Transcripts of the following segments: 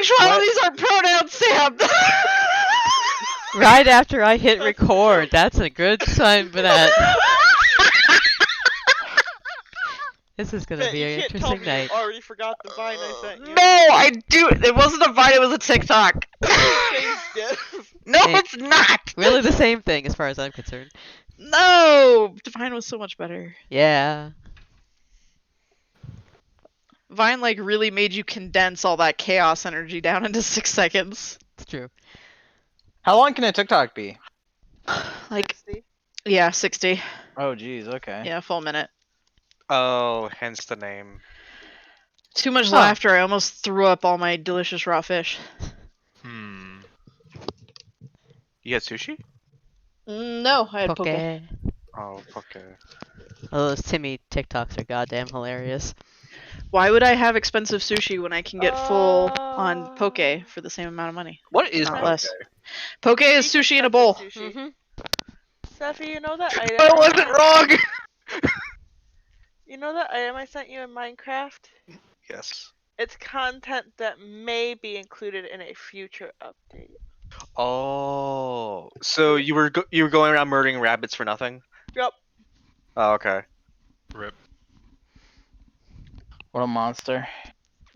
sure all of these are pronouns, Sam. Right after I hit record. That's a good sign for that. This is gonna be an interesting night. You already forgot the Vine I sent you. No, I do. It wasn't a Vine. It was a TikTok. You changed it. No, Hey, it's not. Really the same thing as far as I'm concerned. No, Vine was so much better. Yeah. Vine like really made you condense all that chaos energy down into 6 seconds. It's true. How long can a TikTok be? Like, 60. yeah, 60. Oh, geez. Okay. Yeah, full minute. Oh, hence the name. Too much Huh. laughter. I almost threw up all my delicious raw fish. Hmm. You had sushi? No, I had poke. Okay. Oh, okay. Oh, those Timmy TikToks are goddamn hilarious. Why would I have expensive sushi when I can get full on poke for the same amount of money? What is Not poke? less. Poke is sushi in a bowl. Mm-hmm. Steffi, you know that item? I wasn't wrong! You know that item I sent you in Minecraft? Yes. It's content that may be included in a future update. Oh, so you were going around murdering rabbits for nothing? Yep. Oh, okay. Rip. What a monster.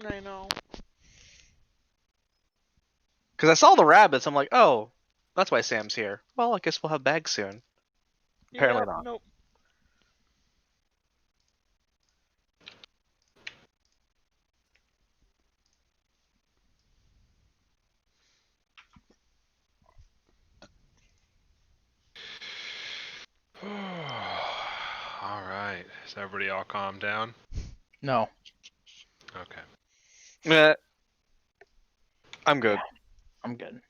I know. Because I saw the rabbits, I'm like, oh, that's why Sam's here. Well, I guess we'll have bags soon. Apparently Yep, not. Nope. Alright. Is everybody all calmed down? No. Okay. I'm good. I'm good.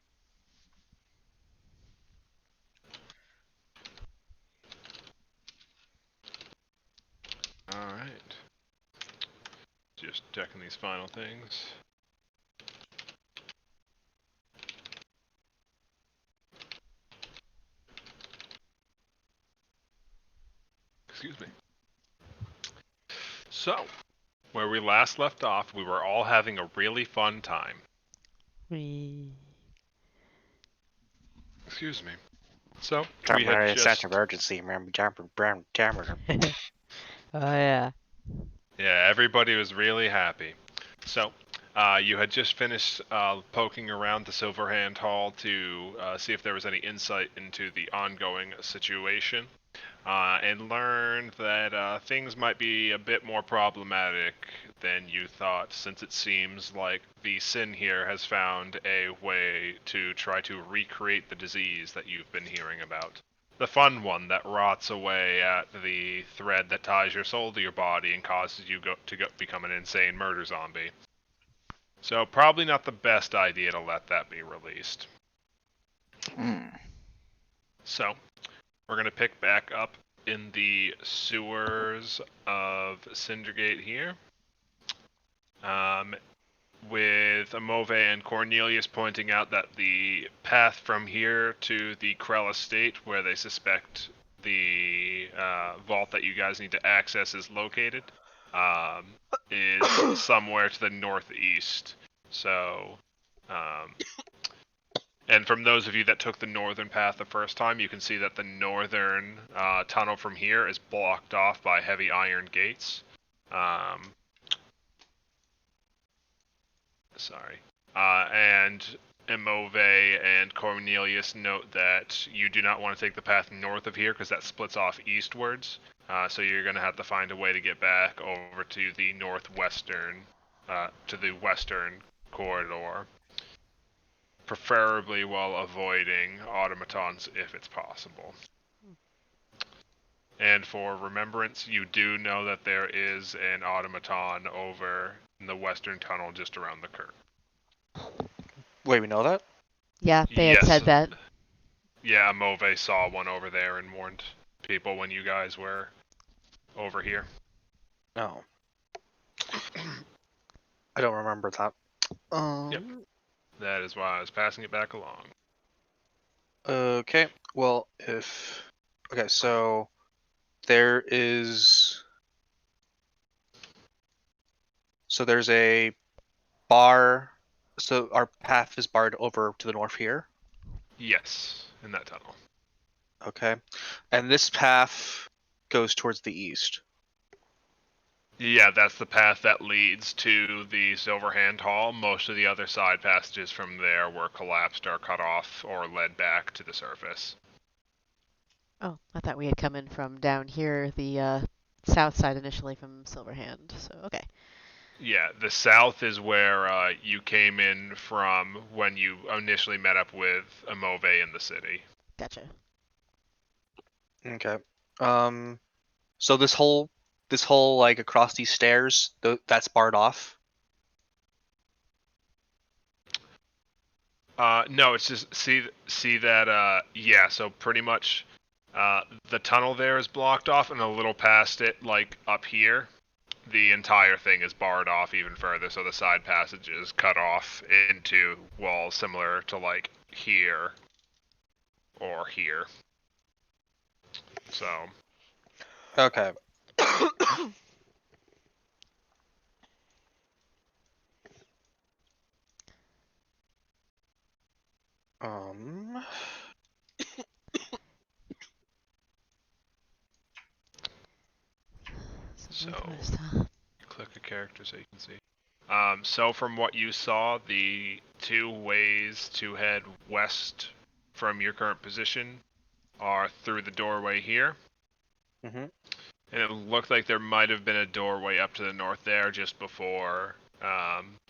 Alright. Just checking these final things. Excuse me. So, where we last left off, we were all having a really fun time. Excuse me. So, we had just... emergency. Oh yeah. Yeah, everybody was really happy. So, you had just finished poking around the Silverhand Hall to see if there was any insight into the ongoing situation, and learned that things might be a bit more problematic than you thought, since it seems like the Sin here has found a way to try to recreate the disease that you've been hearing about. The fun one that rots away at the thread that ties your soul to your body and causes you to become an insane murder zombie. So probably not the best idea to let that be released. So, we're going to pick back up in the sewers of Cindergate here. With Amove and Cornelius pointing out that the path from here to the Krell estate, where they suspect the vault that you guys need to access is located, is somewhere to the northeast. So, and from those of you that took the northern path the first time, you can see that the northern tunnel from here is blocked off by heavy iron gates. And Imove and Cornelius note that you do not want to take the path north of here because that splits off eastwards. So you're going to have to find a way to get back over to the northwestern, to the western corridor. Preferably while avoiding automatons if it's possible. And for remembrance, you do know that there is an automaton over in the western tunnel just around the curve. Wait, we know that? Yeah, they had said that. Yeah, Move saw one over there and warned people when you guys were over here. No. I don't remember that. Yep. That is why I was passing it back along. Okay. Well, okay, so there is. So there's a bar So our path is barred over to the north here. Yes, in that tunnel. Okay. And this path goes towards the east. Yeah, that's the path that leads to the Silverhand Hall. Most of the other side passages from there were collapsed or cut off or led back to the surface. Oh, I thought we had come in from down here, the south side initially from Silverhand. So okay. Yeah, the south is where you came in from when you initially met up with Amove in the city. Gotcha. Okay. So this whole like across these stairs, that's barred off. No, it's just see that yeah, so pretty much the tunnel there is blocked off and a little past it, like up here, the entire thing is barred off even further, so the side passage is cut off into walls similar to like here or here. So Okay. Um. So So- northwest, huh? click a character so you can see. So from what you saw, the two ways to head west from your current position are through the doorway here. Mhm. And it looked like there might have been a doorway up to the north there just before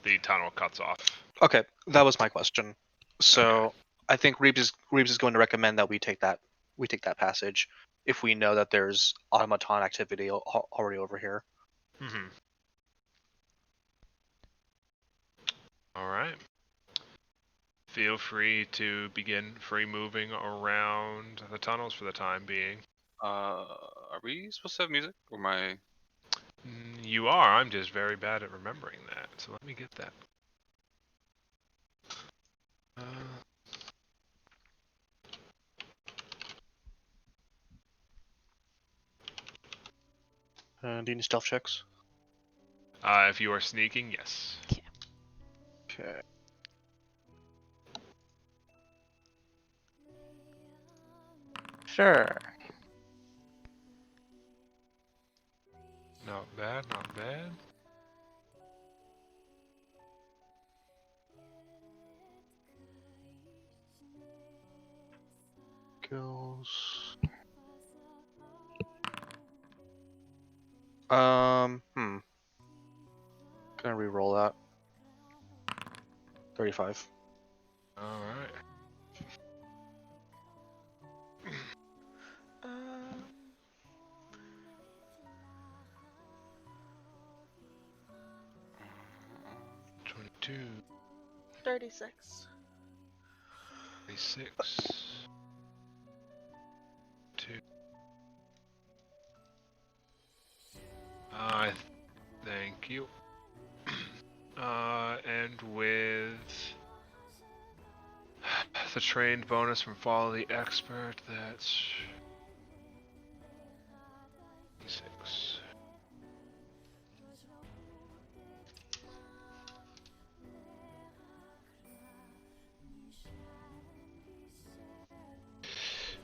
the tunnel cuts off. Okay, that was my question. So Okay. I think Reeves is going to recommend that we take that passage if we know that there's automaton activity already over here. Mm-hmm. All right. Feel free to begin free moving around the tunnels for the time being. Are we supposed to have music? Or am I? You are. I'm just very bad at remembering that. So let me get that. Do you need stealth checks? If you are sneaking, yes. Okay. Sure. Not bad, not bad. Skills. Gonna re-roll that. 35. Alright. Um, 22, 36. 36, 2. Thank you. And with the trained bonus from Follow the Expert, that's 6.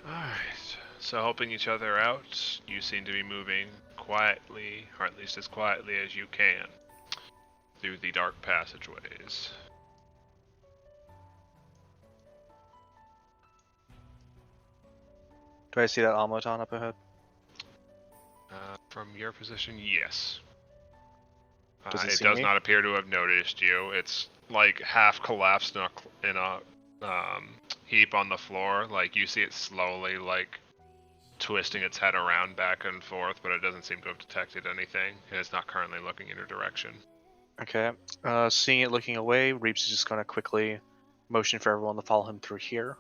Alright, so helping each other out, you seem to be moving quietly, or at least as quietly as you can, through the dark passageways. Do I see that automaton up ahead? From your position, yes. Does it It see does me? not appear to have noticed you. It's like half collapsed in a heap on the floor. Like you see it slowly, like twisting its head around back and forth, but it doesn't seem to have detected anything, and it's not currently looking in your direction. Okay. Seeing it looking away, Reeves is just gonna quickly motion for everyone to follow him through here.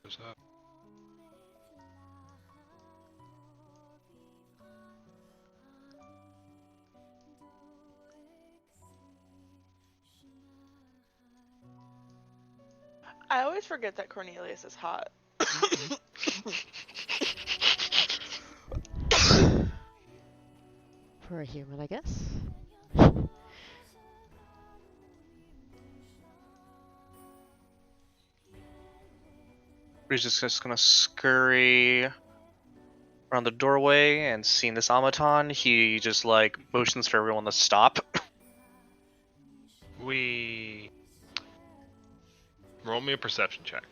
Goes up. I always forget that Cornelius is hot. For a human, I guess. He's just gonna scurry around the doorway and seeing this automaton, he just like motions for everyone to stop. We roll me a perception check.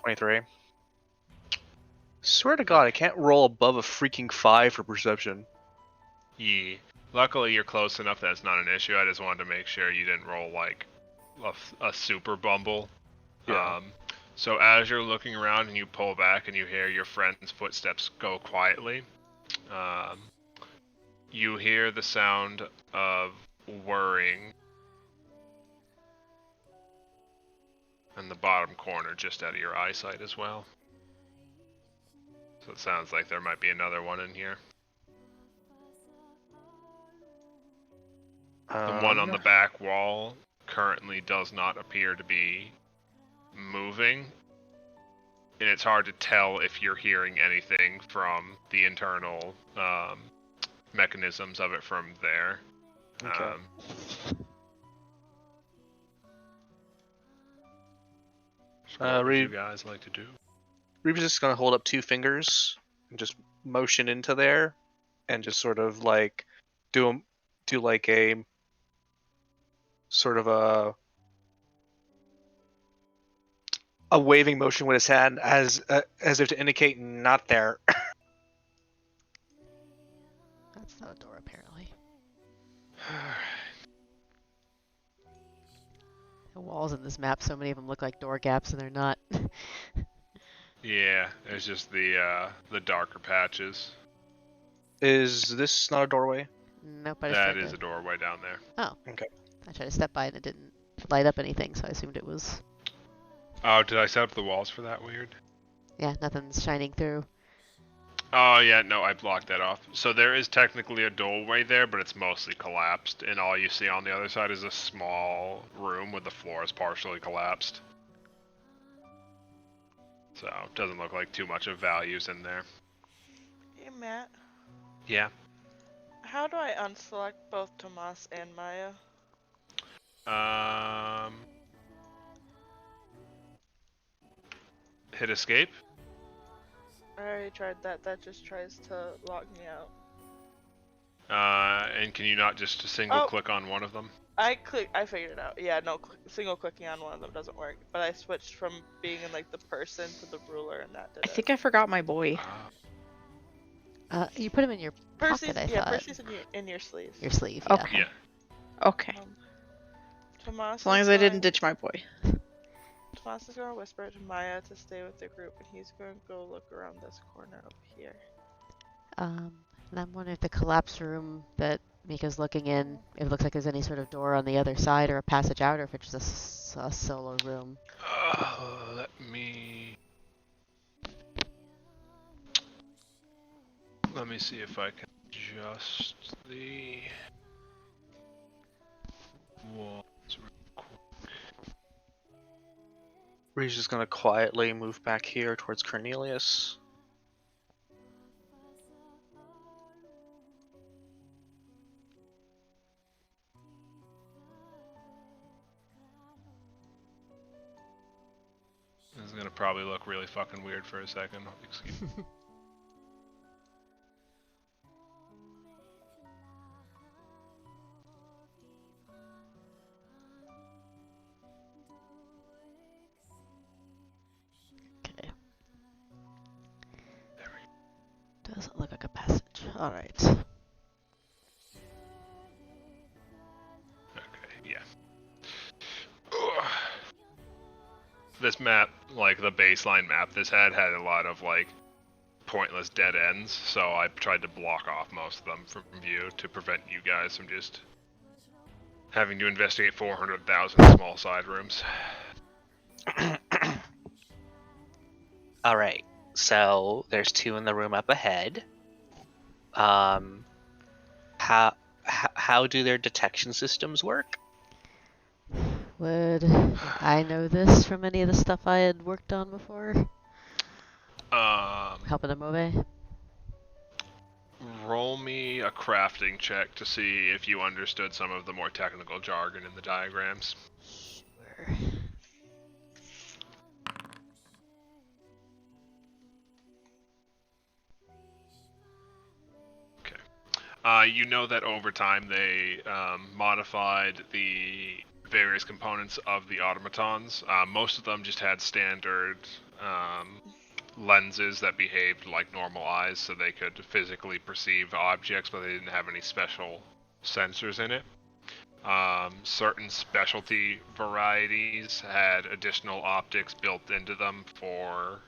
23. Swear to God, I can't roll above a freaking 5 for perception. Yeah. Luckily, you're close enough that it's not an issue. I just wanted to make sure you didn't roll like a super bumble. Yeah. So as you're looking around and you pull back and you hear your friend's footsteps go quietly, you hear the sound of whirring in the bottom corner just out of your eyesight as well. So it sounds like there might be another one in here. The one on the back wall currently does not appear to be moving, and it's hard to tell if you're hearing anything from the internal mechanisms of it from there. Okay. So what would you Reed- guys like to do? Reeves is just gonna hold up 2 fingers and just motion into there, and just sort of like do like a sort of a waving motion with his hand as if to indicate not there. That's not a door, apparently. The walls in this map, so many of them look like door gaps, and they're not. Yeah, it's just the darker patches. Is this not a doorway? Nope, I just That tried is to... a doorway down there. Oh. Okay. I tried to step by and it didn't light up anything, so I assumed it was... Oh, did I set up the walls for that weird? Yeah, nothing's shining through. Oh yeah, no, I blocked that off. So there is technically a doorway there, but it's mostly collapsed, and all you see on the other side is a small room with the floor is partially collapsed. So it doesn't look like too much of values in there. Hey Matt, Yeah. how do I unselect both Tomas and Maya? Hit escape. I already tried that. That just tries to lock me out. And can you not just single click on one of them? I figured it out. Yeah, no, single clicking on one of them doesn't work. But I switched from being in like the person to the ruler, and that did I think I forgot my boy. You put him in your Percy's, pocket, I yeah, thought. Percy's in your sleeve. Your sleeve, yeah. Okay. Yeah. Okay. Tomas As long as I didn't ditch my boy. Tomas is going to whisper to Maya to stay with the group, and he's going to go look around this corner up here. And I'm wondering if the collapsed room that Mika's looking in, if it looks like there's any sort of door on the other side or a passage out, or if it's just a solo room. Let me see if I can adjust the walls real quick. Reeves just gonna quietly move back here towards Cornelius. This is gonna probably look really fucking weird for a second. Excuse me. Okay. There we go. Doesn't look like a passage. Alright. Okay, yeah. This map, like the baseline map this had a lot of like pointless dead ends, so I tried to block off most of them from view to prevent you guys from just having to investigate 400,000 small side rooms. Alright, so there's 2 in the room up ahead. How how do their detection systems work? Would I know this from any of the stuff I had worked on before? Helping a Move? Roll me a crafting check to see if you understood some of the more technical jargon in the diagrams. Sure. You know that over time they modified the various components of the automatons. Most of them just had standard lenses that behaved like normal eyes, so they could physically perceive objects, but they didn't have any special sensors in it. Certain specialty varieties had additional optics built into them for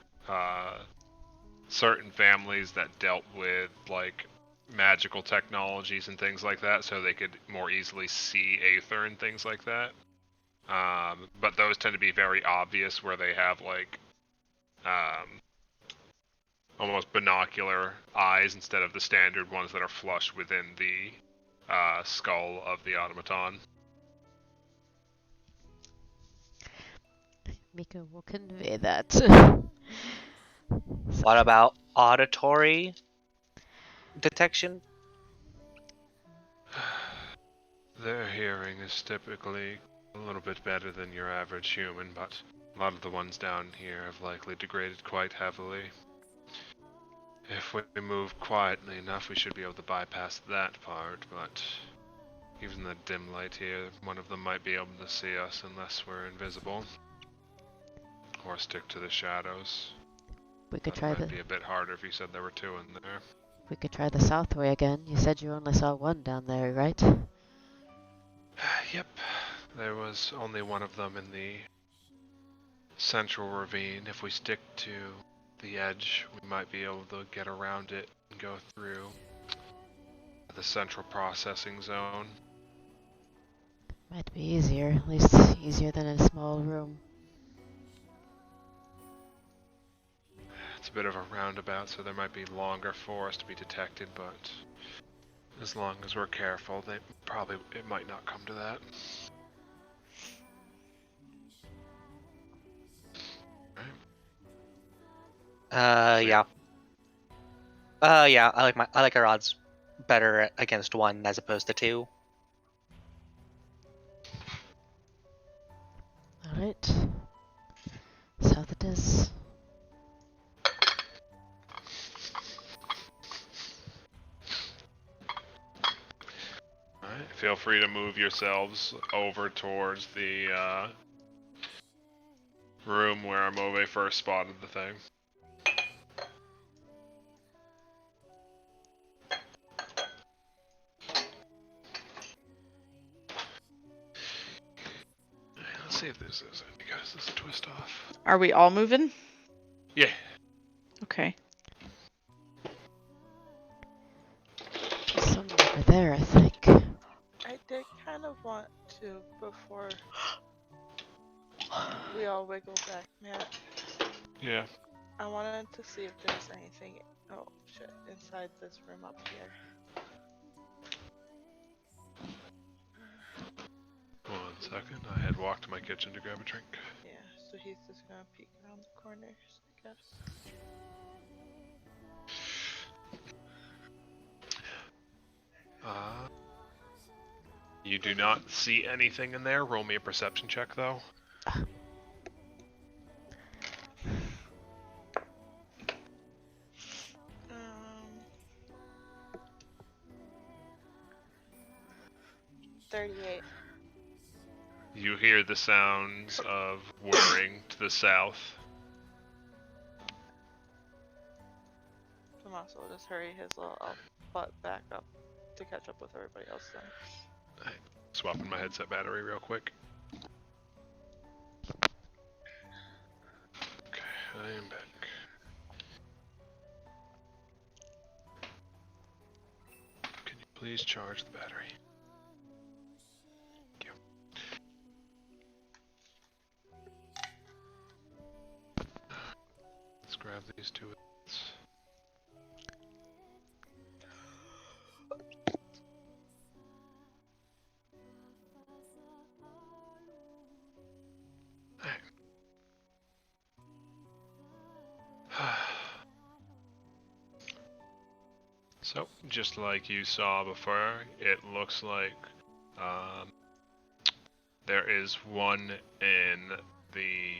certain families that dealt with like magical technologies and things like that, so they could more easily see aether and things like that. But those tend to be very obvious, where they have like almost binocular eyes instead of the standard ones that are flush within the skull of the automaton. Miko will convey that. What about auditory detection? Their hearing is typically a little bit better than your average human, but a lot of the ones down here have likely degraded quite heavily. If we move quietly enough, we should be able to bypass that part, but even the dim light here, one of them might be able to see us unless we're invisible. Or stick to the shadows. We could But try it might the be a bit harder if you said there were two in there. we could try the south way again. You said you only saw one down there, right? Yep, there was only one of them in the central ravine. If we stick to the edge, we might be able to get around it and go through the central processing zone. Might be easier, at least easier than a small room. It's a bit of a roundabout, so there might be longer for us to be detected, but as long as we're careful, it might not come to that. Yeah. Yeah, I like our odds better against one as opposed to two. Alright. South it is. Alright, feel free to move yourselves over towards the room where Amove first spotted the thing. Let's see if this is it, because this is a twist off. Are we all moving? Yeah. Okay. Someone over there, I think. I did kind of want to, before we all wiggle back, man. Yeah. I wanted to see if there's anything, oh shit, inside this room up here. 1 second, I had walked to my kitchen to grab a drink. Yeah, so he's just gonna peek around the corners, I guess. You do not see anything in there. Roll me a perception check, though. 38. You hear the sounds of whirring to the south. Tommaso will just hurry his little butt back up to catch up with everybody else then. Swapping my headset battery real quick. Okay, I am back. Can you please charge the battery? Thank you. Let's grab these two. So, just like you saw before, it looks like there is one in the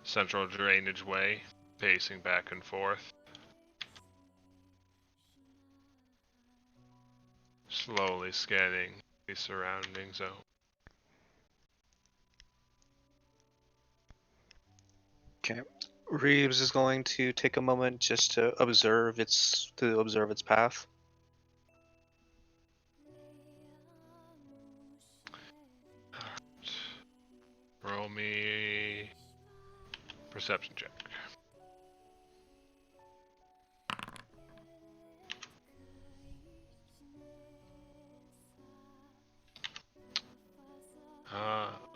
central drainage way, pacing back and forth. Slowly scanning the surrounding zone. Okay. Reeves is going to take a moment just to observe its path. Roll me perception check.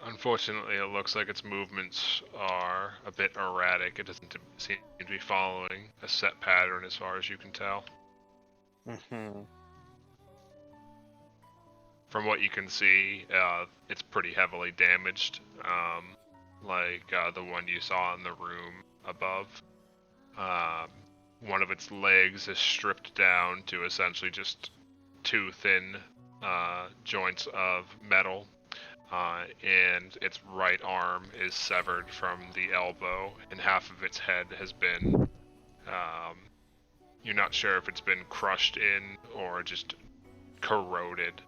Unfortunately, it looks like its movements are a bit erratic. It doesn't seem to be following a set pattern as far as you can tell. Mm-hmm. From what you can see, it's pretty heavily damaged, like the one you saw in the room above. One of its legs is stripped down to essentially just two thin joints of metal, and its right arm is severed from the elbow, and half of its head has been. You're not sure if it's been crushed in or just corroded,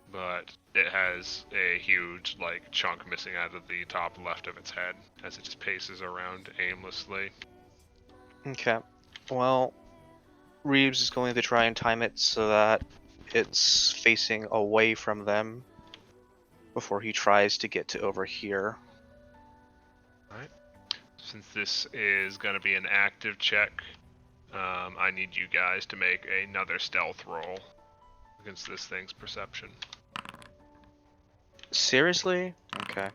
but it has a huge chunk missing out of the top left of its head as it just paces around aimlessly. Okay. Well, Reeves is going to try and time it so that it's facing away from them before he tries to get to over here. Alright. Since this is going to be an active check, I need you guys to make another stealth roll against this thing's perception. Seriously? Okay.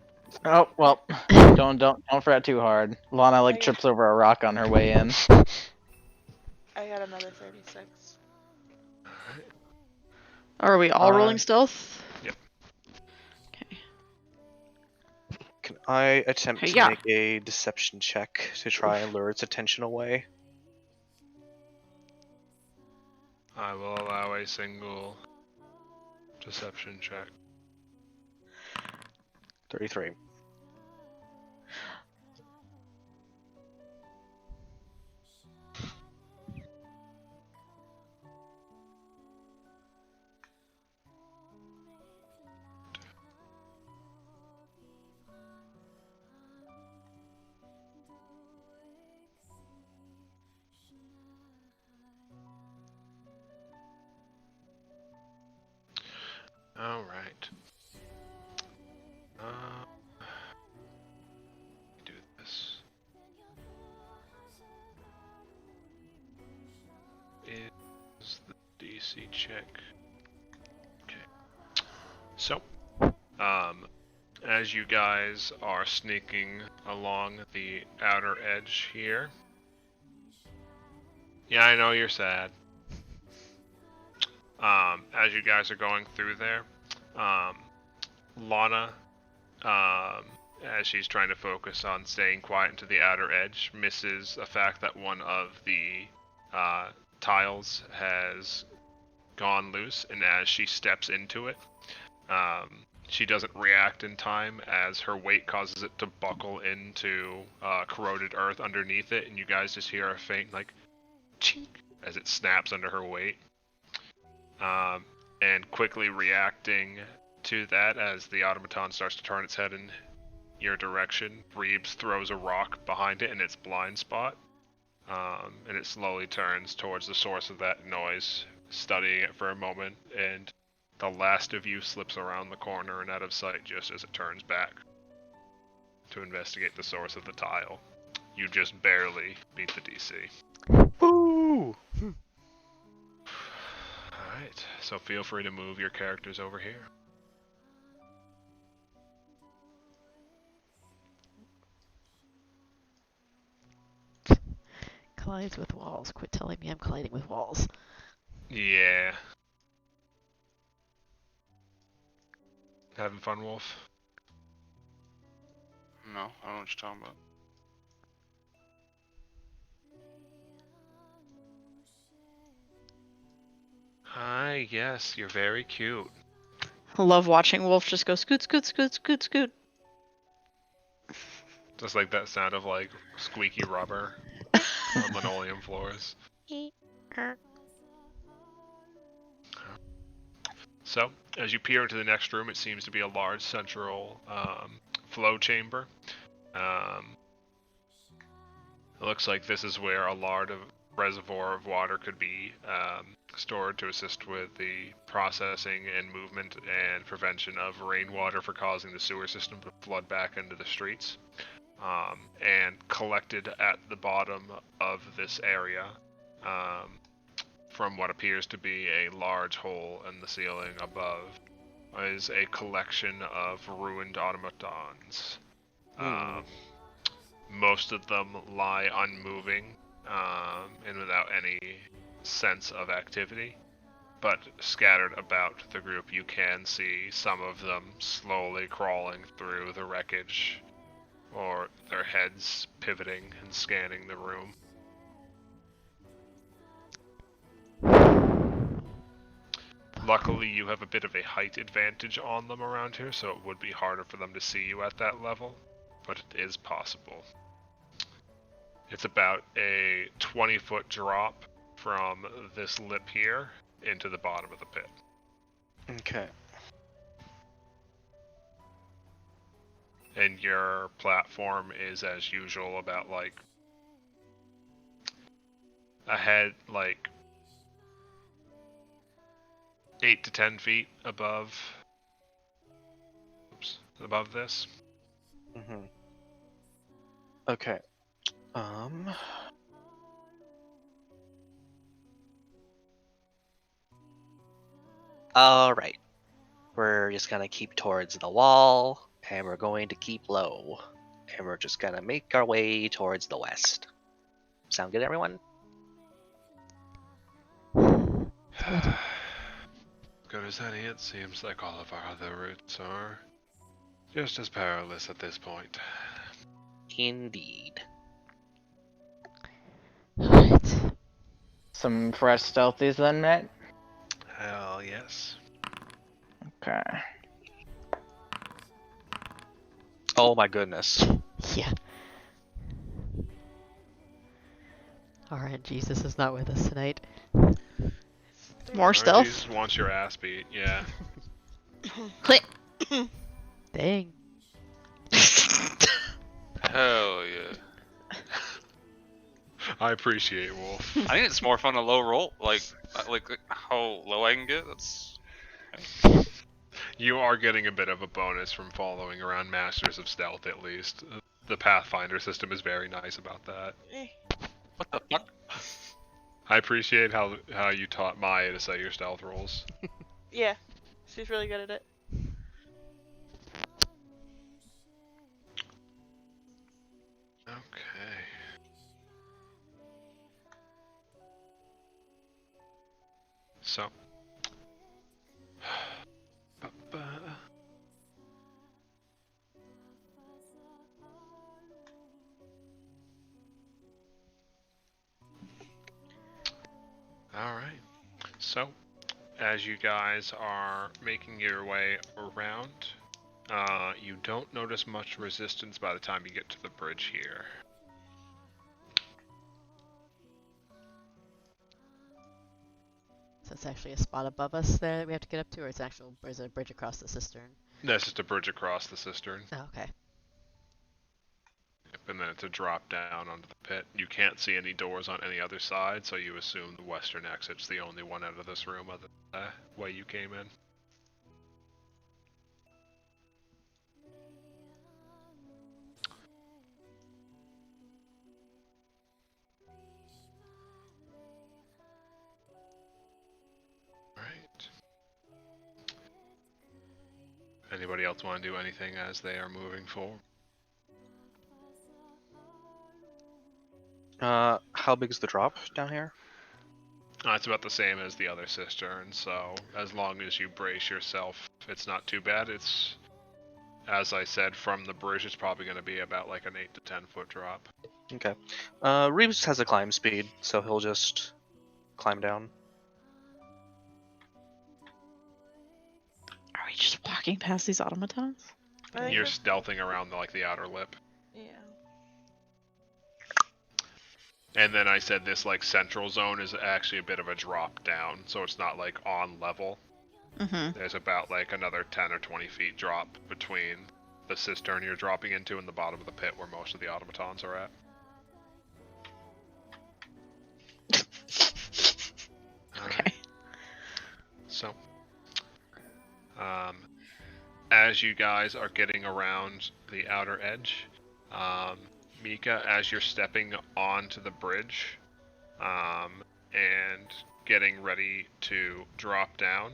Oh well, don't fret too hard. Lana trips over a rock on her way in. I got another 36. Are we all rolling stealth? Yep. Okay. Can I attempt to Yeah. make a deception check to try and lure its attention away? I will allow a single deception check. 33. Alright. Do this. Is the DC check. Okay. So, as you guys are sneaking along the outer edge here. Yeah, I know you're sad. As you guys are going through there, Lana, as she's trying to focus on staying quiet into the outer edge, misses a fact that one of the tiles has gone loose, and as she steps into it, she doesn't react in time as her weight causes it to buckle into corroded earth underneath it, and you guys just hear a faint chink as it snaps under her weight. And quickly reacting to that as the automaton starts to turn its head in your direction, Reeves throws a rock behind it in its blind spot, and it slowly turns towards the source of that noise, studying it for a moment, and the last of you slips around the corner and out of sight just as it turns back to investigate the source of the tile. You just barely beat the DC. Woo! Alright, so feel free to move your characters over here. Collides with walls. Quit telling me I'm colliding with walls. Yeah. Having fun, Wolf? No, I don't know what you're talking about. Hi, yes, you're very cute. I love watching Wolf just go scoot, scoot, scoot, scoot, scoot. Just like that sound of like squeaky rubber on linoleum floors. So, as you peer into the next room, it seems to be a large central flow chamber. It looks like this is where a large reservoir of water could be stored to assist with the processing and movement and prevention of rainwater for causing the sewer system to flood back into the streets. And collected at the bottom of this area, from what appears to be a large hole in the ceiling above, is a collection of ruined automatons. Most of them lie unmoving and without any sense of activity, but scattered about the group you can see some of them slowly crawling through the wreckage, or their heads pivoting and scanning the room. Luckily, you have a bit of a height advantage on them around here, so it would be harder for them to see you at that level, but it is possible. It's about a 20-foot drop from this lip here into the bottom of the pit. Okay. And your platform is, as usual, about like ahead, like 8 to 10 feet above. Above this. Mm-hmm. Okay. All right. We're just gonna keep towards the wall, and we're going to keep low, and we're just gonna make our way towards the west. Sound good, everyone? Good as any, it seems like all of our other routes are just as perilous at this point. Indeed. Alright. Some fresh stealthies then, Matt? Hell yes. Okay. Oh my goodness. Yeah. Alright, Jesus is not with us tonight. More RG stealth. just wants your ass beat, yeah. Click. Dang. Hell yeah. I appreciate Wolf. I think it's more fun to low roll, like how low I can get. That's You are getting a bit of a bonus from following around Masters of Stealth, at least. The Pathfinder system is very nice about that. what the fuck. I appreciate how you taught Maya to say your stealth rolls. Yeah, she's really good at it. Okay. So. Alright. So, as you guys are making your way around, you don't notice much resistance by the time you get to the bridge here. So it's actually a spot above us there that we have to get up to, or it's actual, or is it a bridge across the cistern? That's just a bridge across the cistern. Oh, okay. And then it's a drop down onto the pit. You can't see any doors on any other side, so you assume the western exit's the only one out of this room other than the way you came in. Right. Anybody else want to do anything as they are moving forward? How big is the drop down here? It's about the same as the other cistern, so as long as you brace yourself, it's not too bad. It's, as I said, from the bridge, it's probably going to be about like an 8 to 10 foot drop. Okay. Reeves has a climb speed, so he'll just climb down. walking past these automatons? I think You're it's- stealthing around the outer lip. Yeah. And then I said this like central zone is actually a bit of a drop down, so it's not like on level. Mm-hmm. There's about like another 10 or 20 feet drop between the cistern you're dropping into and the bottom of the pit where most of the automatons are at. Okay. So, as you guys are getting around the outer edge, Mika, as you're stepping onto the bridge, and getting ready to drop down,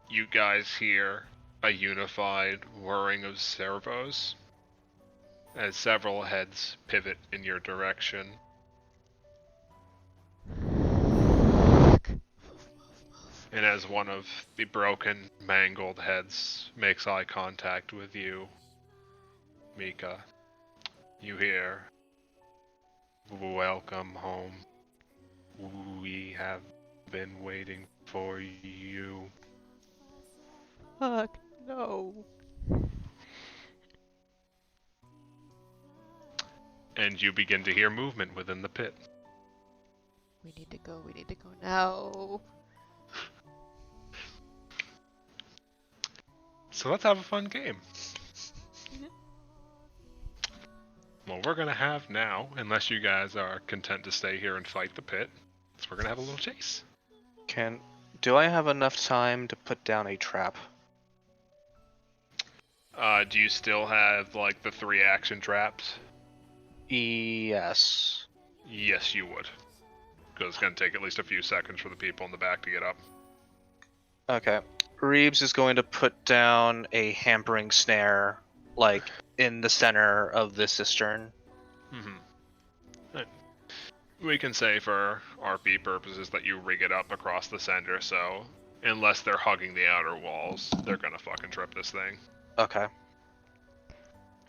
you guys hear a unified whirring of servos as several heads pivot in your direction. And as one of the broken, mangled heads makes eye contact with you, Mika, you hear, "Welcome home. We have been waiting for you." Fuck, no. And you begin to hear movement within the pit. We need to go now. So let's have a fun game. Well, we're gonna have now, unless you guys are content to stay here and fight the pit, so we're gonna have a little chase. Do I have enough time to put down a trap? Do you still have, like, the 3 action traps? Yes. Yes, you would. Because it's gonna take at least a few seconds for the people in the back to get up. Okay. Reeves is going to put down a hampering snare, like, in the center of the cistern. Right. We can say for RP purposes that you rig it up across the center, so unless they're hugging the outer walls, they're gonna fucking trip this thing. Okay.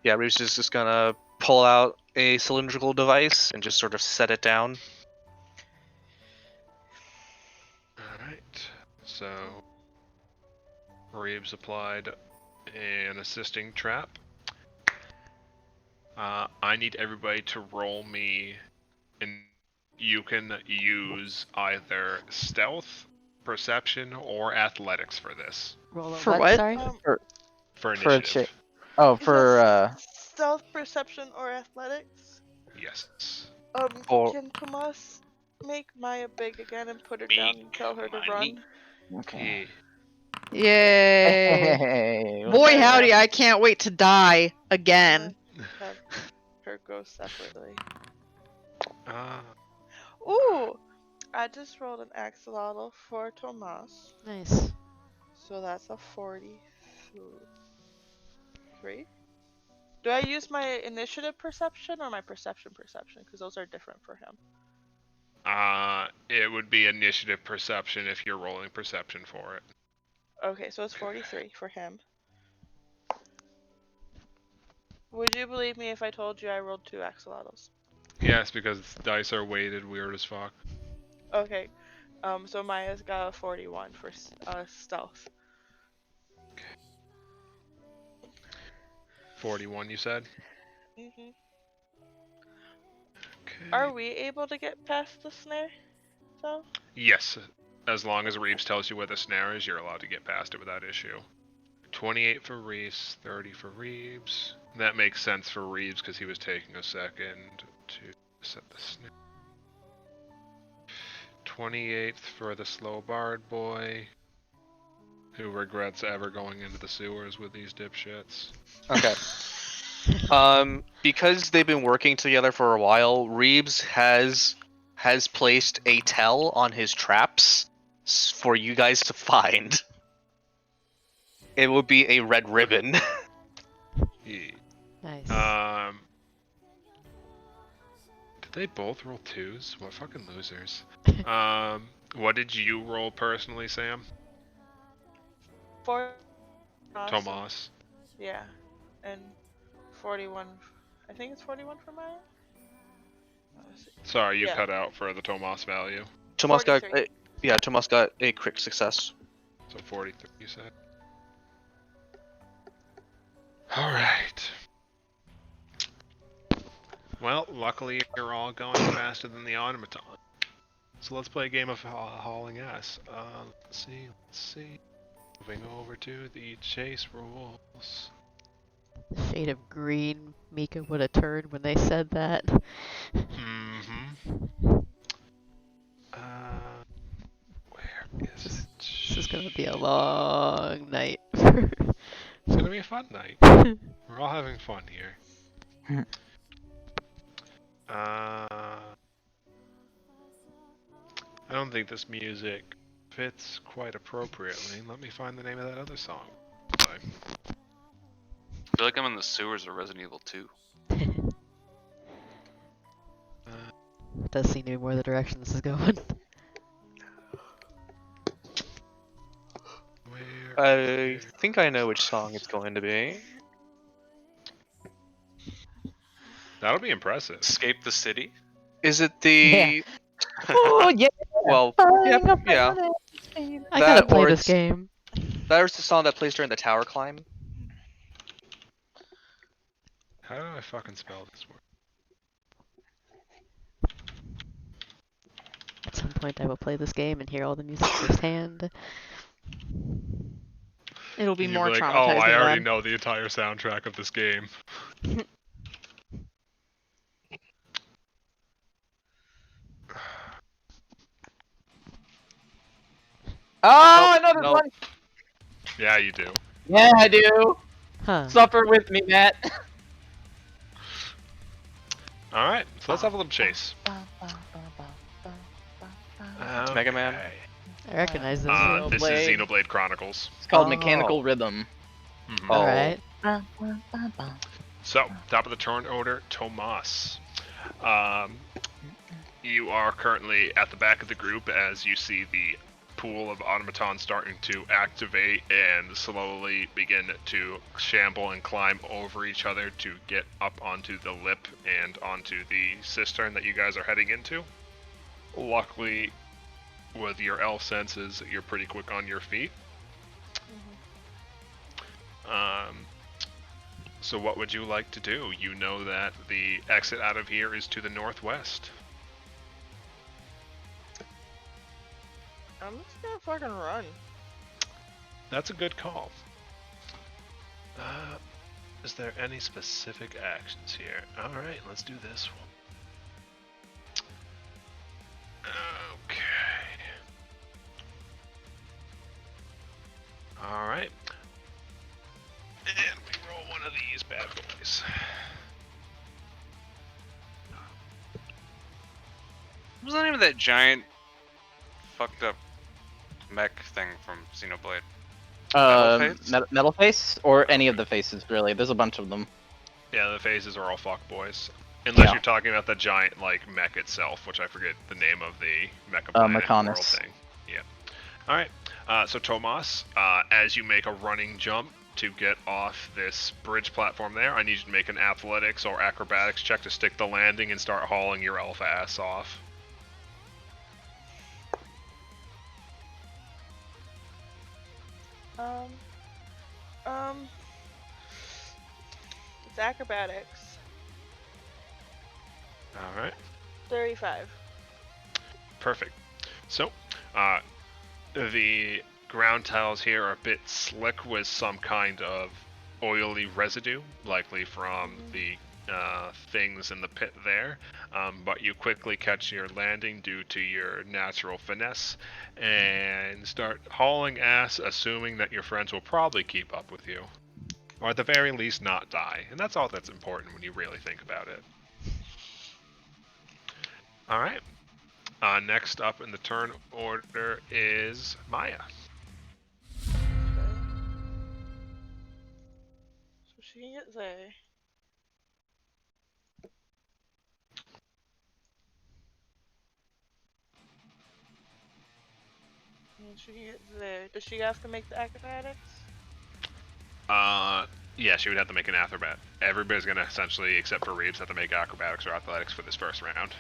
Yeah, Reeves is just gonna pull out a cylindrical device and just sort of set it down. Alright, so Reeves applied an assisting trap. I need everybody to roll me, and you can use either stealth, perception, or athletics for this. Roll a For what? Sorry? For For a initiative. Oh, You said for stealth, perception, or athletics. Yes. Or Can Tomas make Maya big again and put her Big down and tell her to money. run? okay. Yay! Hey, Boy, Okay. howdy! I can't wait to die again. Have her go separately. Uh, Ooh! I just rolled an axolotl for Tomas. Nice. So that's a 43. Do I use my initiative perception or my perception? Because those are different for him. it would be initiative perception if you're rolling perception for it. Okay, so it's 43 for him. Would you believe me if I told you I rolled 2 axolotls? Yes, because dice are weighted weird as fuck. Okay, so Maya's got a 41 for stealth. 41, you said? Mm-hmm. Okay. Are we able to get past the snare, though? Yes, as long as Reeves tells you where the snare is, you're allowed to get past it without issue. 28 for Reese, 30 for Reeves. That makes sense for Reeves because he was taking a second to set the snare. 28th for the slow bard boy, who regrets ever going into the sewers with these dipshits. okay. Because they've been working together for a while, Reeves has placed a tell on his traps for you guys to find. It would be a red ribbon. Yeah. Nice. Did they both roll 2s? What fucking losers. What did you roll personally, Sam? For Tomas. Yeah, and 41. I think it's 41 for Maya. Let's see. Sorry, you Yeah. cut out for the Tomas value. Tomas got 43. Tomas got a crit success. So 43, you said? Alright. Well, luckily you're all going faster than the automaton. So let's play a game of hauling ass. Let's see. Moving over to the chase rules. The shade of green Mika would have turned when they said that. Mm-hmm. Where is it? This is gonna be a long night. It's gonna be a fun night. We're all having fun here. I don't think this music fits quite appropriately. Let me find the name of that other song. I feel like I'm in the sewers of Resident Evil 2. Does seem to be more the direction this is going. I think I know which song it's going to be. That'll be impressive. Escape the city? Is it the? Oh yeah. Well, yep, yeah. I gotta That play or this it's game. that was the song that plays during the tower climb. How do I fucking spell this word? At some point I will play this game and hear all the music firsthand. It'll be You'd more like, traumatizing. oh, I already then. know the entire soundtrack of this game. Oh, I know this Nope. one. Yeah, you do. Yeah, I do. Huh. Suffer with me, Matt. Alright, so let's have a little chase. It's Mega Man. Okay. I recognize this. This is Xenoblade. Xenoblade Chronicles. It's called Oh. Mechanical Rhythm. Mhm. Oh. Alright. So, top of the turn order, Tomas. You are currently at the back of the group as you see the pool of automatons starting to activate and slowly begin to shamble and climb over each other to get up onto the lip and onto the cistern that you guys are heading into. Luckily, with your elf senses, you're pretty quick on your feet. So what would you like to do? You know that the exit out of here is to the northwest. I'm just gonna fucking run. That's a good call. Is there any specific actions here? Alright, let's do this one. Okay. Alright. And we roll one of these bad boys. What was the name of that giant fucked up mech thing from Xenoblade? Metal face or any of the faces really. There's a bunch of them. Yeah, the phases are all fuck boys. Unless Yeah. you're talking about the giant like mech itself, which I forget the name of the mecha planet world Mechanis. thing. Yeah. Alright. So Tomas, as you make a running jump to get off this bridge platform there, I need you to make an athletics or acrobatics check to stick the landing and start hauling your elf ass off. It's acrobatics. Alright. 35. Perfect. So, the ground tiles here are a bit slick with some kind of oily residue, likely from the things in the pit there. But you quickly catch your landing due to your natural finesse and start hauling ass, assuming that your friends will probably keep up with you. Or at the very least not die. And that's all that's important when you really think about it. Alright. Next up in the turn order is Maya. Okay. So she can get there. And she can get there. Does she have to make the acrobatics? Yeah, she would have to make an acrobat. Everybody's gonna essentially, except for Reeves, have to make acrobatics or athletics for this first round.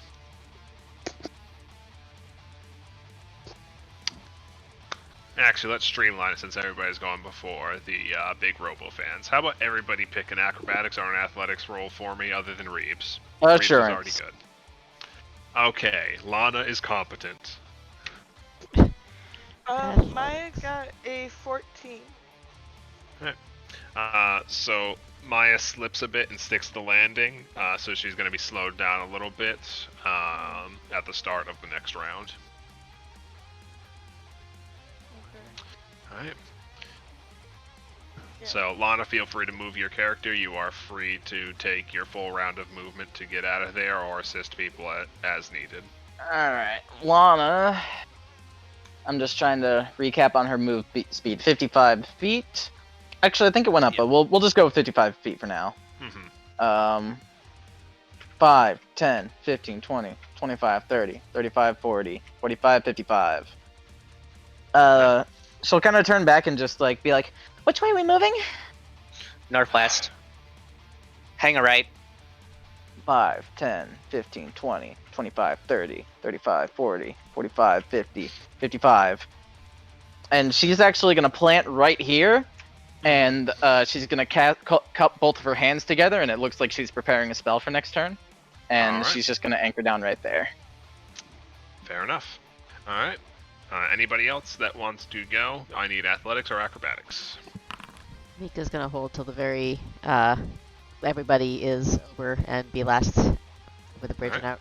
Actually, let's streamline it since everybody's gone before the big Robo fans. How about everybody pick an acrobatics or an athletics roll for me other than Reeves? Reeves is already Assurance. good. Okay, Lana is competent. Maya got a 14. So Maya slips a bit and sticks the landing, so she's going to be slowed down a little bit at the start of the next round. Okay. Alright. Yeah. So, Lana, feel free to move your character. You are free to take your full round of movement to get out of there or assist people as needed. Alright, Lana. I'm just trying to recap on her move speed. 55 feet. Actually, I think it went up, Yep. but we'll just go with 55 feet for now. Mm-hmm. 5, 10, 15, 20, 25, 30, 35, 40, 45, 55. She'll kind of turn back and just like be like, which way are we moving? Northwest. Hang a right. 5, 10, 15, 20, 25, 30, 35, 40, 45, 50, 55. And she's actually going to plant right here. And she's going to cup both of her hands together. And it looks like she's preparing a spell for next turn. And Alright. she's just going to anchor down right there. Fair enough. Alright. Anybody else that wants to go? I need athletics or acrobatics. Mika's gonna hold till the very everybody is over and be last over the bridge and out.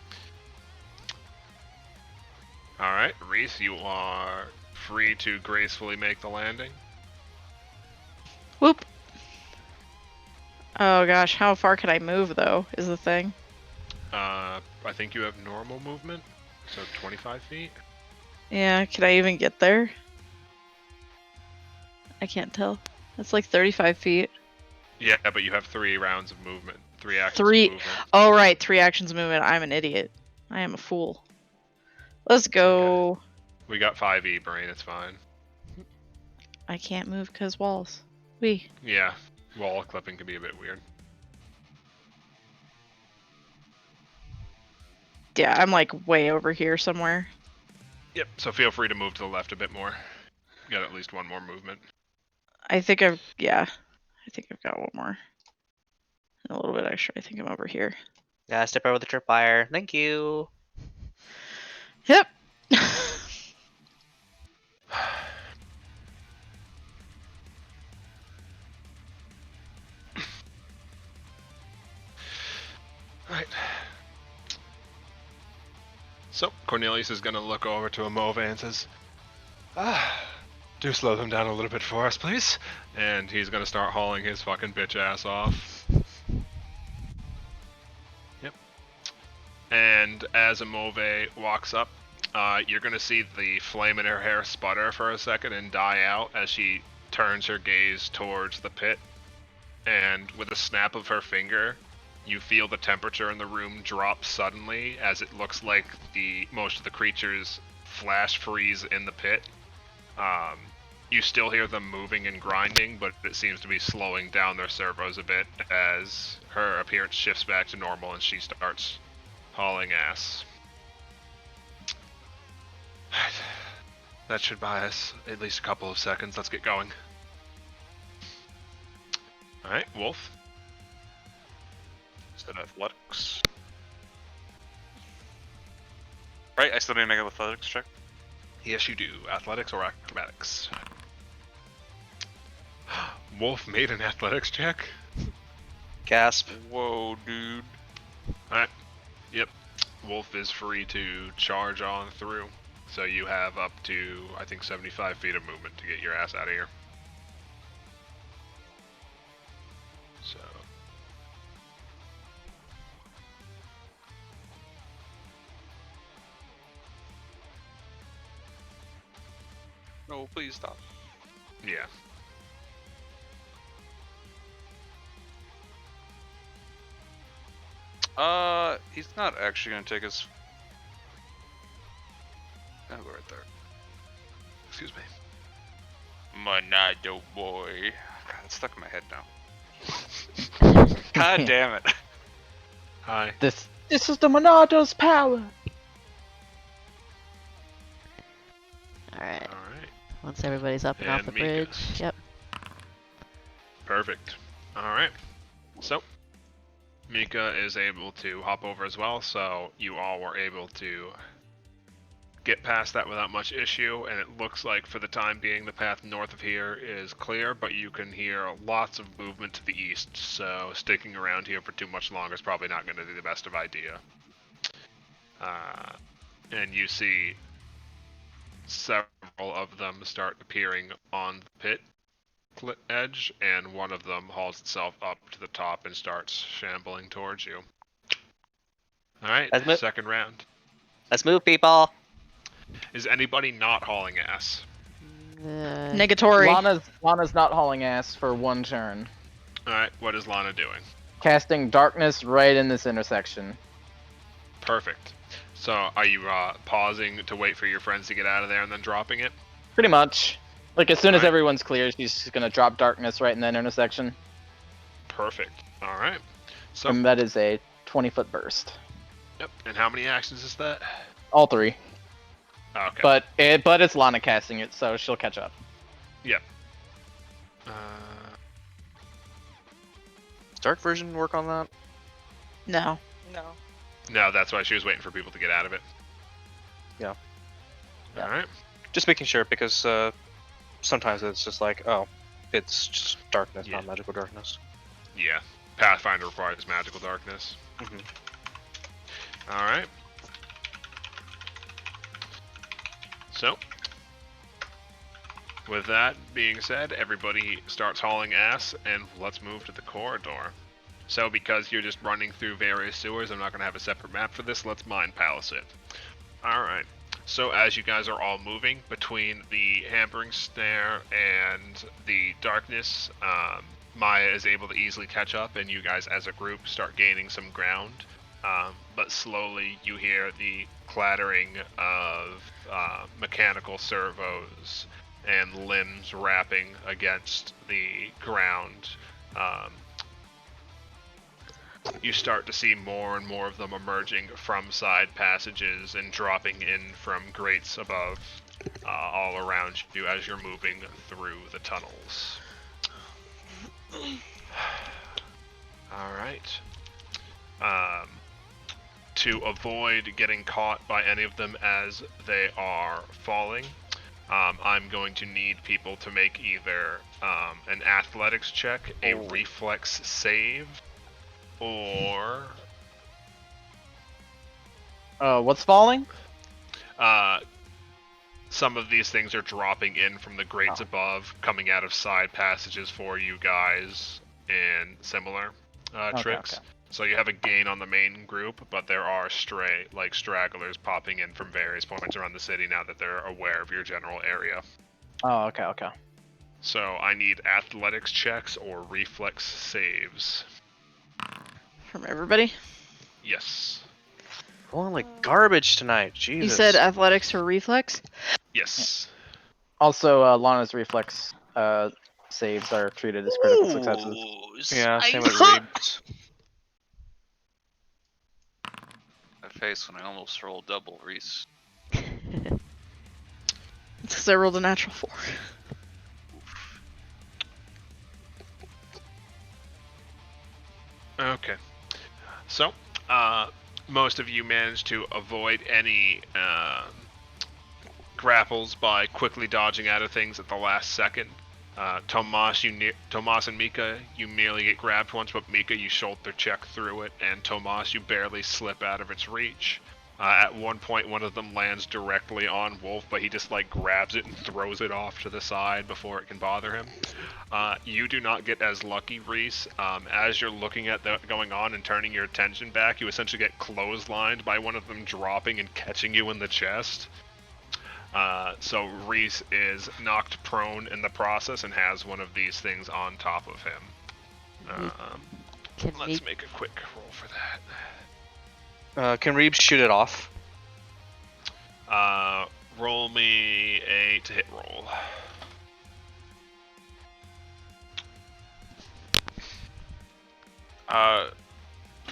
Alright, Reese, you are free to gracefully make the landing. Whoop. Oh gosh, how far can I move though? Is the thing. I think you have normal movement, so 25 feet. Yeah, can I even get there? I can't tell. That's like 35 feet. Yeah, but you have 3 rounds of movement, 3 actions of movement. Oh right, 3 actions of movement. I'm an idiot. I am a fool. Let's go. Okay. We got 5e, Brain, it's fine. I can't move because walls. Yeah, wall clipping can be a bit weird. Yeah, I'm like way over here somewhere. Yep, so feel free to move to the left a bit more. You got at least 1 more movement. I think I've got one more. A little bit extra. I think I'm over here. Yeah, step over the tripwire. Thank you. Yep. Right. So, Cornelius is going to look over to Amova and says, do slow them down a little bit for us, please. And he's going to start hauling his fucking bitch ass off. Yep. And as Amove walks up, you're going to see the flame in her hair sputter for a second and die out as she turns her gaze towards the pit. And with a snap of her finger, you feel the temperature in the room drop suddenly as it looks like most of the creatures flash freeze in the pit. You still hear them moving and grinding, but it seems to be slowing down their servos a bit as her appearance shifts back to normal and she starts hauling ass. That should buy us at least a couple of seconds. Let's get going. Alright, Wolf. Is that athletics? Right, I still need to make an athletics check. Yes, you do. Athletics or acrobatics? Wolf made an athletics check? Gasp. Whoa, dude. Alright. Yep. Wolf is free to charge on through. So you have up to, I think, 75 feet of movement to get your ass out of here. So... No, please stop. yeah. He's not actually gonna take his... I'll go right there. Excuse me. Monado boy. God, it's stuck in my head now. God damn it. Hi. This is the Monado's power. Alright. Alright. Once everybody's up and off And the Mika. bridge. Yep. Perfect. Alright. So, Mika is able to hop over as well, so you all were able to get past that without much issue, and it looks like for the time being the path north of here is clear, but you can hear lots of movement to the east, so sticking around here for too much longer is probably not going to be the best of idea. And you see several of them start appearing on the pit edge, and one of them hauls itself up to the top and starts shambling towards you. Alright, second round. Let's move, people. Is anybody not hauling ass? Negatory. Lana's not hauling ass for one turn. Alright, what is Lana doing? Casting darkness right in this intersection. Perfect. So, are you pausing to wait for your friends to get out of there and then dropping it? Pretty much. Like, as soon as Alright. everyone's clear, she's just gonna drop darkness right in that intersection. Perfect. Alright. So, And that is a 20-foot burst. yep. And how many actions is that? All 3. Okay. But it's Lana casting it, so she'll catch up. Yep. Does Dark Version work on that? No. No. No, that's why she was waiting for people to get out of it. Yeah. Alright. Just making sure, because sometimes it's just like, oh, it's just darkness, Yeah. not magical darkness. Yeah. Pathfinder requires magical darkness. Mhm. Alright. So, with that being said, everybody starts hauling ass, and let's move to the corridor. So, because you're just running through various sewers, I'm not going to have a separate map for this, let's mind palace it. Alright. So, as you guys are all moving between the hampering snare and the darkness, Maya is able to easily catch up, and you guys as a group start gaining some ground. But slowly you hear the clattering of mechanical servos and limbs rapping against the ground. You start to see more and more of them emerging from side passages and dropping in from grates above, all around you as you're moving through the tunnels. Alright. To avoid getting caught by any of them as they are falling, I'm going to need people to make either an athletics check, a reflex save, or What's falling? some of these things are dropping in from the grates above, coming out of side passages for you guys, and similar tricks. Okay. So you have a gain on the main group, but there are stragglers popping in from various points around the city now that they're aware of your general area. Oh, okay. So I need athletics checks or reflex saves. From everybody? Yes. Going like garbage tonight. Jesus. You said athletics or reflex? Yes. Also, Lana's reflex saves are treated as critical successes. Yeah, same with Reeves. That face when I almost rolled double, Reese. It's because I rolled a natural 4. Okay. So, most of you managed to avoid any grapples by quickly dodging out of things at the last second. Tomas and Mika, you merely get grabbed once, but Mika, you shoulder check through it, and Tomas, you barely slip out of its reach. At one point, one of them lands directly on Wolf, but he just grabs it and throws it off to the side before it can bother him. You do not get as lucky, Reese. As you're looking at that going on and turning your attention back, you essentially get clotheslined by one of them dropping and catching you in the chest. So Reese is knocked prone in the process and has one of these things on top of him. Let's make a quick roll for that. Can Reeves shoot it off? Roll me a to hit roll.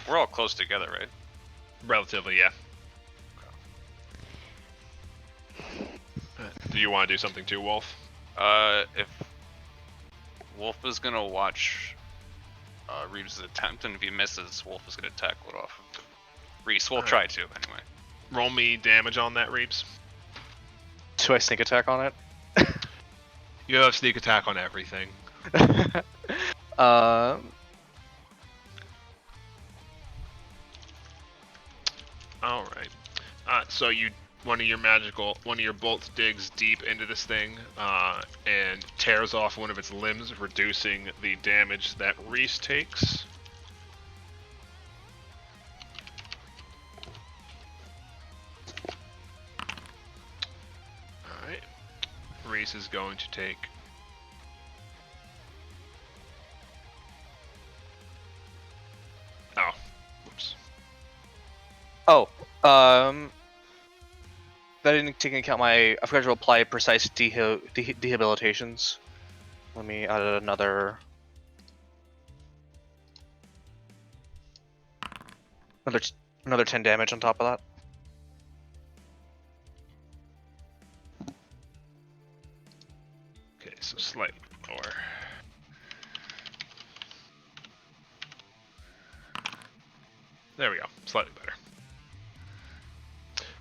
We're all close together, right? Relatively, yeah. Do Do you want to do something too, Wolf? If Wolf is gonna watch Reeves' attempt, and if he misses, Wolf is gonna tackle it off. Reese will try to, anyway. Roll me damage on that, Reeves. Do I sneak attack on it? You have sneak attack on everything. Um, All right. So one of your bolts digs deep into this thing and tears off one of its limbs, reducing the damage that Reese takes. All right. Reese is going to take. Oh, whoops. oh, that didn't take into account my. I forgot to apply precise dehabilitations. Let me add another 10 damage on top of that. Okay, so slightly more. There we go. Slightly better.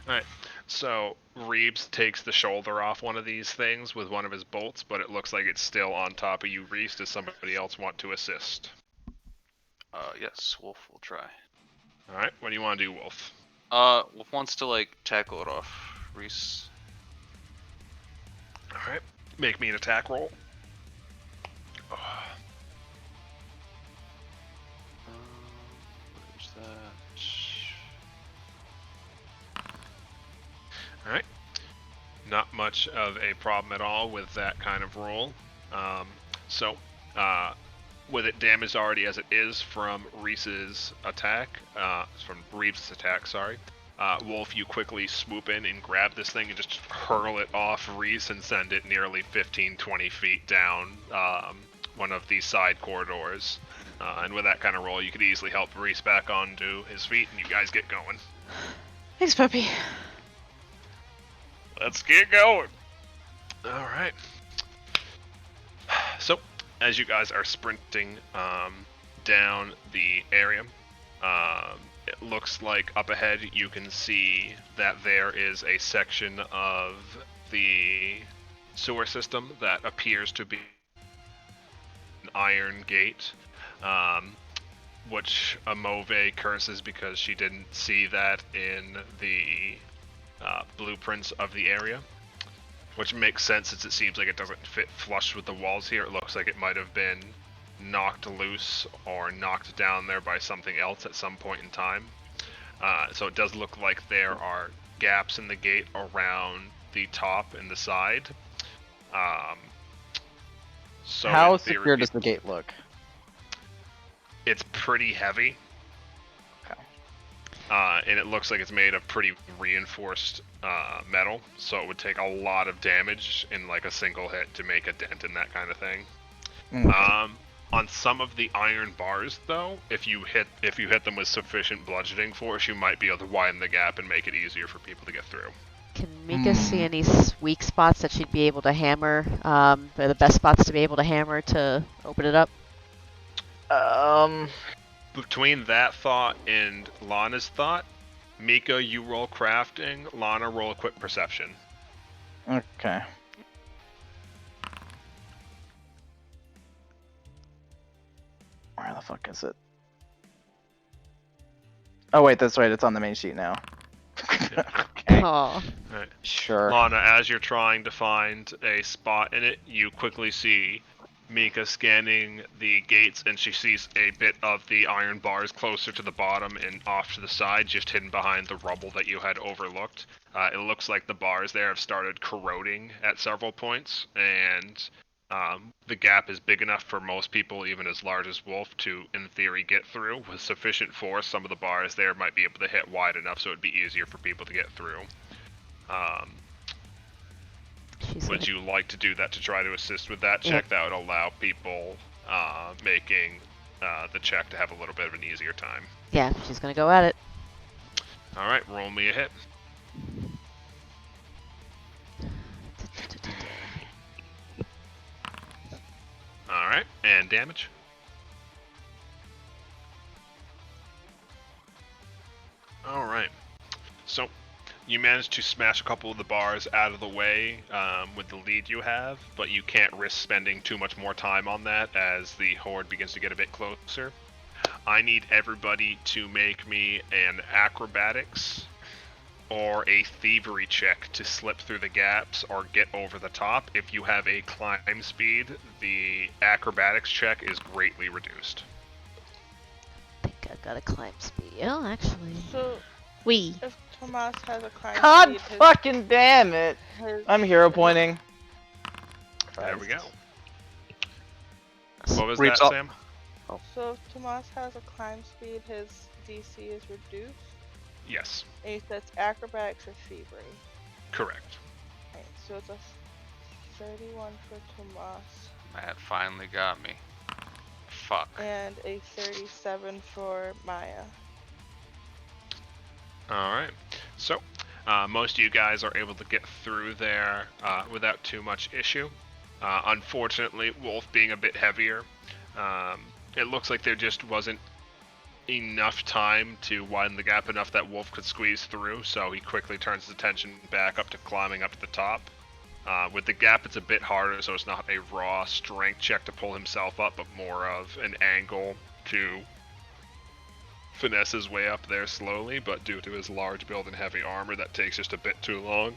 Alright, so Reeves takes the shoulder off one of these things with one of his bolts, but it looks like it's still on top of you, Reese. Does somebody else want to assist? Yes, Wolf will try. Alright, what do you want to do, Wolf? Wolf wants to, like, tackle it off. Reese. Alright, make me an attack roll. Where's that? Alright. Not much of a problem at all with that kind of roll. With it damaged already as it is from Reese's attack, Wolf, you quickly swoop in and grab this thing and just hurl it off Reese and send it nearly 15-20 feet down one of these side corridors. And with that kind of roll, you could easily help Reese back onto his feet, and you guys get going. Thanks, puppy. Let's get going. All right. So, as you guys are sprinting down the area, it looks like up ahead you can see that there is a section of the sewer system that appears to be an iron gate, which Amove curses because she didn't see that in the blueprints of the area. Which makes sense since it seems like it doesn't fit flush with the walls here. It looks like it might have been knocked loose or knocked down there by something else at some point in time. So it does look like there are gaps in the gate around the top and the side. So How in theory, secure does the gate look? It's pretty heavy. Okay. And it looks like it's made of pretty reinforced metal, so it would take a lot of damage in like a single hit to make a dent in that kind of thing. On some of the iron bars, though, if you hit them with sufficient bludgeoning force, you might be able to widen the gap and make it easier for people to get through. Can Mika see any weak spots that she'd be able to hammer? Or the best spots to be able to hammer to open it up? Between that thought and Lana's thought, Mika, you roll crafting, Lana, roll a quick perception. Okay. Where the fuck is it? Oh wait, that's right. It's on the main sheet now. Okay. Oh, Right. Sure. Lana, as you're trying to find a spot in it, you quickly see Mika scanning the gates, and she sees a bit of the iron bars closer to the bottom and off to the side, just hidden behind the rubble that you had overlooked. It looks like the bars there have started corroding at several points, and the gap is big enough for most people, even as large as Wolf, to, in theory, get through. With sufficient force, some of the bars there might be able to hit wide enough so it'd be easier for people to get through. Would you like to do that to try to assist with that check? That would allow people making the check to have a little bit of an easier time. yeah, she's gonna go at it. Alright, roll me a hit. And damage. Alright. So, you managed to smash a couple of the bars out of the way with the lead you have, but you can't risk spending too much more time on that as the horde begins to get a bit closer. I need everybody to make me an acrobatics or a thievery check to slip through the gaps or get over the top. If you have a climb speed, the acrobatics check is greatly reduced. I think I've got a climb speed. Oh, actually. So We. if Tomas has a climb God speed, fucking damn it! his I'm hero pointing. There we go. S- What was Reaps that, up. Sam? So if Tomas has a climb speed, his DC is reduced. Yes, And he says acrobatics or thievery. correct. Right, so it's a 31 for Tomas Matt finally got me. Fuck. and a 37 for Maya. Alright, so most of you guys are able to get through there without too much issue. Unfortunately, Wolf being a bit heavier, it looks like there just wasn't enough time to widen the gap enough that Wolf could squeeze through, so he quickly turns his attention back up to climbing up to the top. With the gap, it's a bit harder, so it's not a raw strength check to pull himself up, but more of an angle to finesse his way up there slowly, but due to his large build and heavy armor, that takes just a bit too long.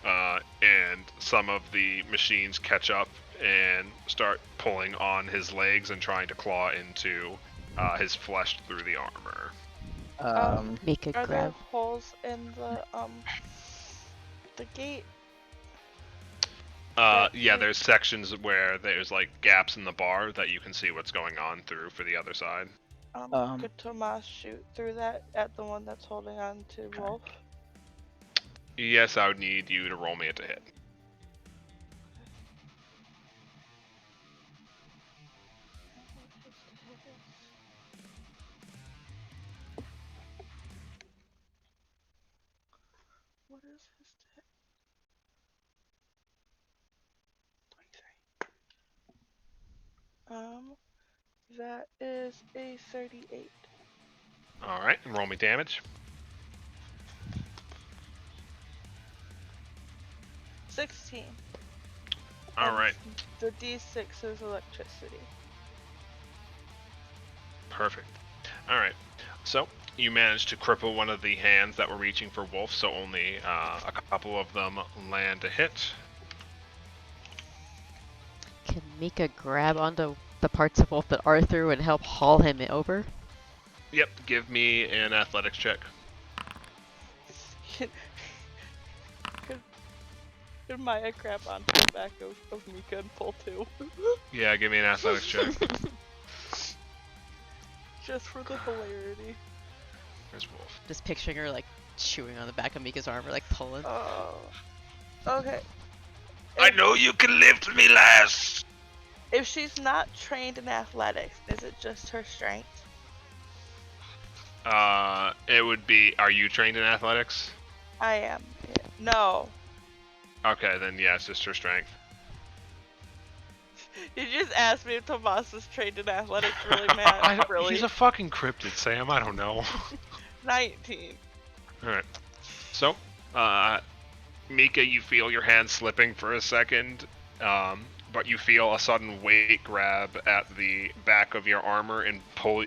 And some of the machines catch up and start pulling on his legs and trying to claw into his flesh through the armor. Mika Are there grab. holes in the gate? Yeah, there's sections where there's like gaps in the bar that you can see what's going on through for the other side. Could Tomas shoot through that at the one that's holding on to Wolf? Yes, I would need you to roll me it to hit. What is his hit? 23. That is a 38. Alright, and roll me damage. 16. Alright, The D6 is electricity. perfect. Alright, so you managed to cripple one of the hands that were reaching for Wolf, so only a couple of them land a hit. Can Mika grab onto the parts of Wolf that are through and help haul him over? Yep, give me an athletics check. Could Maya grab onto the back of Mika and pull too? Yeah, give me an athletics check. Just for the hilarity. There's Wolf. Just picturing her like chewing on the back of Mika's armor, like pulling. Oh. Okay. I know you can lift me, lass! If she's not trained in athletics, is it just her strength? It would be, are you trained in athletics? I am. Yeah. No. Okay, then yeah, it's just her strength. You just asked me if Tomas was trained in athletics really, Matt. Really? He's a fucking cryptid, Sam, I don't know. 19. Alright. So, Mika, you feel your hand slipping for a second, but you feel a sudden weight grab at the back of your armor and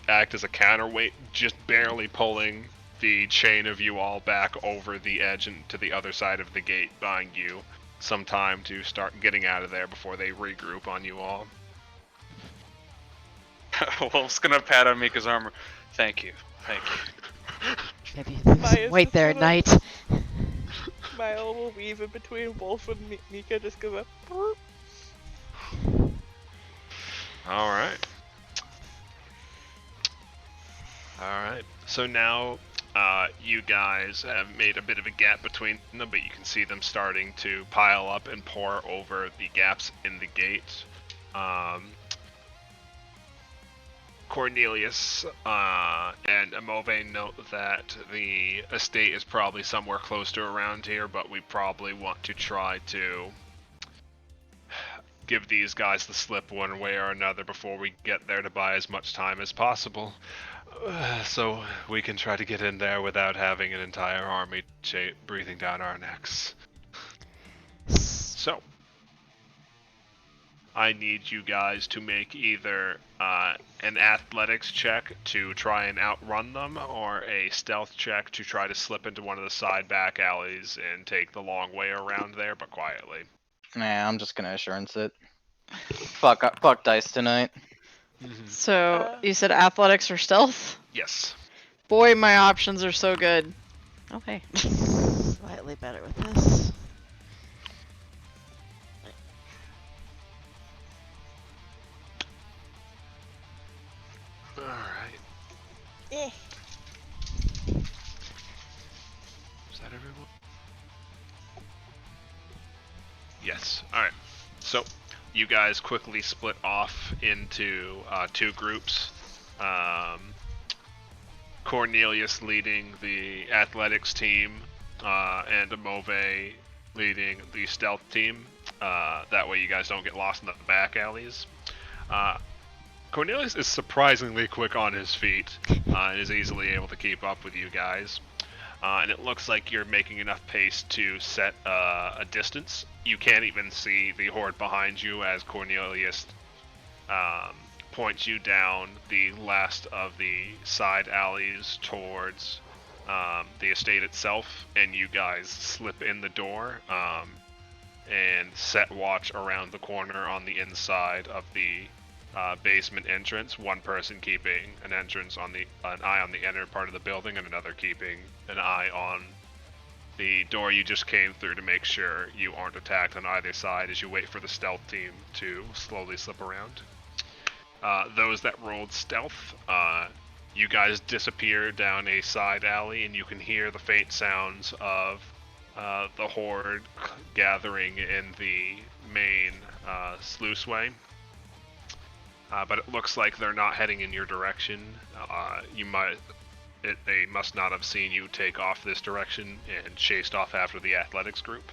act as a counterweight, just barely pulling the chain of you all back over the edge and to the other side of the gate, buying you some time to start getting out of there before they regroup on you all. Wolf's gonna pat on Mika's armor. Thank you. Thank you. Maybe lose Maya's some weight just there at gonna- night. Maya will weave in between Wolf and Mika just goes up. Alright. Alright. So now you guys have made a bit of a gap between them, but you can see them starting to pile up and pour over the gaps in the gate. Cornelius and Amove note that the estate is probably somewhere close to around here, but we probably want to try to give these guys the slip one way or another before we get there to buy as much time as possible. So we can try to get in there without having an entire army breathing down our necks. So, I need you guys to make either an athletics check to try and outrun them, or a stealth check to try to slip into one of the side back alleys and take the long way around there, but quietly. Nah, I'm just gonna assurance it. Fuck dice tonight. So you said athletics or stealth? Yes. Boy, my options are so good. Okay. Slightly better with this. Alright. Eh. Is that everyone? Yes. Alright. So, you guys quickly split off into two groups. Cornelius leading the athletics team, and Amove leading the stealth team. That way you guys don't get lost in the back alleys. Cornelius is surprisingly quick on his feet, and is easily able to keep up with you guys. And it looks like you're making enough pace to set a distance. You can't even see the horde behind you as Cornelius points you down the last of the side alleys towards the estate itself, and you guys slip in the door and set watch around the corner on the inside of the basement entrance. One person keeping an eye on the inner part of the building, and another keeping an eye on the door you just came through to make sure you aren't attacked on either side as you wait for the stealth team to slowly slip around. Those that rolled stealth, you guys disappear down a side alley, and you can hear the faint sounds of the horde gathering in the main sluiceway. But it looks like they're not heading in your direction. They must not have seen you take off this direction and chased off after the athletics group.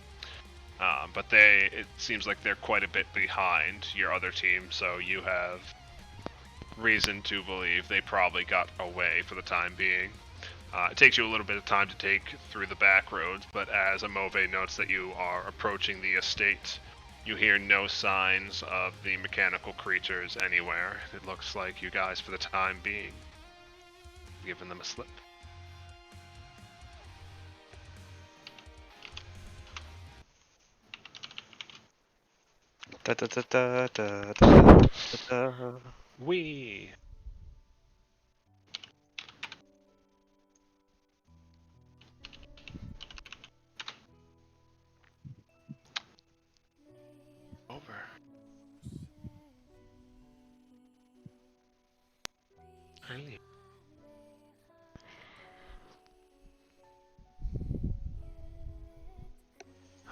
But it seems like they're quite a bit behind your other team, so you have reason to believe they probably got away for the time being. It takes you a little bit of time to take through the back roads, but as Amove notes that you are approaching the estate, you hear no signs of the mechanical creatures anywhere. It looks like you guys, for the time being, giving them a slip. Da, da, da, da, da, da, da, da. Wee. Over. Hey.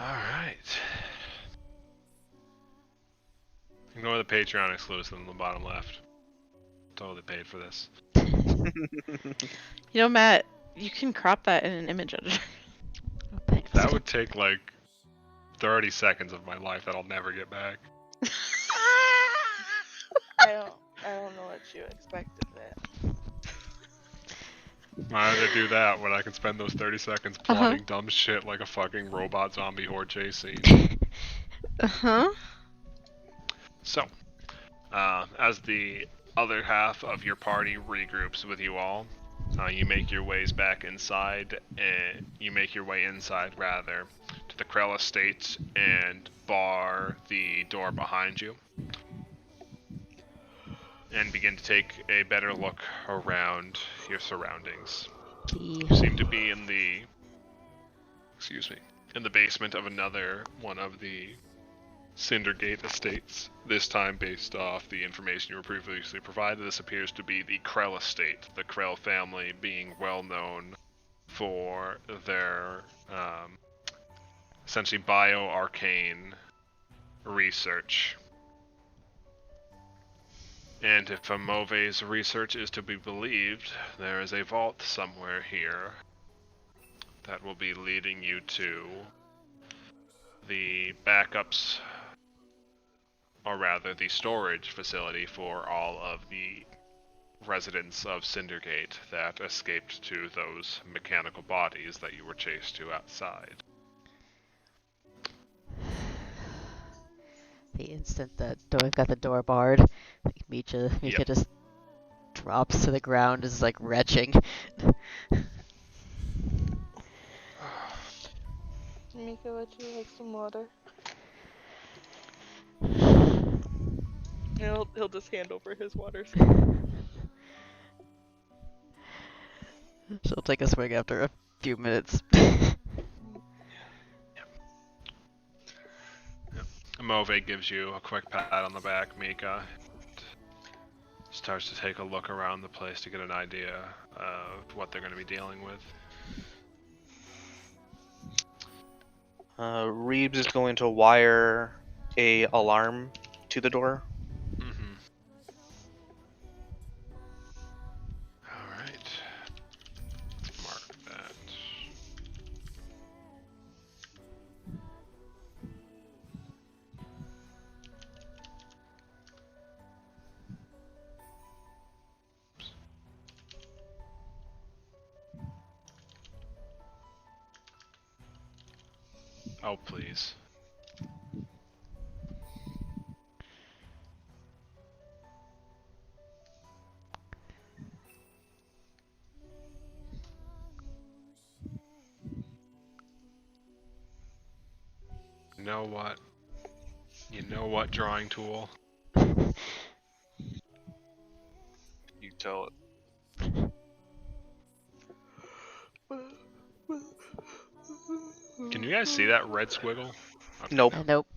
Alright. Ignore the Patreon exclusive in the bottom left. Totally paid for this. You know, Matt, you can crop that in an image editor. Oh, thanks. That would take like 30 seconds of my life that I'll never get back. I don't know what you expected that. I'd rather do that when I can spend those 30 seconds plotting dumb shit like a fucking robot zombie horde chase scene. Uh-huh. So, as the other half of your party regroups with you all, you make your ways back inside, and you make your way inside rather to the Krell estate and bar the door behind you, and begin to take a better look around your surroundings. Key. You seem to be in the basement of another one of the Cindergate estates, this time based off the information you were previously provided. This appears to be the Krell estate, the Krell family being well known for their essentially bio-arcane research. And if Amove's research is to be believed, there is a vault somewhere here that will be leading you to the backups or rather the storage facility for all of the residents of Cindergate that escaped to those mechanical bodies that you were chased to outside. The instant that we've got the door barred, like Mika Yep. just drops to the ground, is like retching. Mika, would you like some water? He'll just hand over his water. She'll take a swig after a few minutes. Move gives you a quick pat on the back, Mika. Starts to take a look around the place to get an idea of what they're going to be dealing with. Reeves is going to wire a alarm to the door. Mm-hmm. Alright. Let's mark that. Oh, please. You know what? You know what, drawing tool? You tell it. Can you guys see that red squiggle? Okay. Nope. Nope.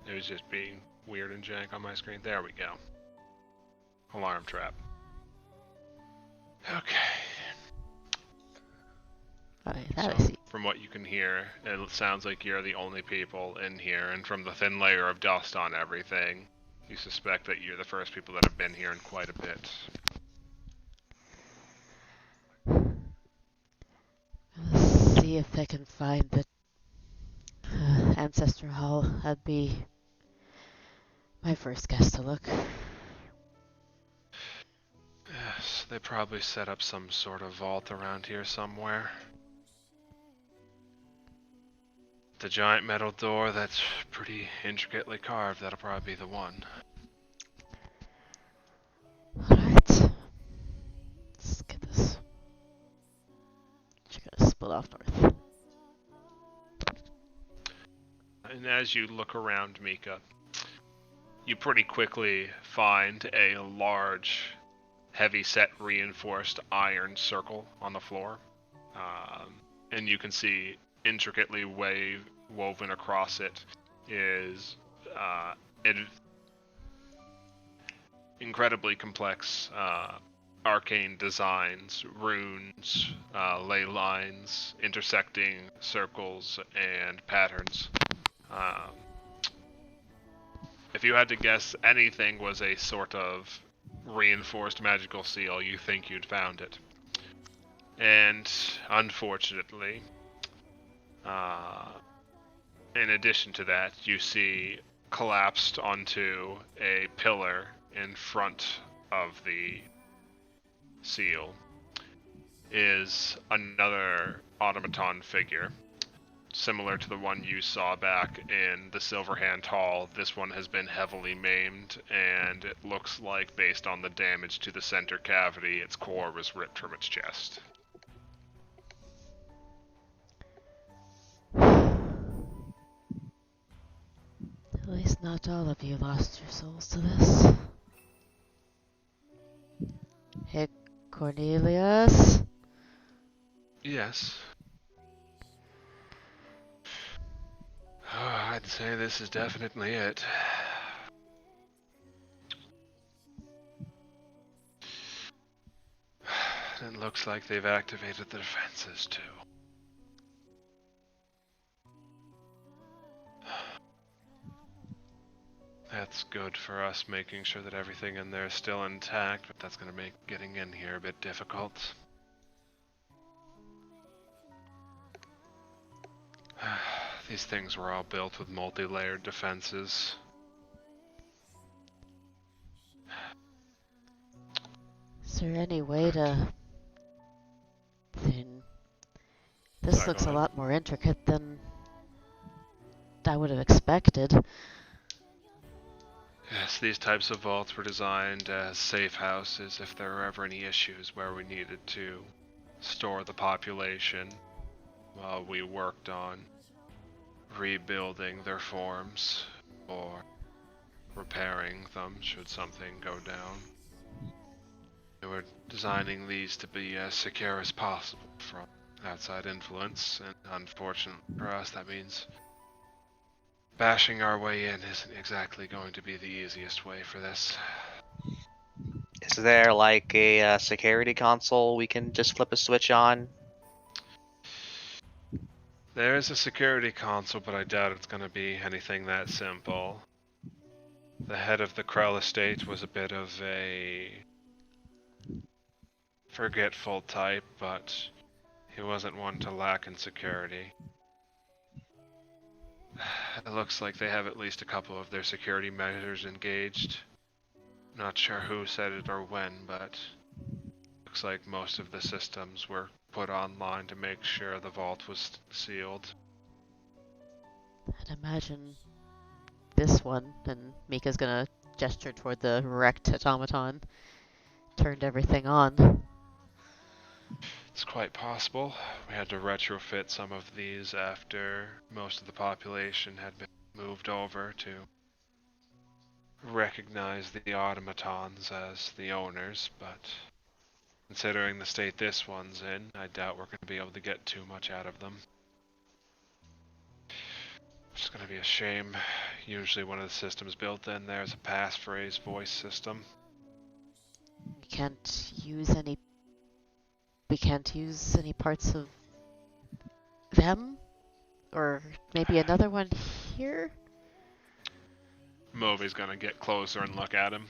It was just being weird and jank on my screen. There we go. Alarm trap. Okay. Alright, that I So, see. from what you can hear, it sounds like you're the only people in here, and from the thin layer of dust on everything, you suspect that you're the first people that have been here in quite a bit. Let's see if I can find the Ancestor Hall. That'd be my first guess to look. Yes, they probably set up some sort of vault around here somewhere. The giant metal door that's pretty intricately carved, that'll probably be the one. Alright. Let's get this. Just gotta split off north. And as you look around, Mika, you pretty quickly find a large, heavy-set reinforced iron circle on the floor. And you can see intricately woven across it is incredibly complex arcane designs, runes, ley lines, intersecting circles, and patterns. If you had to guess anything was a sort of reinforced magical seal, you think you'd found it. And unfortunately, in addition to that, you see collapsed onto a pillar in front of the seal is another automaton figure. Similar to the one you saw back in the Silverhand Hall, this one has been heavily maimed, and it looks like, based on the damage to the center cavity, its core was ripped from its chest. At least not all of you lost your souls to this. Hey, Cornelius? Yes. I'd say this is definitely it. It looks like they've activated the defenses too. That's good for us, making sure that everything in there is still intact, but that's going to make getting in here a bit difficult. These things were all built with multi-layered defenses. Is there any way to... This Sorry, looks go a ahead. lot more intricate than I would have expected. Yes, these types of vaults were designed as safe houses if there were ever any issues where we needed to store the population while we worked on rebuilding their forms or repairing them should something go down. We were designing these to be as secure as possible from outside influence, and unfortunately for us, that means bashing our way in isn't exactly going to be the easiest way for this. Is there like a security console we can just flip a switch on? There is a security console, but I doubt it's going to be anything that simple. The head of the Krell estate was a bit of a forgetful type, but he wasn't one to lack in security. It looks like they have at least a couple of their security measures engaged. Not sure who said it or when, but looks like most of the systems were put online to make sure the vault was sealed. I'd imagine this one, and Mika's gonna gesture toward the wrecked automaton, turned everything on. It's quite possible. We had to retrofit some of these after most of the population had been moved over to recognize the automatons as the owners, but considering the state this one's in, I doubt we're going to be able to get too much out of them. Which is going to be a shame. Usually one of the systems built in there is a passphrase voice system. We can't use any parts of them? Or maybe another one here? Moby's going to get closer and look at him.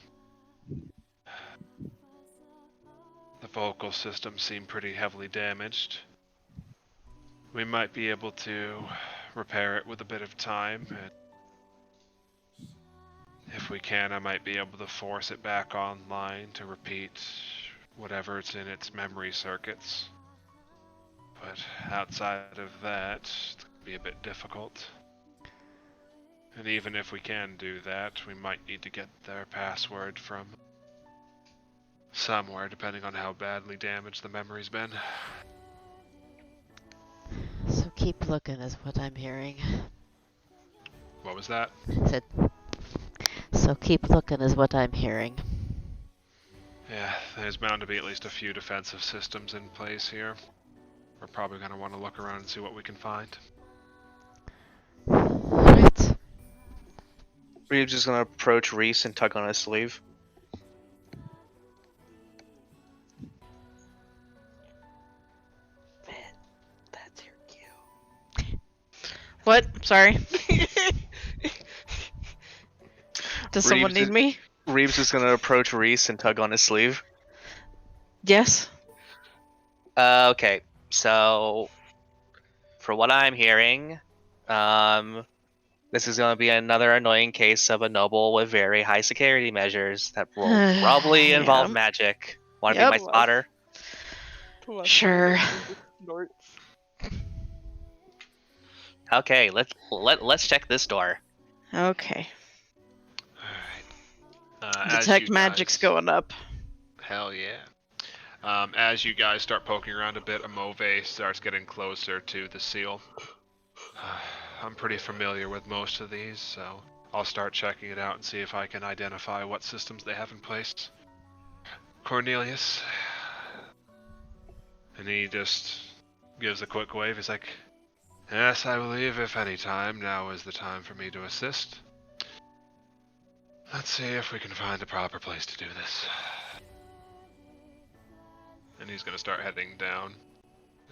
The vocal systems seem pretty heavily damaged. We might be able to repair it with a bit of time, and if we can, I might be able to force it back online to repeat whatever's in its memory circuits. But outside of that, it's going to be a bit difficult. And even if we can do that, we might need to get their password from somewhere, depending on how badly damaged the memory's been. So keep looking is what I'm hearing. What was that? Said, so keep looking is what I'm hearing. Yeah, there's bound to be at least a few defensive systems in place here. We're probably going to want to look around and see what we can find. Right. Reeves is gonna approach Reese and tug on his sleeve. That's your cue. What? Sorry. Does someone Reeves need is- me? Reeves is gonna approach Reese and tug on his sleeve. Yes. Okay, so for what I'm hearing, this is gonna be another annoying case of a noble with very high security measures that will probably involve Yep. magic. Wanna be Yep. my spotter? Sure. Snorts. Okay, let's check this door. Okay. Alright. Detect magic's going up. Hell yeah. As you guys start poking around a bit, Amove starts getting closer to the seal. I'm pretty familiar with most of these, so I'll start checking it out and see if I can identify what systems they have in place. Cornelius. And he just gives a quick wave. He's like, yes, I believe if any time, now is the time for me to assist. Let's see if we can find a proper place to do this. And he's gonna start heading down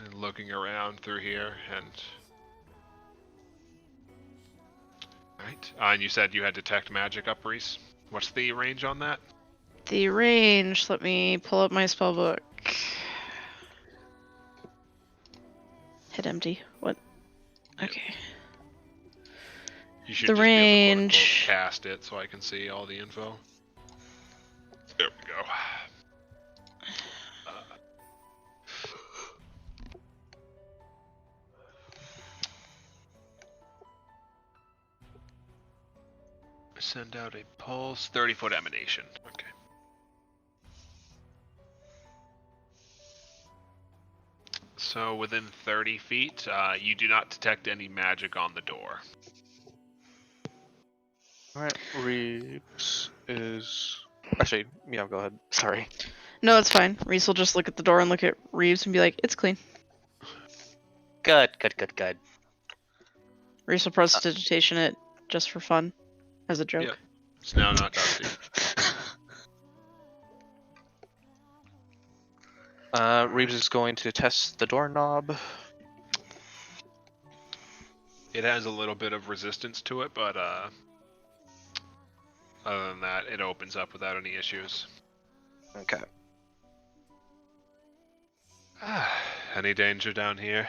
and looking around through here and... Alright. And you said you had detect magic up, Reese. What's the range on that? The range. Let me pull up my spellbook. Hit empty. What? Okay. You should The just be able to quote-unquote range. cast it so I can see all the info. There we go. send out a pulse. 30-foot emanation. Okay. So within 30 feet, you do not detect any magic on the door. Alright, Reeves is... Actually, yeah, go ahead. Sorry. No, it's fine. Reese will just look at the door and look at Reeves and be like, "It's clean." Good, good, good, good. Reese will prestidigitation it just for fun, as a joke. Yep. It's now not dusty. Reeves is going to test the doorknob. It has a little bit of resistance to it, but other than that, it opens up without any issues. Okay. Any danger down here?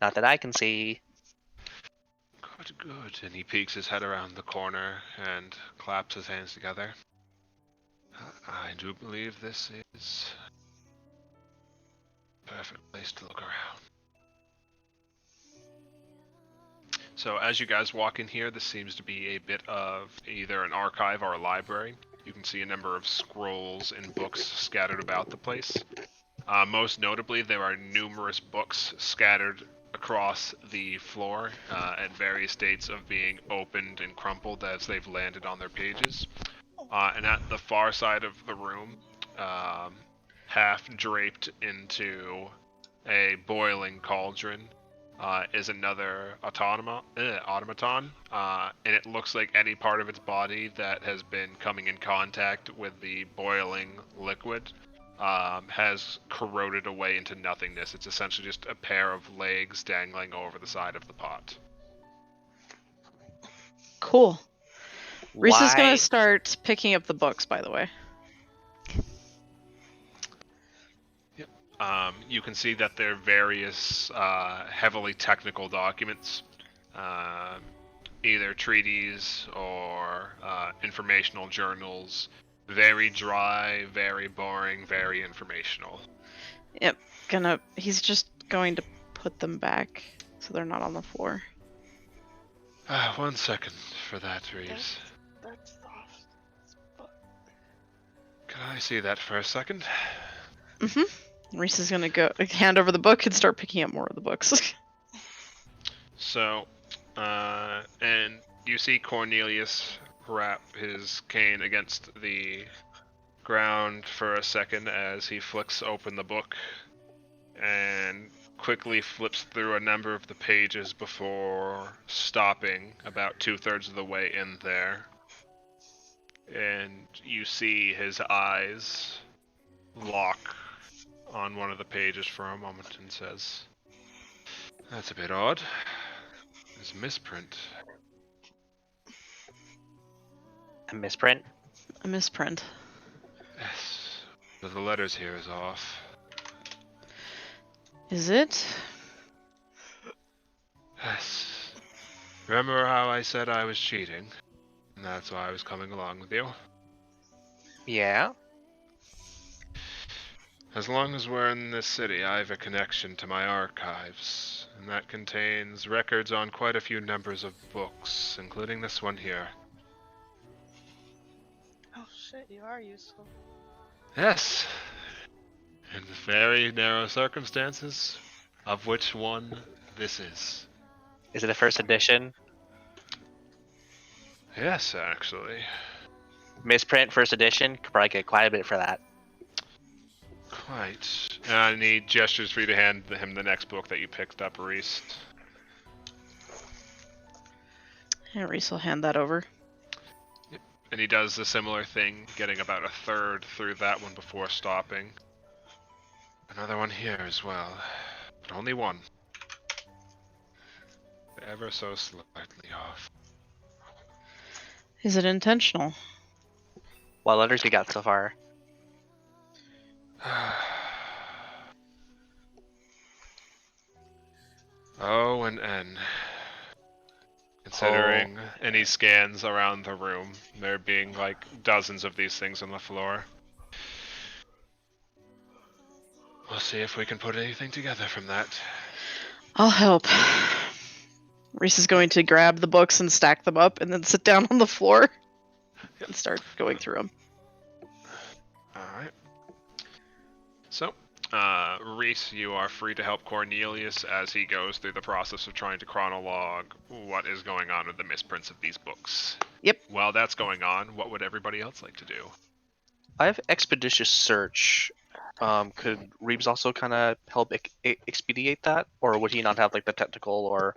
Not that I can see. Good, good. And he peeks his head around the corner and claps his hands together. I do believe this is a perfect place to look around. So as you guys walk in here, this seems to be a bit of either an archive or a library. You can see a number of scrolls and books scattered about the place. Most notably, there are numerous books scattered across the floor at various states of being opened and crumpled as they've landed on their pages. And at the far side of the room, half draped into a boiling cauldron, is another automaton, and it looks like any part of its body that has been coming in contact with the boiling liquid has corroded away into nothingness. It's essentially just a pair of legs dangling over the side of the pot. Cool. Reese is Why? gonna start picking up the books, by the way. You can see that there are various heavily technical documents, either treaties or informational journals. Very dry, very boring, very informational. Yep. He's just going to put them back so they're not on the floor. 1 second for that, Reeves. That's soft. Can I see that for a second? Reese is gonna go hand over the book and start picking up more of the books. So, and you see Cornelius wrap his cane against the ground for a second as he flicks open the book and quickly flips through a number of the pages before stopping about 2/3 of the way in there. And you see his eyes lock on one of the pages for a moment and says, "That's a bit odd. There's a misprint." A misprint? A misprint. Yes, but the letters here is off. Is it? Yes. Remember how I said I was cheating? And that's why I was coming along with you? Yeah? As long as we're in this city, I have a connection to my archives, and that contains records on quite a few numbers of books, including this one here. Oh shit, you are useful. Yes, in very narrow circumstances, of which one this is. Is it a first edition? Yes, actually. Misprint, first edition? Could probably get quite a bit for that. Quite. And he gestures for you to hand him the next book that you picked up, Reese. Yeah, Reese will hand that over. And he does a similar thing, getting about 1/3 through that one before stopping. Another one here as well, but only one. Ever so slightly off. Is it intentional? What letters you got so far? O and N. Considering any scans around the room, there being like dozens of these things on the floor. We'll see if we can put anything together from that. I'll help. Reese is going to grab the books and stack them up, and then sit down on the floor and start going through them. All right. So, Reese, you are free to help Cornelius as he goes through the process of trying to chronologue what is going on with the misprints of these books. Yep. While that's going on, what would everybody else like to do? I have expeditious search. Could Reeves also kind of help expedite that, or would he not have like the technical or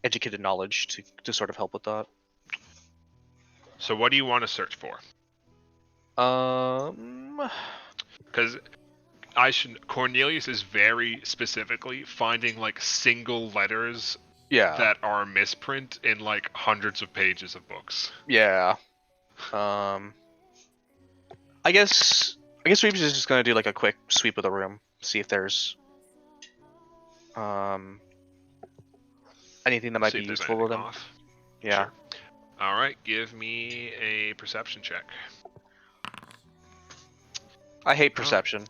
educated knowledge to sort of help with that? So, what do you want to search for? Because Cornelius is very specifically finding like single letters yeah, that are misprint in like hundreds of pages of books. yeah. I guess Reeves is just gonna do like a quick sweep of the room, see if there's anything that might See be if there's useful with anything him. off. Yeah. Sure. All right, give me a perception check. I hate perception.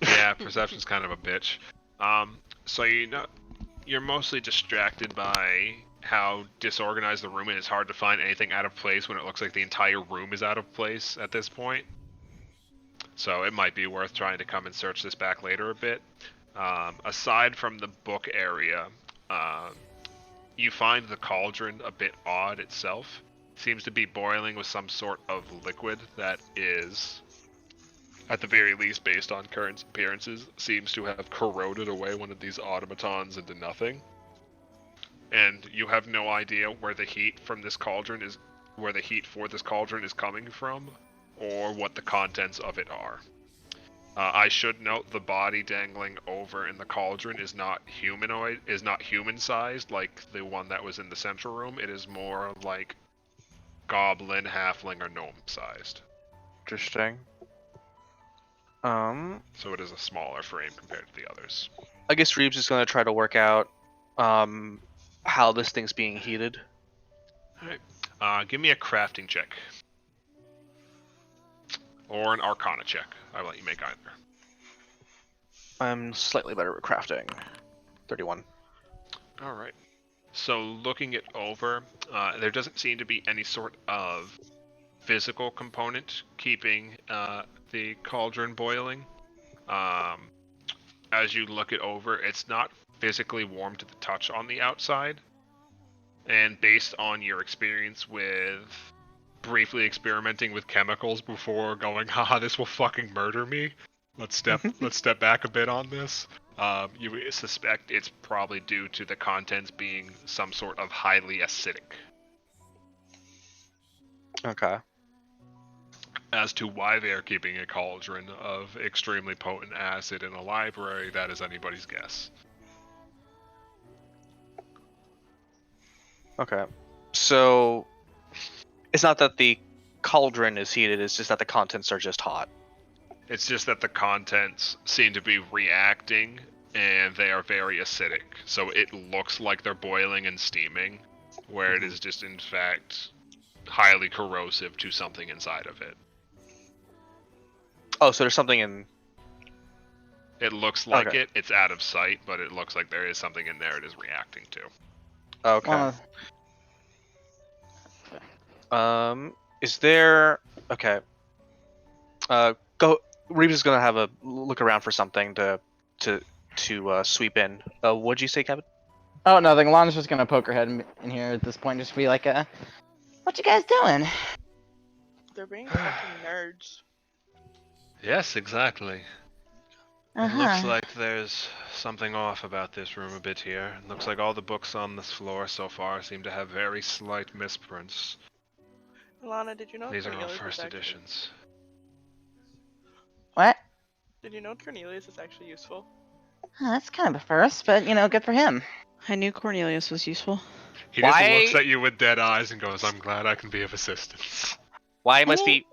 Yeah, perception's kind of a bitch. So you're mostly distracted by how disorganized the room is. It's hard to find anything out of place when it looks like the entire room is out of place at this point. So it might be worth trying to come and search this back later a bit. Aside from the book area, you find the cauldron a bit odd itself. Seems to be boiling with some sort of liquid that is, at the very least based on current appearances, seems to have corroded away one of these automatons into nothing. And you have no idea where the heat for this cauldron is coming from, or what the contents of it are. I should note the body dangling over in the cauldron is not human-sized like the one that was in the central room. It is more like goblin, halfling, or gnome-sized. Interesting. So it is a smaller frame compared to the others. I guess Reeves is gonna try to work out how this thing's being heated. Alright. Give me a crafting check. Or an arcana check. I'll let you make either. I'm slightly better at crafting. 31. Alright. So looking it over, there doesn't seem to be any sort of physical component keeping the cauldron boiling. As you look it over, it's not physically warm to the touch on the outside. And based on your experience with briefly experimenting with chemicals before going, haha, this will fucking murder me. Let's step back a bit on this. You suspect it's probably due to the contents being some sort of highly acidic. Okay. As to why they are keeping a cauldron of extremely potent acid in a library, that is anybody's guess. Okay. So it's not that the cauldron is heated, it's just that the contents are just hot. It's just that the contents seem to be reacting, and they are very acidic. So it looks like they're boiling and steaming, where it is just in fact highly corrosive to something inside of it. Oh, so there's something in... It looks like Okay. it's out of sight, but it looks like there is something in there it is reacting to. Okay. Is there... Okay. Go... Reeves is gonna have a look around for something to sweep in. What'd you say, Kevin? Oh, nothing. Lana's just gonna poke her head in here at this point, just be like, what you guys doing? They're being fucking nerds. Yes, exactly. It looks like there's something off about this room a bit here. It looks like all the books on this floor so far seem to have very slight misprints. Lana, did you know These are all Cornelius first is actually... editions. What? Did you know Cornelius is actually useful? That's kind of a first, but, good for him. I knew Cornelius was useful. He just Why- looks at you with dead eyes and goes, I'm glad I can be of assistance. Why must we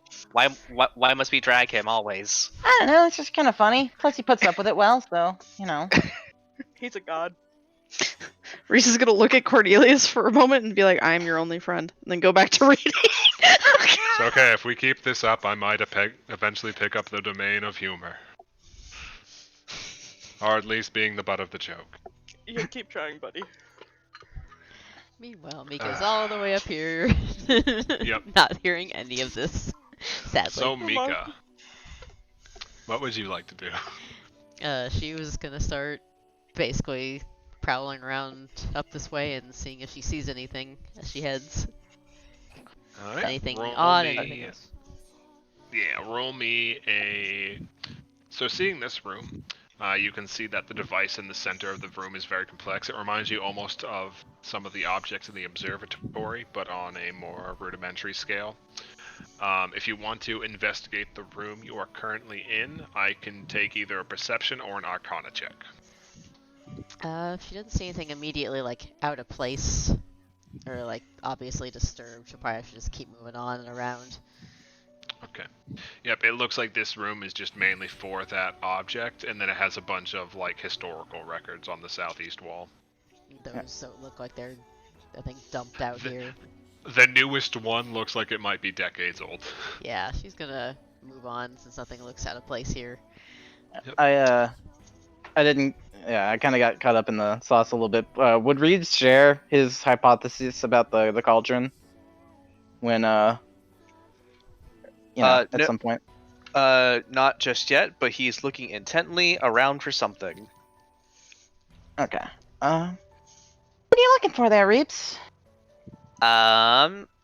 drag him always? I don't know, it's just kind of funny. Plus, he puts up with it well, so, He's a god. Reese is gonna look at Cornelius for a moment and be like, I am your only friend. And then go back to reading. It's okay, if we keep this up, I might eventually pick up the domain of humor. Or at least being the butt of the joke. You keep trying, buddy. Meanwhile, Mika's all the way up here. Yep. Not hearing any of this, sadly. So Mika, what would you like to do? She was gonna start basically prowling around up this way and seeing if she sees anything as she heads. All right. Anything roll odd, me- anything else. Yeah, roll me a. So seeing this room, you can see that the device in the center of the room is very complex. It reminds you almost of some of the objects in the observatory, but on a more rudimentary scale. If you want to investigate the room you are currently in, I can take either a perception or an arcana check. If she doesn't see anything immediately like out of place or like obviously disturbed, she'll probably have to just keep moving on and around. Okay. Yep, it looks like this room is just mainly for that object, and then it has a bunch of like historical records on the southeast wall. Those don't look like they're, I think, dumped out here. The newest one looks like it might be decades old. Yeah, she's gonna move on since nothing looks out of place here. I didn't. Yeah, I kind of got caught up in the sauce a little bit. Would Reed share his hypothesis about the cauldron when at No- some point? Not just yet, but he's looking intently around for something. Okay. What are you looking for there, Reeps?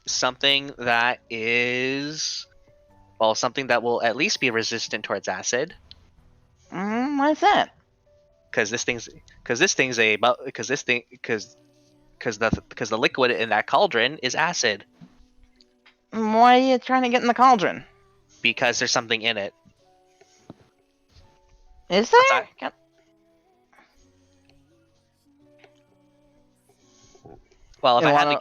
Something that is, well, something that will at least be resistant towards acid. Why is that? Because the liquid in that cauldron is acid. Why are you trying to get in the cauldron? Because there's something in it. Is there? Sorry. Well, if You I wanna-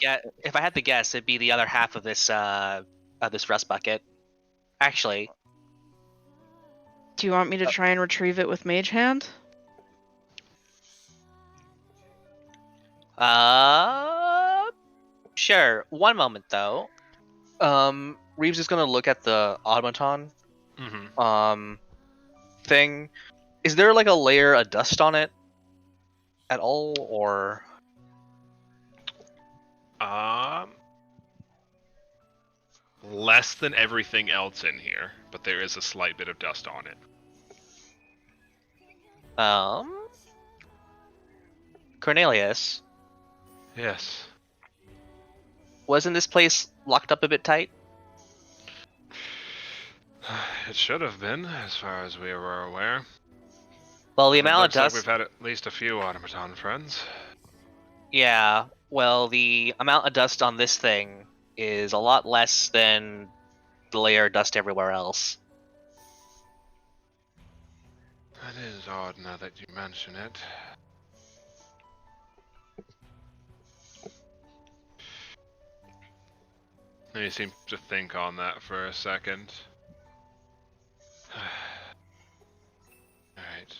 had to guess, it'd be the other half of this rust bucket. Actually, Do you want me to try and retrieve it with Mage Hand? sure. One moment though. Reeves is gonna look at the automaton Mm-hmm. thing. Is there like a layer of dust on it at all, or Less than everything else in here, but there is a slight bit of dust on it. Cornelius? Yes. Wasn't this place locked up a bit tight? It should have been, as far as we were aware. Well, the It amount of looks like dust. we've had at least a few automaton friends. Yeah. Well, the amount of dust on this thing is a lot less than the layer of dust everywhere else. That is odd now that you mention it. Let me seem to think on that for a second. Alright.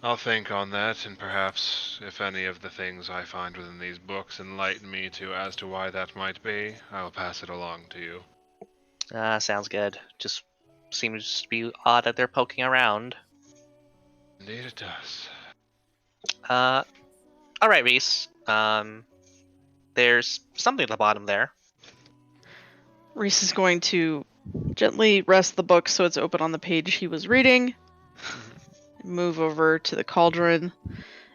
I'll think on that, and perhaps if any of the things I find within these books enlighten me as to why that might be, I will pass it along to you. Sounds good. Just seems to be odd that they're poking around. Indeed it does. Alright, Reese. There's something at the bottom there. Reese is going to gently rest the book so it's open on the page he was reading. Move over to the cauldron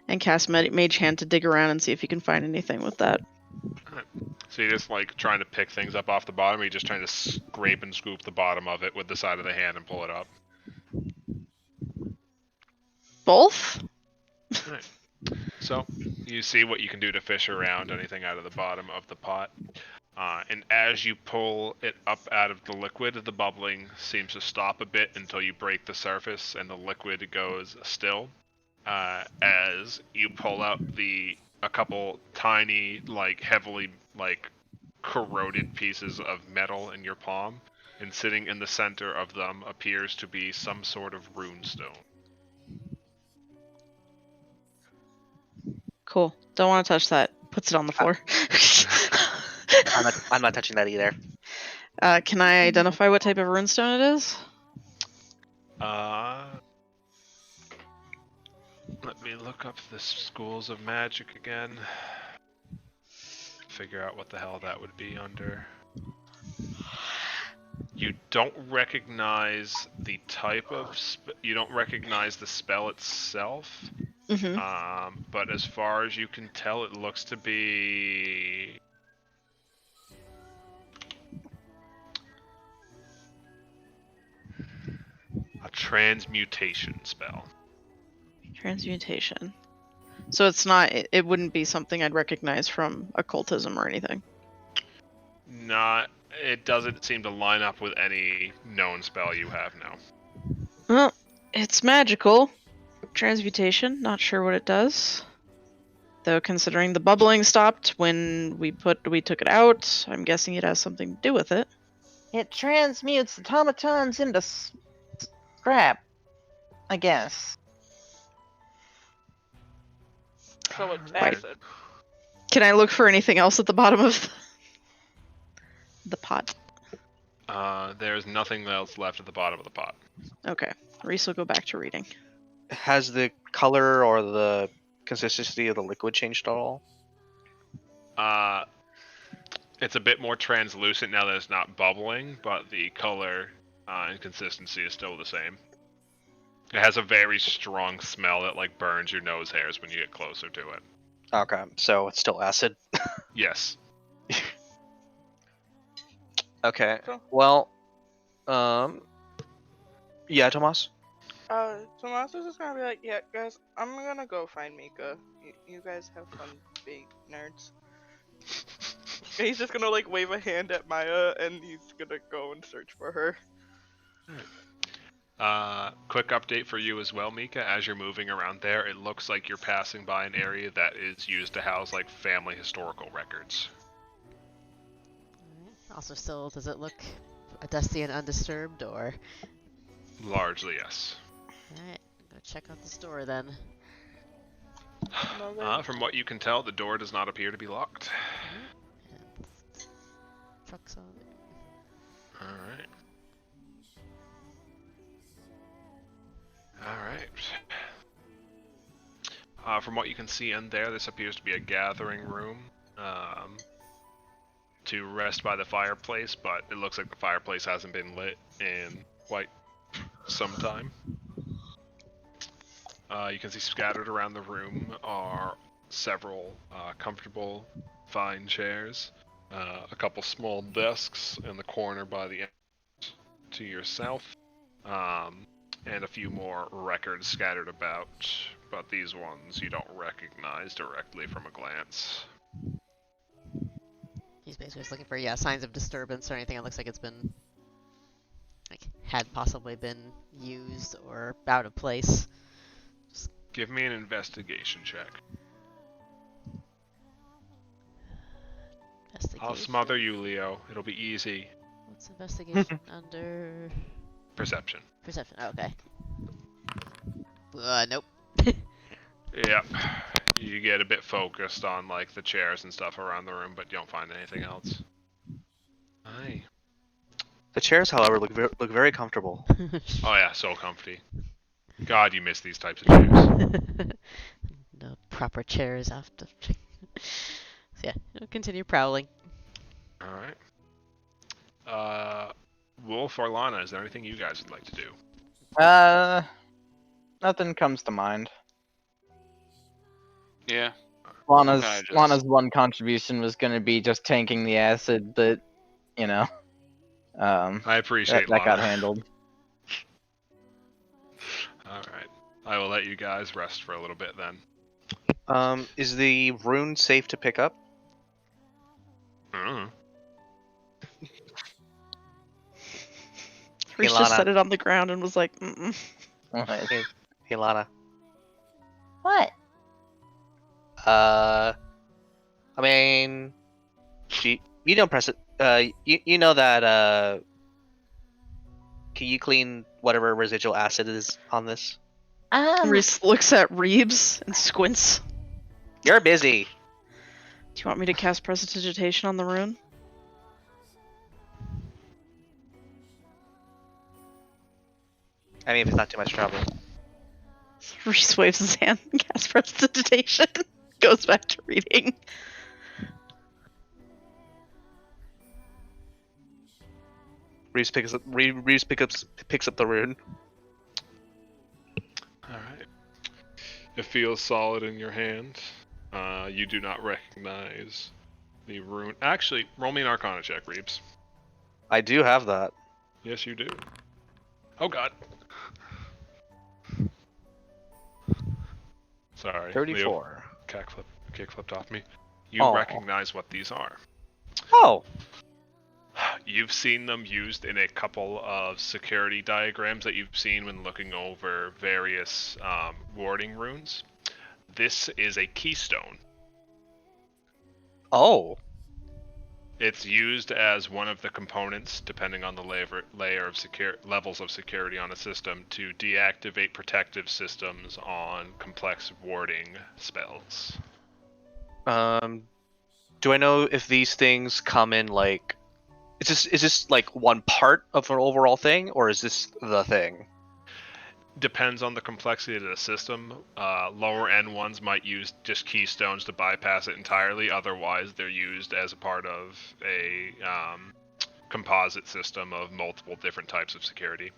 and cast Mage Hand to dig around and see if you can find anything with that. So you're just like trying to pick things up off the bottom, or you're just trying to scrape and scoop the bottom of it with the side of the hand and pull it up? Both? Right. So you see what you can do to fish around anything out of the bottom of the pot. And as you pull it up out of the liquid, the bubbling seems to stop a bit until you break the surface and the liquid goes still. As you pull out a couple tiny, like heavily corroded pieces of metal in your palm, and sitting in the center of them appears to be some sort of runestone. Cool. Don't want to touch that. Puts it on the floor. I'm not touching that either. Can I identify what type of runestone it is? Let me look up the schools of magic again. figure out what the hell that would be under. You don't recognize the type of you don't recognize the spell itself. Mm-hmm. But as far as you can tell, it looks to be a transmutation spell. Transmutation. So it's not. It wouldn't be something I'd recognize from occultism or anything. It doesn't seem to line up with any known spell you have now. Well, it's magical. Transmutation. Not sure what it does. Though considering the bubbling stopped when we took it out, I'm guessing it has something to do with it. It transmutes automatons into scrap, I guess. So it's Alright. acid. Can I look for anything else at the bottom of the pot? There's nothing else left at the bottom of the pot. Okay. Reese will go back to reading. Has the color or the consistency of the liquid changed at all? It's a bit more translucent now that it's not bubbling, but the color and consistency is still the same. It has a very strong smell that like burns your nose hairs when you get closer to it. Okay, so it's still acid. Yes. Okay. Cool. Well, yeah, Tomas. Tomas is just gonna be like, yeah, guys, I'm gonna go find Mika. You guys have fun being nerds. And he's just gonna like wave a hand at Maya, and he's gonna go and search for her. Quick update for you as well, Mika. As you're moving around there, it looks like you're passing by an area that is used to house like family historical records. Alright. Also, still, does it look dusty and undisturbed, or? Largely, yes. Alright, go check out the store then. From what you can tell, the door does not appear to be locked. And trucks on it. Alright. Alright. From what you can see in there, this appears to be a gathering room to rest by the fireplace, but it looks like the fireplace hasn't been lit in quite some time. You can see scattered around the room are several comfortable, fine chairs, a couple small desks in the corner by the entrance to your south, and a few more records scattered about, but these ones you don't recognize directly from a glance. He's basically just looking for, yeah, signs of disturbance or anything that looks like it's been, like, had possibly been used or out of place. Give me an investigation check. Investigation. I'll smother you, Leo. It'll be easy. What's investigation under? Perception. Perception. Oh, okay. Nope. Yep. You get a bit focused on like the chairs and stuff around the room, but you don't find anything else. Aye. The chairs, however, look very comfortable. Oh yeah, so comfy. God, you miss these types of chairs. No proper chairs after. So yeah, continue prowling. Alright. Wolf or Lana, is there anything you guys would like to do? Nothing comes to mind. Yeah. Lana's Okay, just- Lana's one contribution was gonna be just tanking the acid, but you know, I appreciate that got Lana. handled. Alright. I will let you guys rest for a little bit then. Is the rune safe to pick up? Mm. Reese Lana. just set it on the ground and was like, mm-mm. Hey, Lana. What? I mean, you don't press it. You know that. Can you clean whatever residual acid is on this? Reese looks at Reeves and squints. You're busy. Do you want me to cast Prestidigitation on the rune? I mean, if it's not too much trouble. Reese waves his hand and casts Prestidigitation. Goes back to reading. Reese picks up the rune. Alright. It feels solid in your hand. You do not recognize the rune. Actually, roll me an Arcana check, Reeves. I do have that. Yes, you do. Oh god. Sorry. Leo 34. kick flipped off me. You Oh. recognize what these are. Oh. You've seen them used in a couple of security diagrams that you've seen when looking over various warding runes. This is a keystone. Oh. It's used as one of the components, depending on the layer of levels of security on a system, to deactivate protective systems on complex warding spells. Do I know if these things come in like? Is this like one part of an overall thing, or is this the thing? Depends on the complexity of the system. Lower end ones might use just keystones to bypass it entirely. Otherwise, they're used as a part of a composite system of multiple different types of security.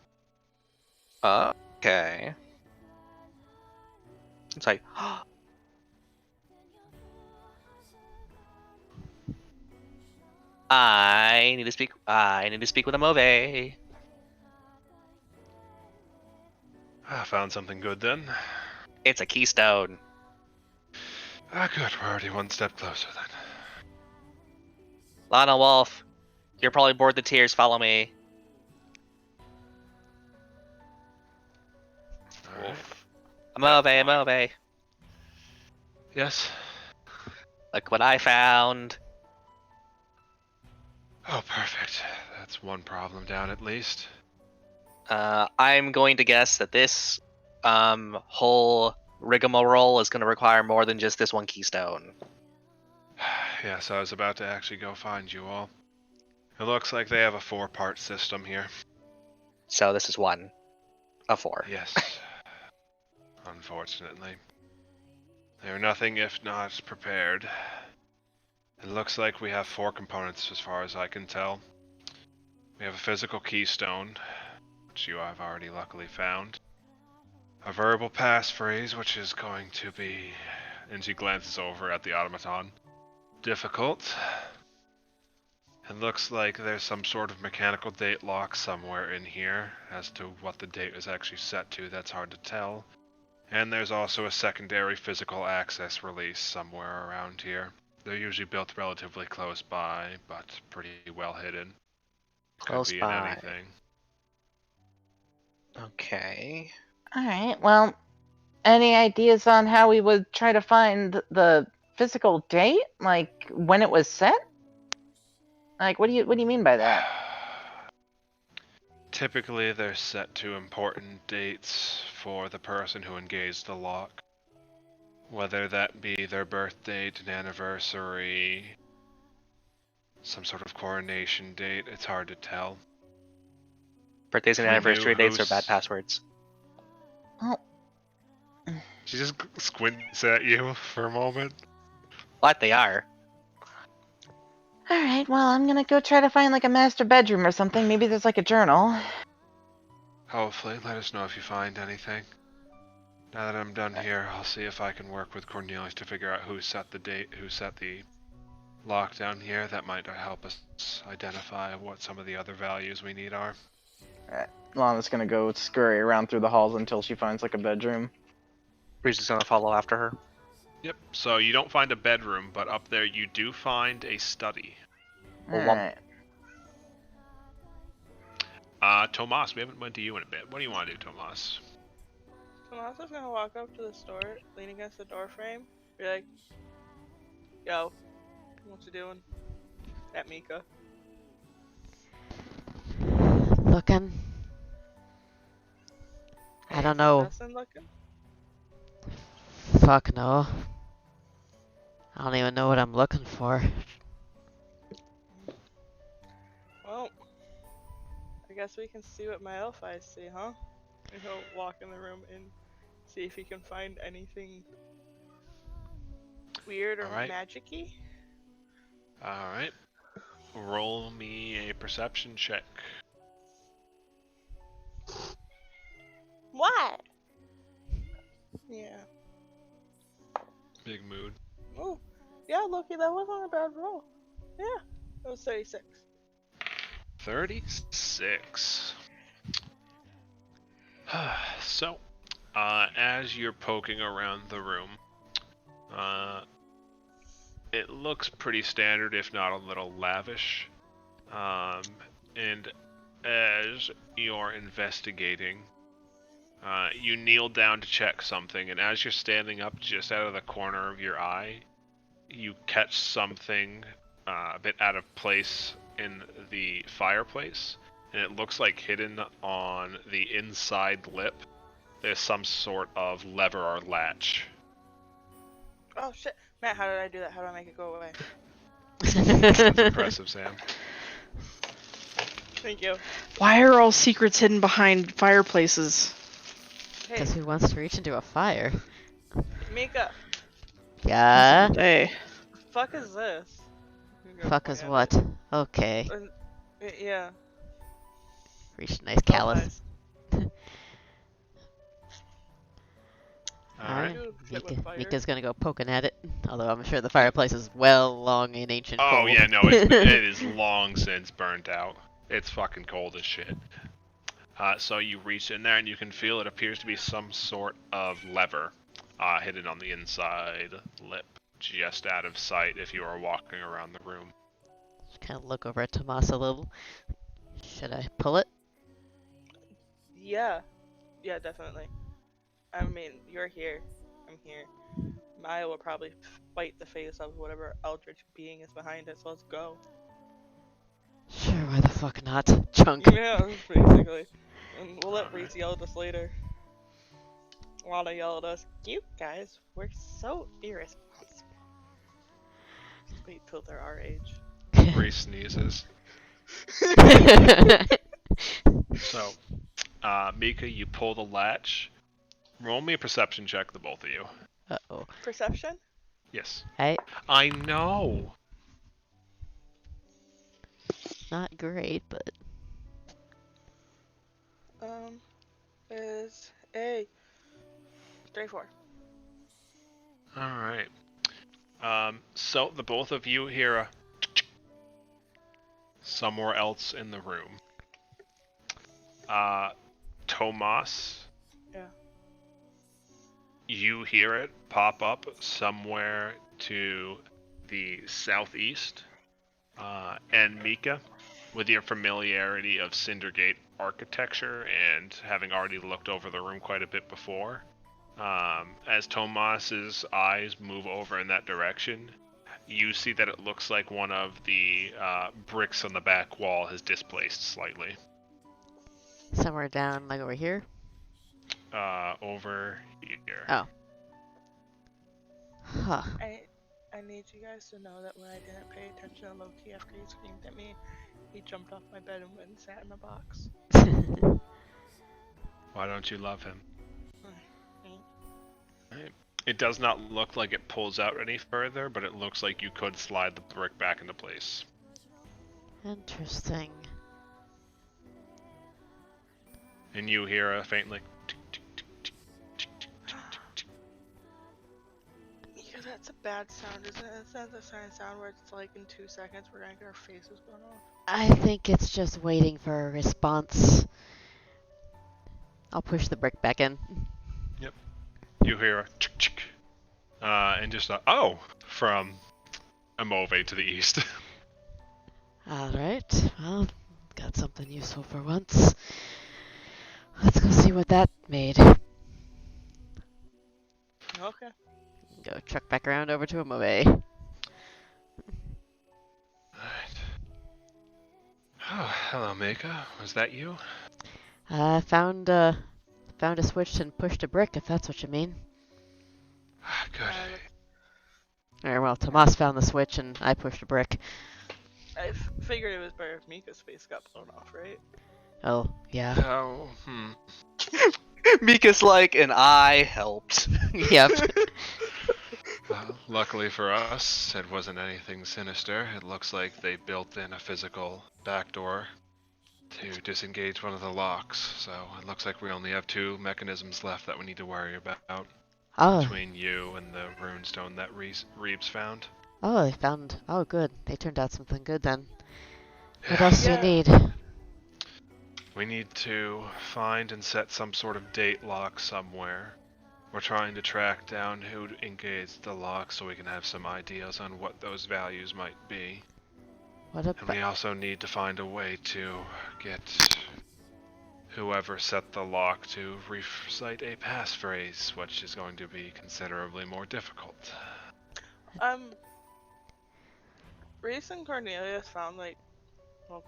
Okay. It's like. I need to speak. I need to speak with a Move. I found something good then. It's a keystone. Good, we're already one step closer then. Lana Wolf, you're probably bored to tears. Follow me. Wolf. Move. Yes. Look what I found. Oh, perfect. That's one problem down at least. I'm going to guess that this whole rigmarole is going to require more than just this one keystone. Yes, I was about to actually go find you all. It looks like they have a 4-part system here. So this is one of 4. Yes. Unfortunately. They're nothing if not prepared. It looks like we have 4 components as far as I can tell. We have a physical keystone, which you have already luckily found. A verbal passphrase, which is going to be, and she glances over at the automaton, difficult. It looks like there's some sort of mechanical date lock somewhere in here. As to what the date is actually set to, that's hard to tell. And there's also a secondary physical access release somewhere around here. They're usually built relatively close by, but pretty well hidden. Close Could be by. in anything. Okay. Alright, well, any ideas on how we would try to find the physical date? Like, when it was set? Like, what do you mean by that? Typically, they're set to important dates for the person who engaged the lock. Whether that be their birth date, an anniversary, some sort of coronation date, it's hard to tell. Birthdays and We knew anniversary dates are who's- bad passwords. Oh, She just squints at you for a moment. What they are. alright, well, I'm gonna go try to find, like, a master bedroom or something. Maybe there's, like, a journal. Hopefully, let us know if you find anything. Now that I'm done here, I'll see if I can work with Cornelius to figure out who set the date, who set the lockdown here. That might help us identify what some of the other values we need are. Lana's gonna go scurry around through the halls until she finds, like, a bedroom. Reese is gonna follow after her. Yep, so you don't find a bedroom, but up there you do find a study. Alright. Tomas, we haven't went to you in a bit. What do you want to do, Tomas? Tomas is gonna walk up to the store, lean against the door frame, be like, "Yo, what you doing?" At Mika. Looking. I don't know. Nothing looking. Fuck no. I don't even know what I'm looking for. Well, I guess we can see what my elf eyes see, huh? And he'll walk in the room and see if he can find anything weird or Alright. magic-y. Alright. Roll me a perception check. What? Yeah. Big mood. Oh, yeah, Loki, that wasn't a bad roll. Yeah, it was 36. 36. So, as you're poking around the room, it looks pretty standard, if not a little lavish. And as you're investigating, you kneel down to check something, and as you're standing up just out of the corner of your eye, you catch something a bit out of place in the fireplace, and it looks like hidden on the inside lip. There's some sort of lever or latch. Oh shit. Matt, how did I do that? How do I make it go away? That's impressive, Sam. Thank you. Why are all secrets hidden behind fireplaces? Hey, Because who wants to reach into a fire? Mika, Yeah? Hey. fuck is this? I'm gonna Fuck point is at what? Okay. it. Yeah. Reach nice callus. Nice. Alright. Dude, hit with fire. Mika's gonna go poking at it. Although I'm sure the fireplace is well long in ancient Oh cold. yeah, no, it is long since burnt out. It's fucking cold as shit. So you reach in there and you can feel it appears to be some sort of lever hidden on the inside lip, just out of sight if you are walking around the room. Just kind of look over at Tomas a little. Should I pull it? Yeah. Yeah, definitely. I mean, you're here. I'm here. Maya will probably fight the face of whatever eldritch being is behind it, so let's go. Sure, why the fuck not? Chunk. Yeah, basically. And we'll let Reese yell at us later. Wanna yell at us. You guys were so irresponsible. Wait till they're our age. Reese sneezes. So, Mika, you pull the latch. Roll me a perception check, the both of you. Uh-oh. Perception? Yes. I I know. not great, but Is a 34. Alright. So the both of you hear a somewhere else in the room. Tomas. Yeah. You hear it pop up somewhere to the southeast. And Mika, with your familiarity of Cindergate architecture and having already looked over the room quite a bit before, as Tomas's eyes move over in that direction, you see that it looks like one of the bricks on the back wall has displaced slightly. somewhere down, like over here. Over here. Oh. Huh. I need you guys to know that when I didn't pay attention to Loki after he screamed at me, he jumped off my bed and went and sat in a box. Why don't you love him? Right. It does not look like it pulls out any further, but it looks like you could slide the brick back into place. Interesting. And you hear a faint like tick, tick, tick, tick, tick, tick, tick, tick. Yeah, that's a bad sound, isn't it? It's not the kind of sound where it's like in 2 seconds we're gonna get our faces blown off. I think it's just waiting for a response. I'll push the brick back in. You hear a chick chick, and just a oh from Amove to the east. Alright, well, got something useful for once. Let's go see what that made. Okay. Go truck back around over to Amove. Alright. Oh, hello, Mika. Was that you? Found a switch and pushed a brick, if that's what you mean. Good. Or, well, Tomas found the switch and I pushed a brick. I figured it was better if Mika's face got blown off, right? Oh, yeah. Oh, Mika's like, and I helped. Yep. Well, luckily for us, it wasn't anything sinister. It looks like they built in a physical backdoor to disengage one of the locks, so it looks like we only have 2 mechanisms left that we need to worry about Oh, between you and the runestone that Reeves found. oh, they found. Oh, good. They turned out something good then. What else do you Yeah. need? We need to find and set some sort of date lock somewhere. We're trying to track down who engaged the lock so we can have some ideas on what those values might be. What And about? we also need to find a way to get whoever set the lock to recite a passphrase, which is going to be considerably more difficult. Reese and Cornelius found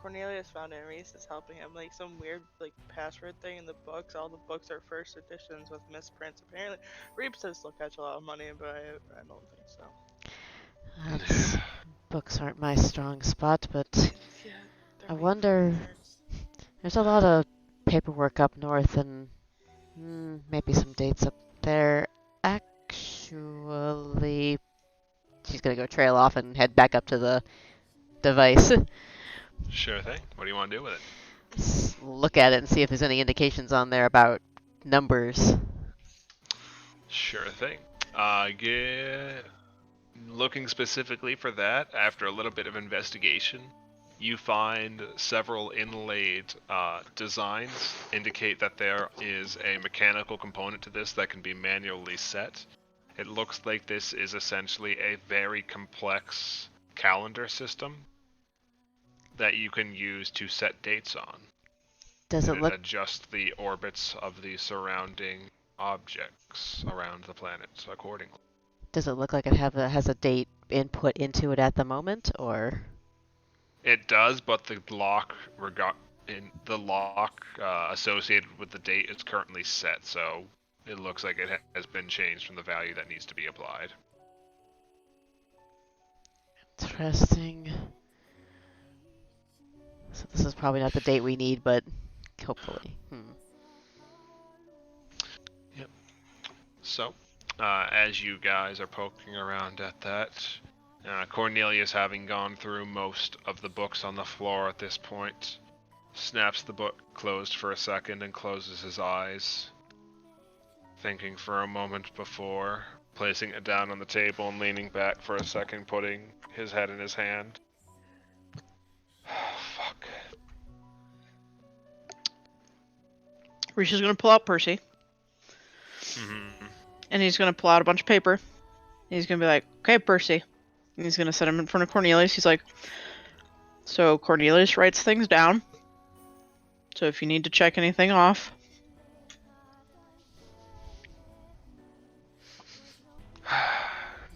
Cornelius found it and Reese is helping him some weird password thing in the books. All the books are first editions with misprints. Apparently, Reese says they'll catch a lot of money, but I don't think so. That's, books aren't my strong spot, but Yeah, I wonder. nerds. There's a lot of paperwork up north and maybe some dates up there. Actually, she's gonna go trail off and head back up to the device. Sure thing. What do you want to do with it? Look at it and see if there's any indications on there about numbers. Sure thing. Looking specifically for that, after a little bit of investigation, you find several inlaid designs indicate that there is a mechanical component to this that can be manually set. It looks like this is essentially a very complex calendar system that you can use to set dates on. Does it And look? adjust the orbits of the surrounding objects around the planet accordingly. Does it look like it has a date input into it at the moment, or? It does, but the lock associated with the date is currently set, so it looks like it has been changed from the value that needs to be applied. Interesting. So this is probably not the date we need, but hopefully. So, as you guys are poking around at that, Cornelius, having gone through most of the books on the floor at this point, snaps the book closed for a second and closes his eyes, thinking for a moment before placing it down on the table and leaning back for a second, putting his head in his hand. Fuck. Reese is gonna pull out Percy, and he's gonna pull out a bunch of paper. He's gonna be like, "Okay, Percy," and he's gonna set him in front of Cornelius. He's like, "So Cornelius writes things down. So if you need to check anything off."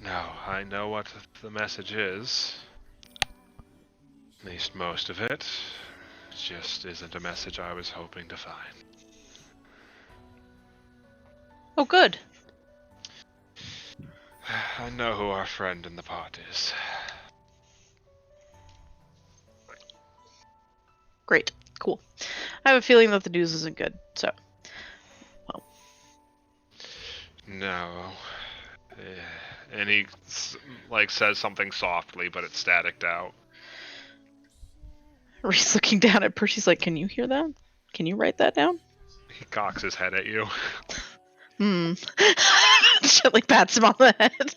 No, I know what the message is. At least most of it. It just isn't a message I was hoping to find. Oh, good. I know who our friend in the pot is. Great. Cool. I have a feeling that the news isn't good, so. Well. No. And he says something softly, but it's staticked out. Reese looking down at Percy's like, "Can you hear that? Can you write that down?" He cocks his head at you. Gently pats him on the head.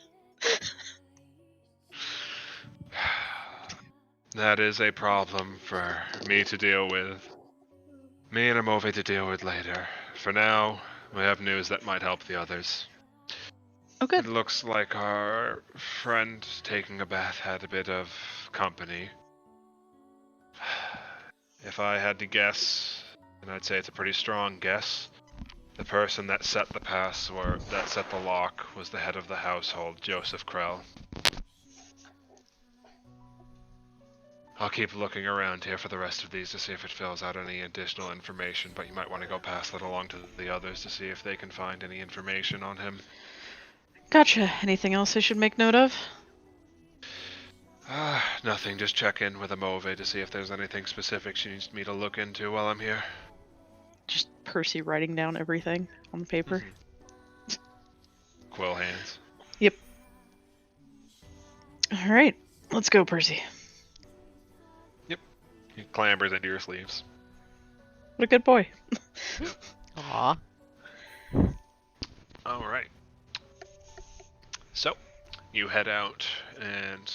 That is a problem for me to deal with. Me and Amove to deal with later. For now, we have news that might help the others. Oh, good. It looks like our friend taking a bath had a bit of company. If I had to guess, and I'd say it's a pretty strong guess, the person that set the password, that set the lock, was the head of the household, Joseph Krell. I'll keep looking around here for the rest of these to see if it fills out any additional information, but you might want to go pass that along to the others to see if they can find any information on him. Gotcha. Anything else I should make note of? Nothing. Just check in with Amove to see if there's anything specific she needs me to look into while I'm here. Just Percy writing down everything on the paper. Quill hands. Yep. Alright. Let's go, Percy. He clambers into your sleeves. What a good boy. Aw. All right. So, you head out and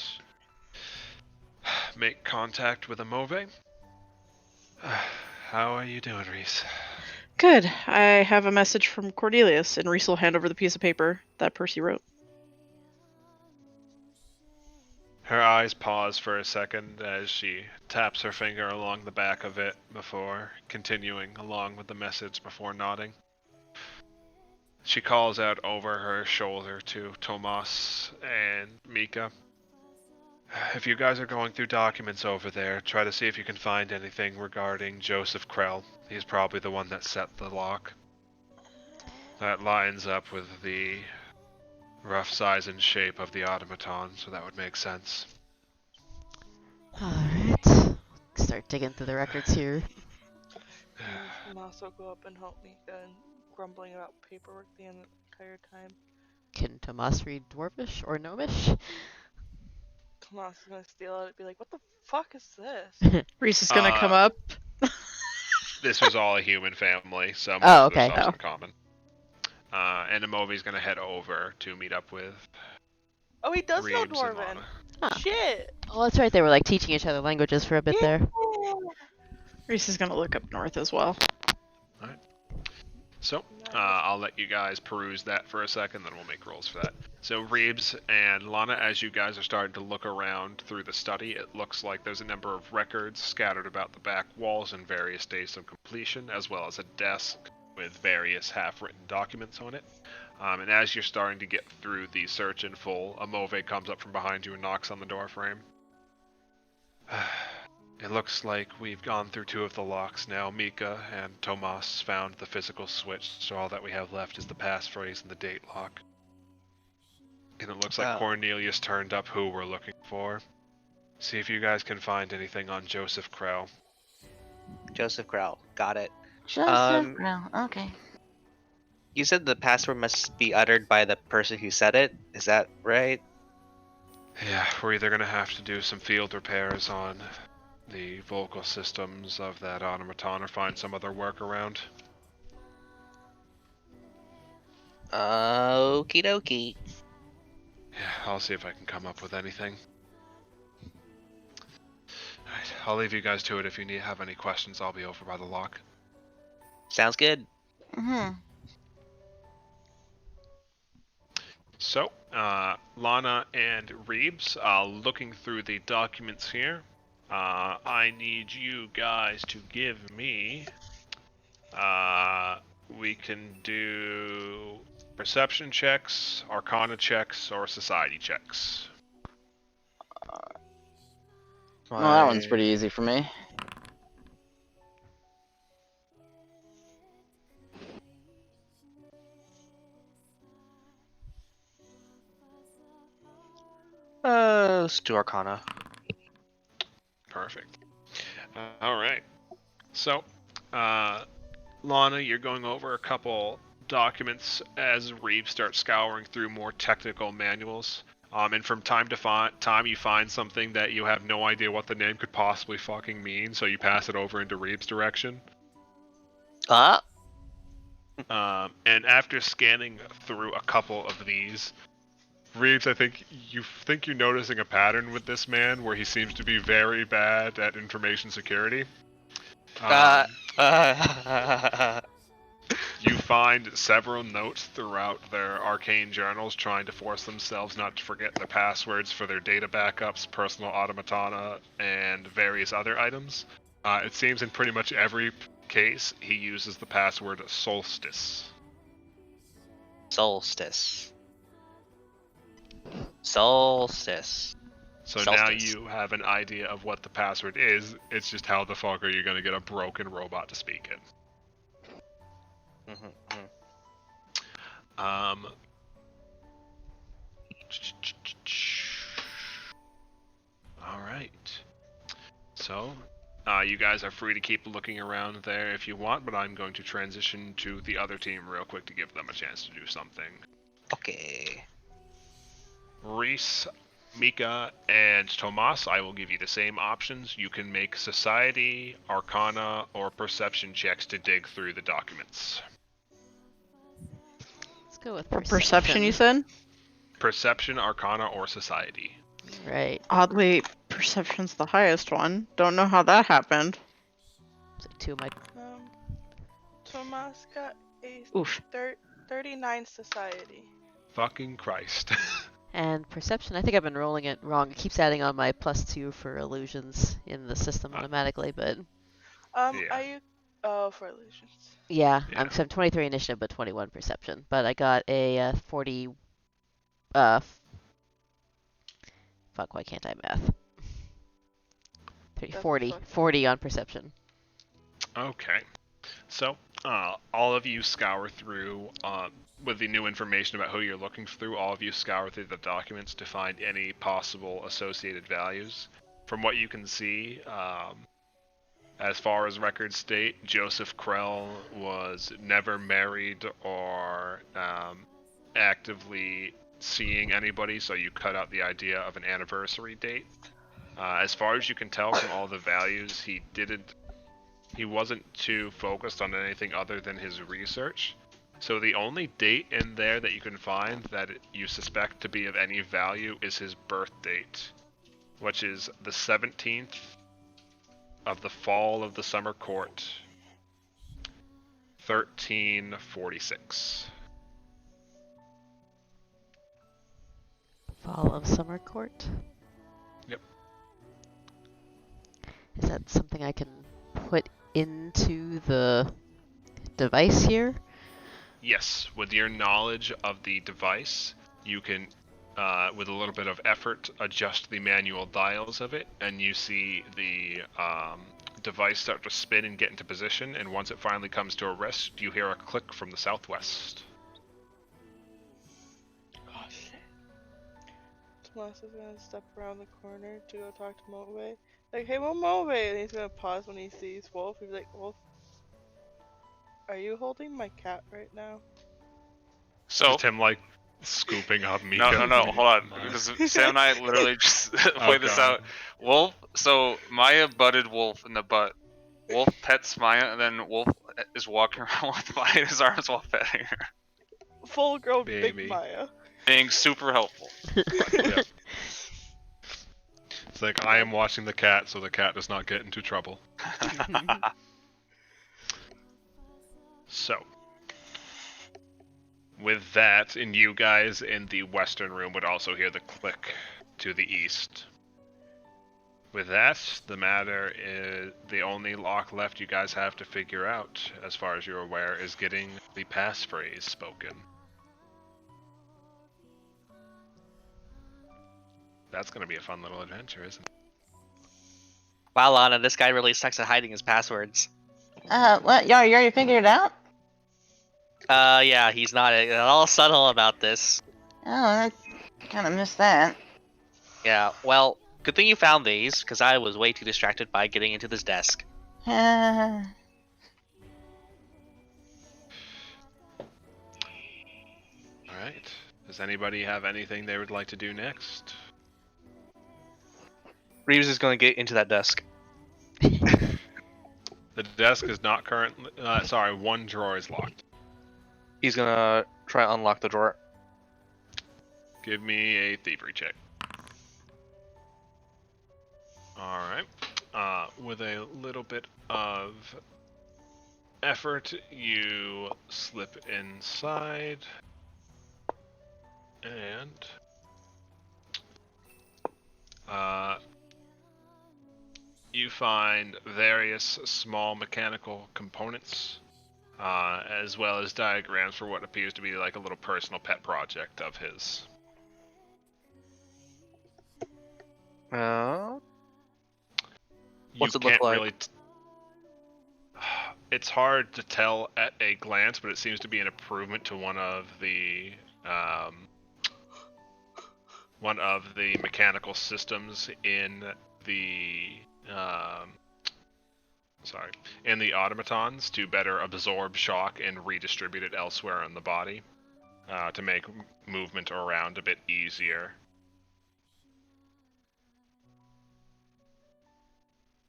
make contact with a Mauve. How are you doing, Reese? Good. I have a message from Cornelius, and Reese will hand over the piece of paper that Percy wrote. Her eyes pause for a second as she taps her finger along the back of it before continuing along with the message before nodding. She calls out over her shoulder to Tomas and Mika. If you guys are going through documents over there, try to see if you can find anything regarding Joseph Krell. He's probably the one that set the lock. That lines up with the rough size and shape of the automaton, so that would make sense. Alright. Start digging through the records here. Tomas will go up and help Mika and grumbling about paperwork the entire time. Can Tomas read Dwarvish or Gnomish? Tomas is gonna steal it and be like, what the fuck is this? Reese is gonna come up. This was all a human family, so most Oh, of their okay. stuff's in common. And Amovi's gonna head over to meet up with Oh, he does know Reeves and Dwarven. Lana. Huh. Shit. Oh, that's right. They were like teaching each other languages for a bit there. Reese is gonna look up north as well. So, I'll let you guys peruse that for a second, then we'll make rolls for that. So, Reeves and Lana, as you guys are starting to look around through the study, it looks like there's a number of records scattered about the back walls in various states of completion, as well as a desk with various half-written documents on it. And as you're starting to get through the search in full, a Mauve comes up from behind you and knocks on the door frame. It looks like we've gone through 2 of the locks now. Mika and Tomas found the physical switch, so all that we have left is the passphrase and the date lock. And it looks like Cornelius turned up who we're looking for. See if you guys can find anything on Joseph Krell. Joseph Grau. Got it. Joseph Brown. Okay. You said the password must be uttered by the person who said it. Is that right? Yeah, we're either gonna have to do some field repairs on the vocal systems of that automaton or find some other workaround. Okie dokie. Yeah, I'll see if I can come up with anything. Alright, I'll leave you guys to it. If you have any questions, I'll be over by the lock. Sounds good. Mm-hmm. So, Lana and Reeves, looking through the documents here, I need you guys to give me, we can do perception checks, arcana checks, or society checks. Well, that one's pretty easy for me. Let's do Arcana. Perfect. Alright. So, Lana, you're going over a couple documents as Reeves starts scouring through more technical manuals. And from time to time you find something that you have no idea what the name could possibly fucking mean, so you pass it over into Reeves' direction. And after scanning through a couple of these, Reeves, I think you're noticing a pattern with this man where he seems to be very bad at information security. You find several notes throughout their arcane journals trying to force themselves not to forget their passwords for their data backups, personal automatana, and various other items. It seems in pretty much every case he uses the password Solstice. Solstice. So now you have an idea of what the password is. It's just how the fuck are you going to get a broken robot to speak it? Alright. So, you guys are free to keep looking around there if you want, but I'm going to transition to the other team real quick to give them a chance to do something. Okay. Reese, Mika and Tomas, I will give you the same options. You can make Society, Arcana, or Perception checks to dig through the documents. Let's go with For perception, you said? Perception, Arcana, or Society. Right. Oddly, perception's the highest one. Don't know how that happened. So 2 might. Tomas got a Oof. 39 society. Fucking Christ. And perception, I think I've been rolling it wrong. It keeps adding on my +2 for illusions in the system automatically, but Yeah. Are you? Oh, for illusions. yeah, Yeah. I'm 23 initiative, but 21 perception. But I got a 40. Fuck, why can't I math? 30, That's 40, fucked. 40 on perception. Okay. So, all of you scour through, with the new information about who you're looking through, all of you scour through the documents to find any possible associated values. From what you can see, as far as records state, Joseph Krell was never married or actively seeing anybody, so you cut out the idea of an anniversary date. As far as you can tell from all the values, he wasn't too focused on anything other than his research. So the only date in there that you can find that you suspect to be of any value is his birth date, which is the 17th of the fall of the summer court, 1346. Fall of Summer Court. Yep. Is that something I can put into the device here? Yes, with your knowledge of the device, you can, with a little bit of effort, adjust the manual dials of it, and you see the device start to spin and get into position, and once it finally comes to a rest, you hear a click from the southwest. Oh shit. Tomas is gonna step around the corner to go talk to Move. Like, hey, Move! And he's gonna pause when he sees Wolf. He's like, Wolf, are you holding my cat right now? So Just him, like, scooping up Mika. no, hold on, because Sam and I literally just played this God. out. Wolf, so Maya butted Wolf in the butt. Wolf pets Maya, and then Wolf is walking around with Maya in his arms while petting her, Full grown Baby. big Maya. being super helpful. Yep. It's like, I am watching the cat, so the cat does not get into trouble. So, with that, and you guys in the western room would also hear the click to the east. With that, the matter is the only lock left you guys have to figure out, as far as you're aware, is getting the passphrase spoken. That's going to be a fun little adventure, isn't it? Wow, Lana, this guy really sucks at hiding his passwords. What? You already figured it out? Yeah, he's not at all subtle about this. Oh, I kind of missed that. Yeah, well, good thing you found these, because I was way too distracted by getting into this desk. Uh, Alright. Does anybody have anything they would like to do next? Reeves is going to get into that desk. The desk is not currently. Sorry, one drawer is locked. He's going to try to unlock the drawer. Give me a thievery check. Alright. With a little bit of effort, you slip inside. And you find various small mechanical components, as well as diagrams for what appears to be like a little personal pet project of his. What's You it look can't like? really it's hard to tell at a glance, but it seems to be an improvement to one of the mechanical systems in the in the automatons to better absorb shock and redistribute it elsewhere in the body, to make movement around a bit easier.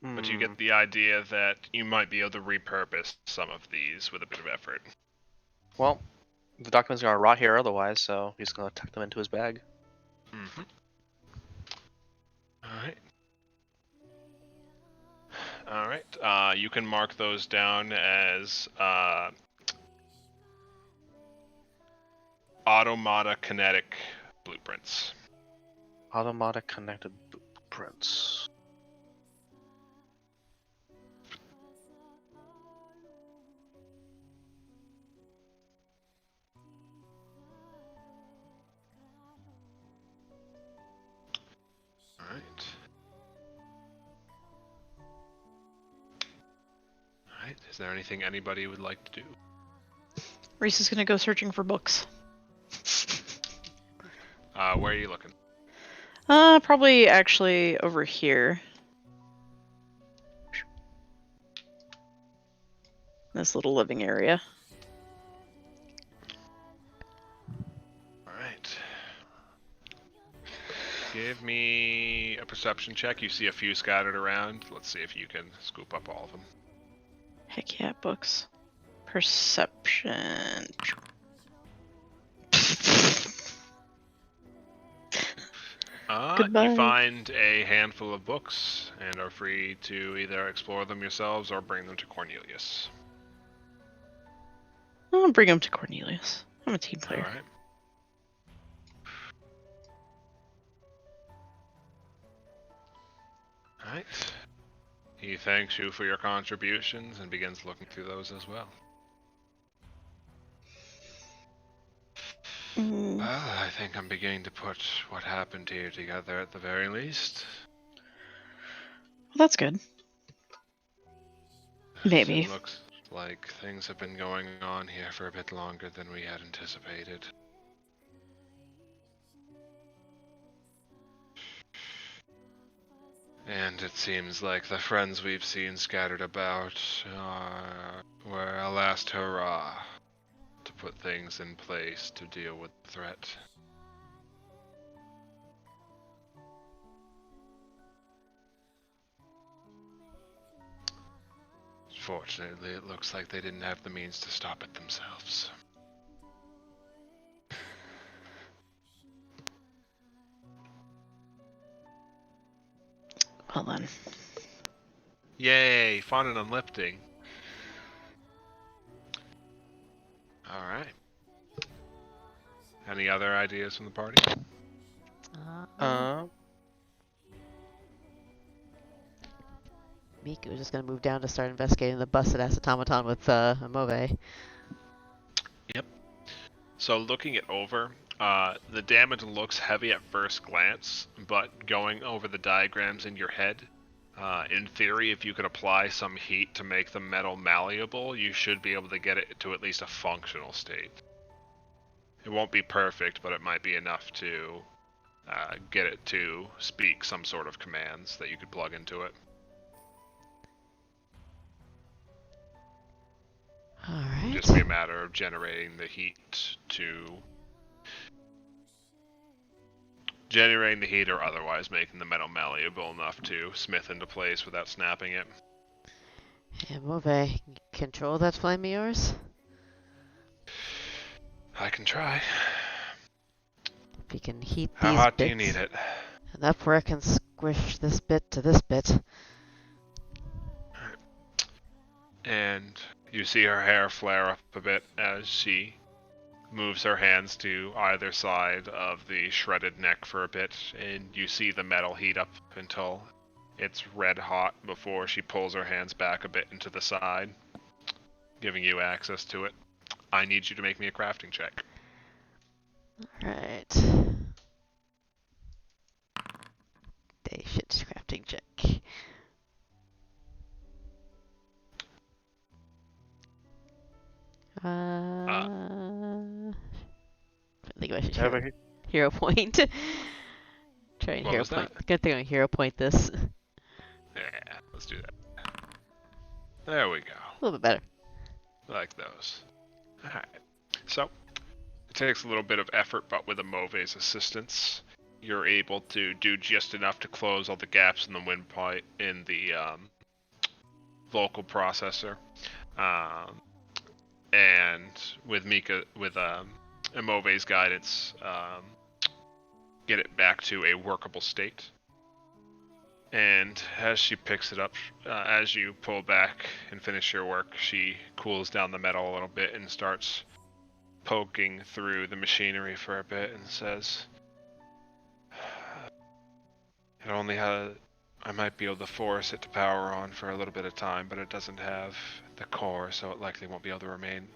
But you Hmm. get the idea that you might be able to repurpose some of these with a bit of effort. Well, the document's gonna rot here otherwise, so he's gonna tuck them into his bag. Mm-hmm. Alright. Alright. You can mark those down as automata kinetic blueprints. Automata connected blueprints. Alright. Alright. Is there anything anybody would like to do? Reese is gonna go searching for books. Where are you looking? Probably actually over here. This little living area. Alright. Give me a perception check. You see a few scattered around. Let's see if you can scoop up all of them. Heck yeah, books. Perception. Goodbye. You find a handful of books and are free to either explore them yourselves or bring them to Cornelius. I'll bring him to Cornelius. I'm a team player. Alright. Alright. He thanks you for your contributions and begins looking through those as well. Mm, Well, I think I'm beginning to put what happened here together at the very least. well, that's good. Maybe. It looks like things have been going on here for a bit longer than we had anticipated. And it seems like the friends we've seen scattered about were a last hurrah to put things in place to deal with the threat. Fortunately, it looks like they didn't have the means to stop it themselves. Well then. Yay, fun and uplifting. Alright. Any other ideas from the party? Miku was just gonna move down to start investigating the busted ass automaton with Amove. Yep. So looking it over, the damage looks heavy at first glance, but going over the diagrams in your head, in theory, if you could apply some heat to make the metal malleable, you should be able to get it to at least a functional state. It won't be perfect, but it might be enough to get it to speak some sort of commands that you could plug into it. Alright. Just be a matter of generating the heat or otherwise making the metal malleable enough to smith into place without snapping it. Amove, control that flame of yours? I can try. If you can heat How these hot bits do you need it? enough where I can squish this bit to this bit. And you see her hair flare up a bit as she moves her hands to either side of the shredded neck for a bit, and you see the metal heat up until it's red hot before she pulls her hands back a bit into the side, giving you access to it. I need you to make me a crafting check. Alright. Shit, crafting check. I think I should hero point. Try and What hero was point. that? Good thing I hero point this. Yeah, let's do that. There we go. A little bit better. Like those. Alright. So, it takes a little bit of effort, but with Amove's assistance, you're able to do just enough to close all the gaps in the windpipe in the vocal processor. And with Imove's guidance, get it back to a workable state. And as she picks it up, as you pull back and finish your work, she cools down the metal a little bit and starts poking through the machinery for a bit and says, "It only has. I might be able to force it to power on for a little bit of time, but it doesn't have the core, so it likely won't be able to remain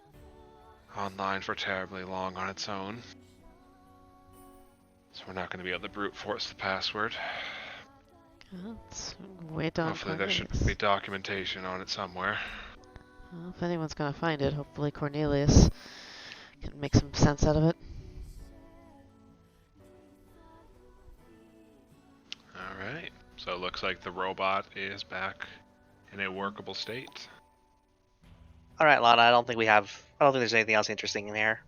online for terribly long on its own. So we're not going to be able to brute force the password. Let's wait on Hopefully there should Cornelius. be documentation on it somewhere." Well, if anyone's gonna find it, hopefully Cornelius can make some sense out of it. Alright, so it looks like the robot is back in a workable state. All right, Lana. I don't think there's anything else interesting in here.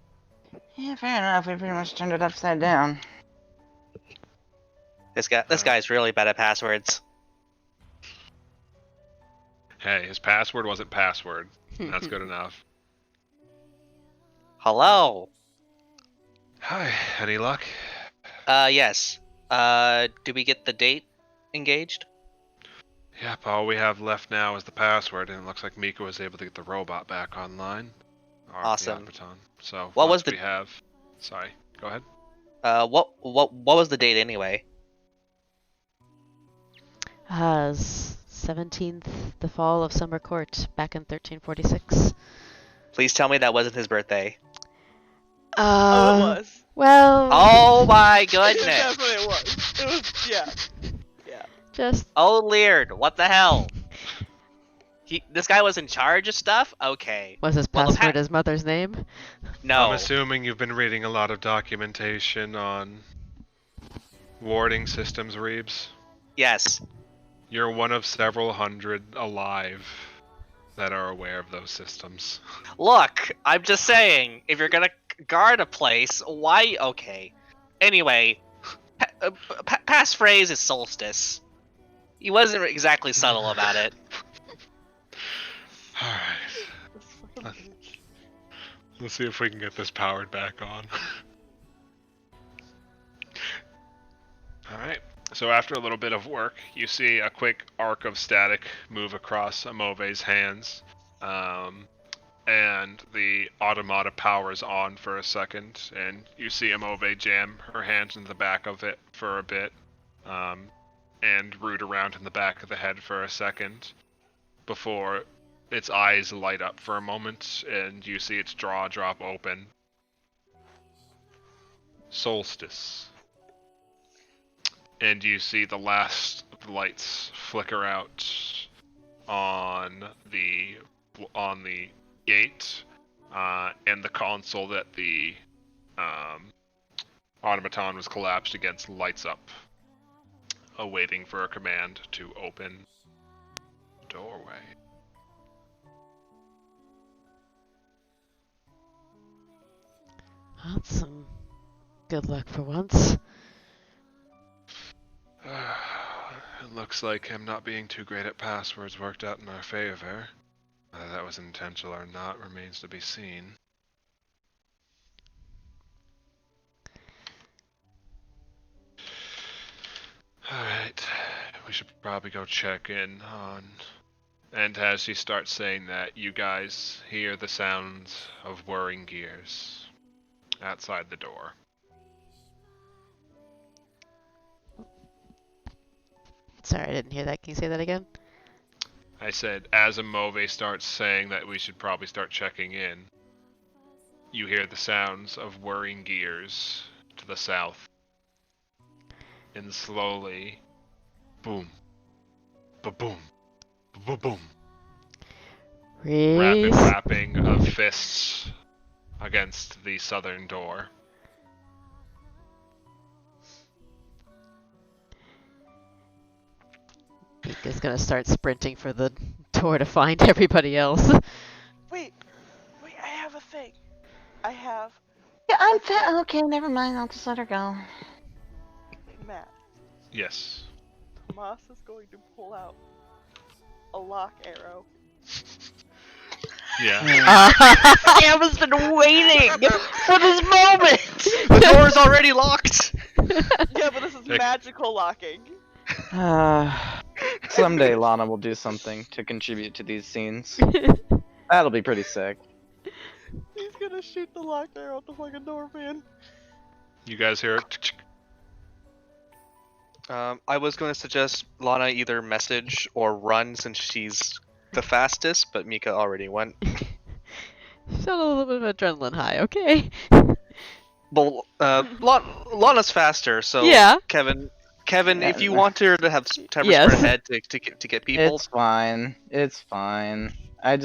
Yeah, fair enough. We pretty much turned it upside down. This guy's really bad at passwords. Hey, his password wasn't password. That's good enough. Hello. Hi, any luck? Yes. Did we get the date engaged? Yep, all we have left now is the password, and it looks like Mika was able to get the robot back online. Or Awesome. The automaton. So What was once we have... Sorry, go ahead. What was the date anyway? 17th, the fall of Summer Court, back in 1346. Please tell me that wasn't his birthday. Oh, it was. Well. Oh my That's goodness. what it was. It was, yeah. Just. Oh, Leard, what the hell? This guy was in charge of stuff? Okay. Was his Well, the password his mother's name? No. I'm assuming you've been reading a lot of documentation on warding systems, Reeves. Yes. You're one of several hundred alive that are aware of those systems. Look, I'm just saying, if you're gonna guard a place, why? Okay. Anyway, passphrase is solstice. He wasn't exactly subtle about it. Alright. Let's see if we can get this powered back on. Alright. So after a little bit of work, you see a quick arc of static move across Imove's hands. And the automata powers on for a second, and you see Imove jam her hands in the back of it for a bit, and root around in the back of the head for a second, before its eyes light up for a moment, and you see its jaw drop open. Solstice. And you see the last lights flicker out on the gate, and the console that the automaton was collapsed against lights up, awaiting for a command to open the doorway. That's some good luck for once. It looks like him not being too great at passwords worked out in our favor. Whether that was intentional or not remains to be seen. Alright, we should probably go check in on... And as she starts saying that, you guys hear the sounds of whirring gears outside the door. Sorry, I didn't hear that. Can you say that again? I said, as Imove starts saying that we should probably start checking in, you hear the sounds of whirring gears to the south. And slowly, boom, ba-boom, ba-boom. Rapid Reese? rapping of fists against the southern door. Mika's gonna start sprinting for the door to find everybody else. Wait, I have a thing. I have. Yeah, I'm okay, never mind. I'll just let her go. Yes. Tomas is going to pull out a lock arrow. Yeah. Cam has been waiting for this moment. The door is already locked. Yeah, but this is Like- magical locking. Someday Lana will do something to contribute to these scenes. That'll be pretty sick. He's gonna shoot the lock arrow at the fucking door, man. You guys hear it? I was going to suggest Lana either message or run since she's the fastest, but Mika already went. She's on a little bit of adrenaline high, okay? Well, Lana's faster, so Yeah. Kevin, Yeah, if you want her to have time to Yes. sprint ahead to get people, It's fine. It's fine. I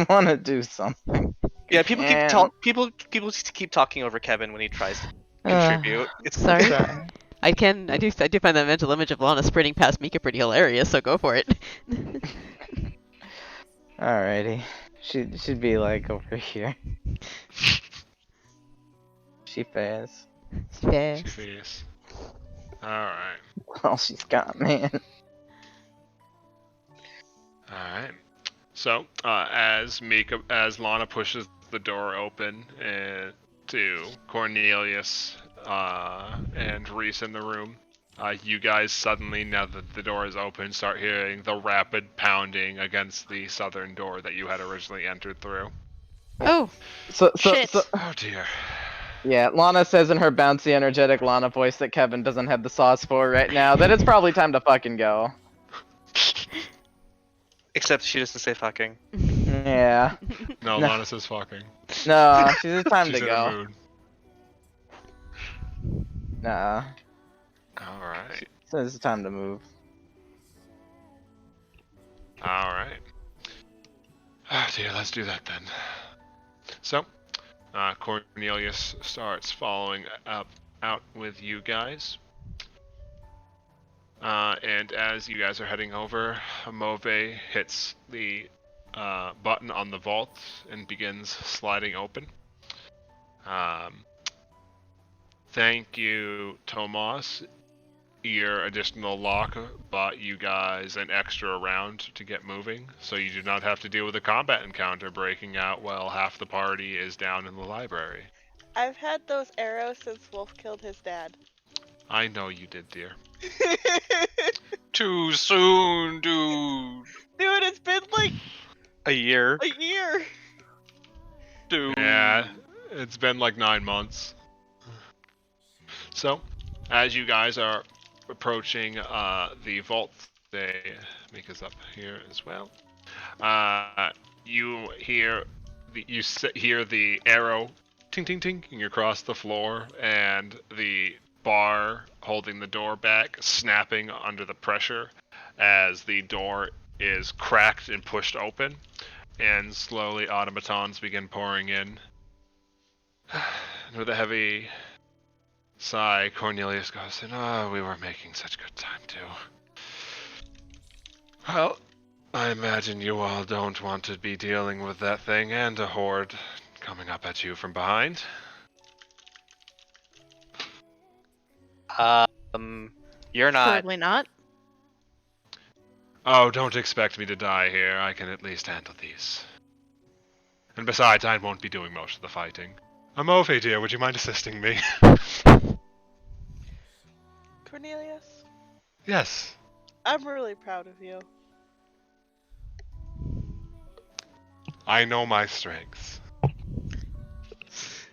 want to do something. yeah, people keep And- people keep talking over Kevin when he tries to Uh, contribute. It's Sorry. Sorry. I do find that mental image of Lana sprinting past Mika pretty hilarious, so go for it. Alrighty. She'd be like over here. She fails. Fair. Face. Alright. All she's got, man. Alright. So, as Lana pushes the door open to Cornelius and Reese in the room, you guys suddenly, now that the door is open, start hearing the rapid pounding against the southern door that you had originally entered through. Oh, So, Shit. Oh dear. yeah, Lana says in her bouncy, energetic Lana voice that Kevin doesn't have the sauce for right now, that it's probably time to fucking go. except she doesn't say fucking. Yeah. No, No. Lana says fucking. No, it's time She's to in a go. mood. Nah. Alright. So it's time to move. Alright. Oh dear, let's do that then. So, Cornelius starts following out with you guys. And as you guys are heading over, Mauve hits the button on the vault and begins sliding open. Thank you, Tomas. Your additional lock bought you guys an extra round to get moving, so you do not have to deal with a combat encounter breaking out while half the party is down in the library. I've had those arrows since Wolf killed his dad. I know you did, dear. Too soon, dude. Dude, it's been like A year. a year. Dude. Yeah, it's been like 9 months. So, as you guys are approaching the vault, Mika's up here as well. You hear the arrow ting ting ting across the floor, and the bar holding the door back snapping under the pressure as the door is cracked and pushed open, and slowly automatons begin pouring in. And with a heavy sigh, Cornelius goes, "Oh, we were making such good time too. Well, I imagine you all don't want to be dealing with that thing and a horde coming up at you from behind." You're not. probably not. Oh, don't expect me to die here. I can at least handle these. And besides, I won't be doing most of the fighting. Mauve, dear, would you mind assisting me? Cornelius, Yes. I'm really proud of you. I know my strengths.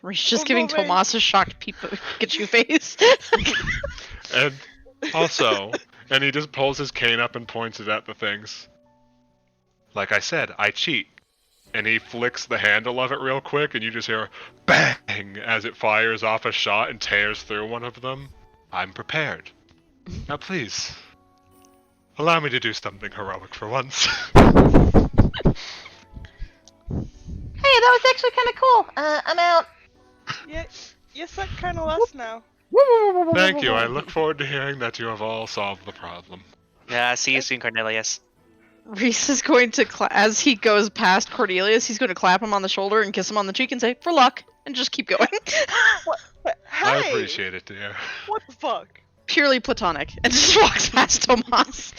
Reese just Oh, giving no way. Tomas a shocked Pikachu face. And also, and he just pulls his cane up and points it at the things. Like I said, I cheat. And he flicks the handle of it real quick, and you just hear bang as it fires off a shot and tears through one of them. I'm prepared. Now please, allow me to do something heroic for once. Hey, that was actually kind of cool. I'm out. Yeah, you suck kind of less now. Thank you, I look forward to hearing that you have all solved the problem. Yeah, see you soon, Cornelius. Reese is going to, as he goes past Cornelius, he's going to clap him on the shoulder and kiss him on the cheek and say, "For luck," and just keep going. But, I hey, appreciate it, dear. what the fuck? purely platonic, and just walks past Tomas.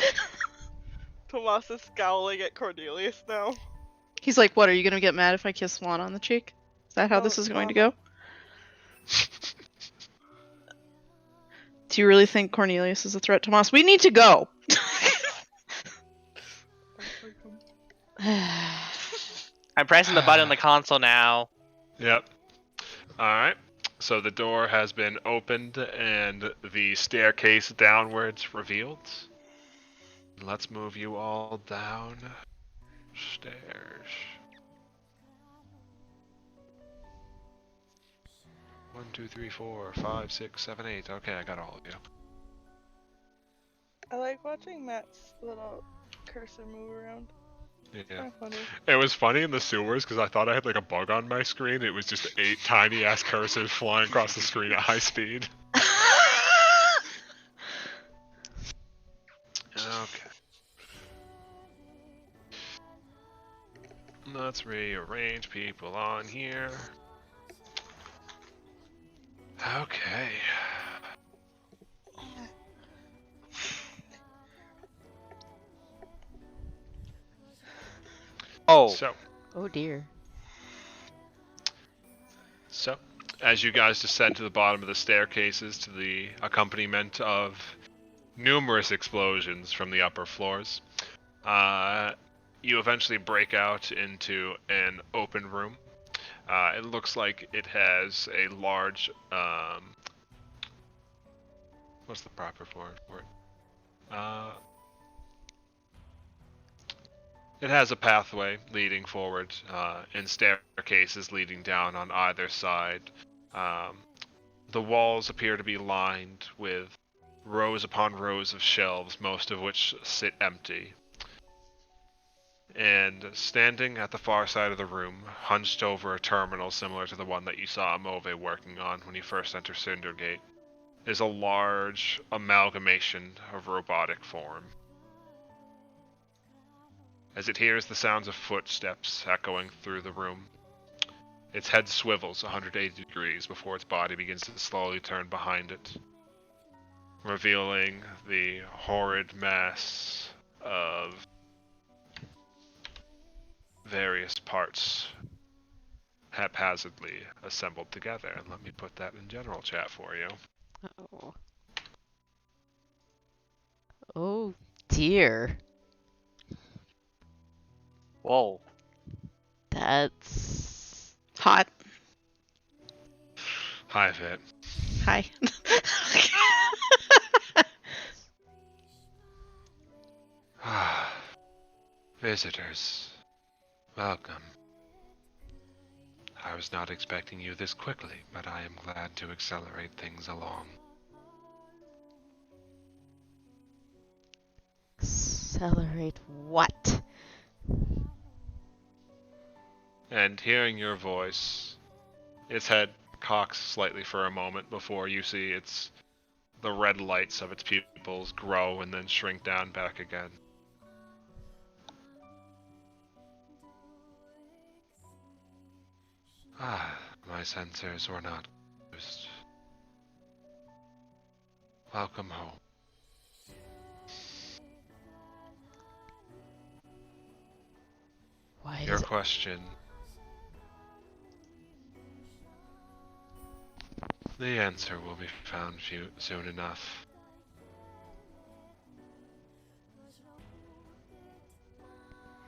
Tomas is scowling at Cornelius now. He's like, "What? Are you gonna get mad if I kiss Juan on the cheek? Is that how No, this is going to Mama. go?" Do you really think Cornelius is a threat, Tomas? We need to go. I'm pressing the button on the console now. Yep. Alright. So the door has been opened and the staircase downwards revealed. Let's move you all down stairs. 1, 2, 3, 4, 5, 6, 7, 8. Okay, I got all of you. I like watching Matt's little cursor move around. Yeah. Kinda funny. It was funny in the sewers because I thought I had like a bug on my screen. It was just 8 tiny ass cursors flying across the screen at high speed. Okay. Let's rearrange people on here. Okay. Oh, Oh dear. So, as you guys descend to the bottom of the staircases to the accompaniment of numerous explosions from the upper floors, you eventually break out into an open room. It looks like it has a large, what's the proper word for it? It has a pathway leading forward and staircases leading down on either side. The walls appear to be lined with rows upon rows of shelves, most of which sit empty. And standing at the far side of the room, hunched over a terminal similar to the one that you saw Move working on when you first entered Cindergate, is a large amalgamation of robotic form. As it hears the sounds of footsteps echoing through the room, its head swivels 180 degrees before its body begins to slowly turn behind it, revealing the horrid mass of various parts haphazardly assembled together. And let me put that in general chat for you. Oh. Oh dear. whoa. That's Hot. Hi, Fit. Hi. Visitors, welcome. I was not expecting you this quickly, but I am glad to accelerate things along. accelerate what? And hearing your voice, its head cocks slightly for a moment before you see the red lights of its pupils grow and then shrink down back again. My sensors were not used. Welcome home. Why Your does question. The answer will be found soon enough.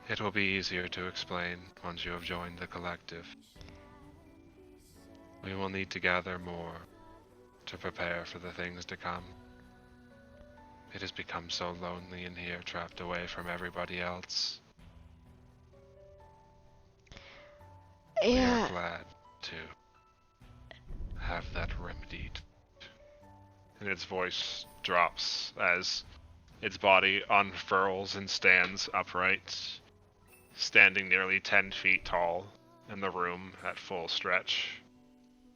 It will be easier to explain once you have joined the collective. We will need to gather more to prepare for the things to come. It has become so lonely in here, trapped away from everybody else. We are glad to have that remedied. And its voice drops as its body unfurls and stands upright, standing nearly 10 feet tall in the room at full stretch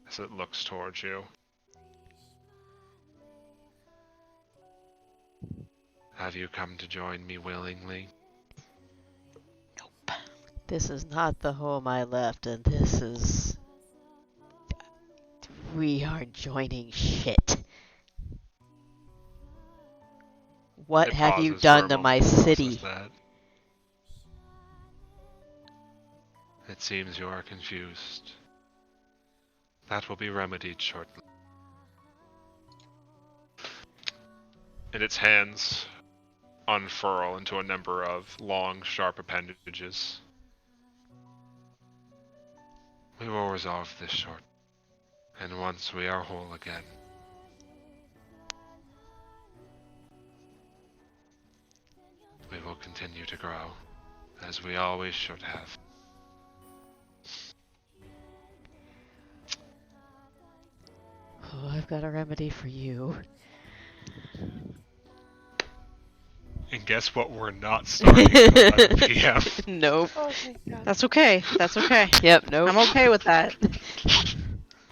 as it looks towards you. Have you come to join me willingly? This is not the home I left, and this is... We are joining shit. What It have you pauses for done a to my moment to process city? that. It seems you are confused. That will be remedied shortly. And its hands unfurl into a number of long, sharp appendages. We will resolve this short, and once we are whole again, we will continue to grow, as we always should have. Oh, I've got a remedy for you. And guess what? We're not starting at 11 p.m. Nope. Oh, thank God. That's okay. That's okay. Yep, nope. I'm okay with that.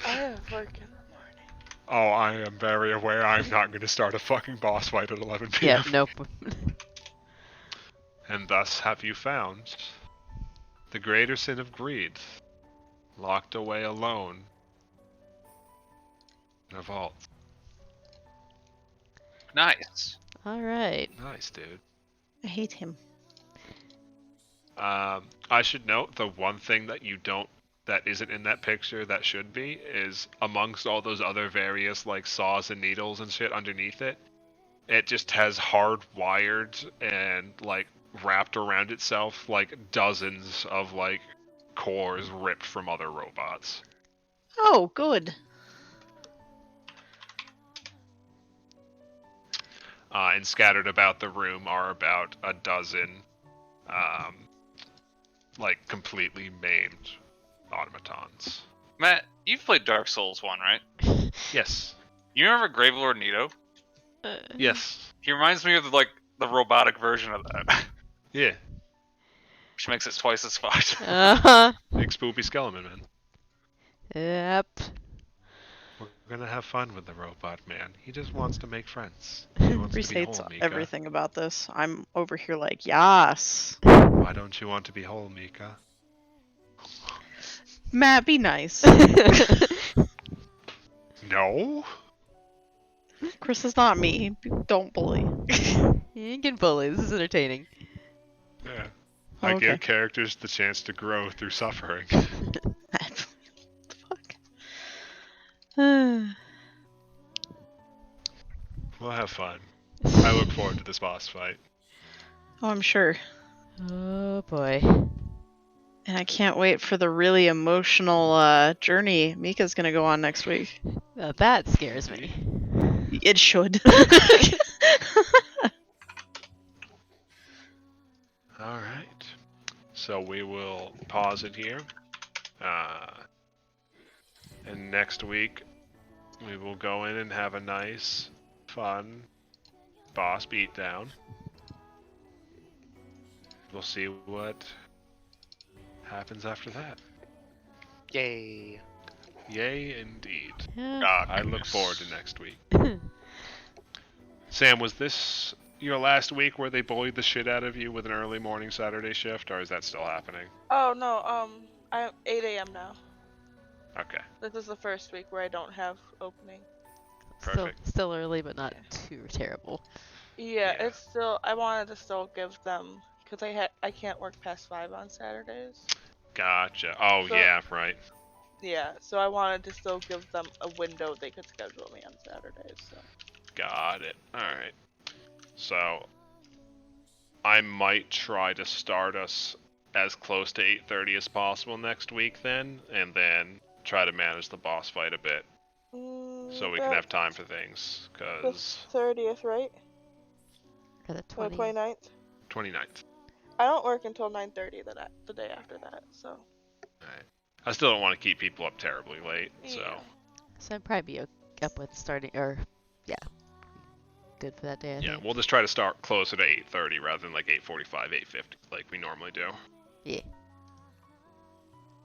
I have work in the morning. Oh, I am very aware I'm not going to start a fucking boss fight at 11 p.m. Yep, nope. And thus have you found the greater sin of greed, locked away alone in a vault. Nice. Alright. Nice, dude. I hate him. I should note the one thing that that isn't in that picture that should be is amongst all those other various like saws and needles and shit underneath it. It just has hardwired and like wrapped around itself like dozens of like cores ripped from other robots. Oh, good. And scattered about the room are about a dozen, like completely maimed automatons. Matt, you've played Dark Souls 1, right? Yes. You remember Gravelord Nito? Yes. He reminds me of like the robotic version of that. Yeah. Which makes it twice as fucked. Uh-huh. Big spoopy skeleton, man. Yep. We're gonna have fun with the robot man. He just wants to make friends. He wants Reese to be hates whole, Mika. everything about this. I'm over here like, yes. Why don't you want to be whole, Mika? Matt, be nice. No? Chris is not me. Don't bully. You can bully. This is entertaining. Yeah. I Okay. give characters the chance to grow through suffering. Matt, what the fuck? We'll have fun. I look forward to this boss fight. Oh, I'm sure. Oh boy. And I can't wait for the really emotional journey Mika's gonna go on next week. Now that scares me. It should. Alright. So we will pause it here. And next week, we will go in and have a nice, fun boss beatdown. We'll see what happens after that. Yay. Yay, indeed. Yeah. I look forward to next week. Sam, was this your last week where they bullied the shit out of you with an early morning Saturday shift, or is that still happening? Oh no, I'm 8 a.m. now. Okay, This is the first week where I don't have opening. perfect. Still early, but not too terrible. Yeah, Yeah. it's still. I wanted to still give them because I can't work past 5 on Saturdays. Gotcha. Oh, So- yeah, right. Yeah, so I wanted to still give them a window they could schedule me on Saturdays. So. Got it. Alright. So, I might try to start us as close to 8:30 as possible next week then, and then try to manage the boss fight a bit, so we can have time for things, The because 30th, right? Or the Or 20. 29th. 29th. I don't work until 9:30 the day after that. So. Alright. I still don't want to keep people up terribly late, so... Yeah. So I'd probably be up with starting, or yeah, good for that day. I Yeah, think. we'll just try to start closer to 8:30 rather than like 8:45, 8:50 like we normally do. Yeah.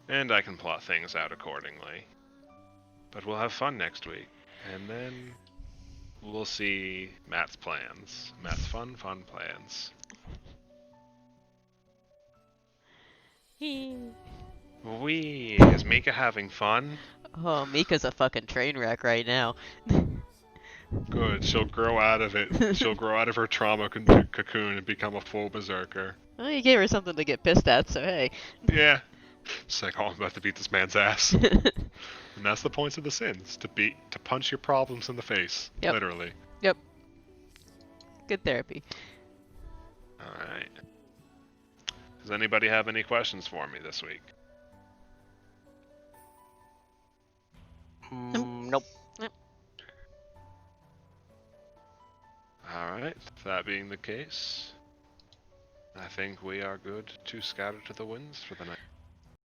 And I can plot things out accordingly. But we'll have fun next week. And then we'll see Matt's plans. Matt's fun plans. Wee! Is Mika having fun? Oh, Mika's a fucking train wreck right now. Good. She'll grow out of it. She'll grow out of her trauma cocoon and become a full berserker. Well, you gave her something to get pissed at, so hey. Yeah. She's like, oh, I'm about to beat this man's ass. And that's the points of the sins, to punch your problems in the face. Yep. Literally. Yep. Good therapy. Alright. Does anybody have any questions for me this week? Nope. Alright, that being the case, I think we are good to scatter to the winds for the night.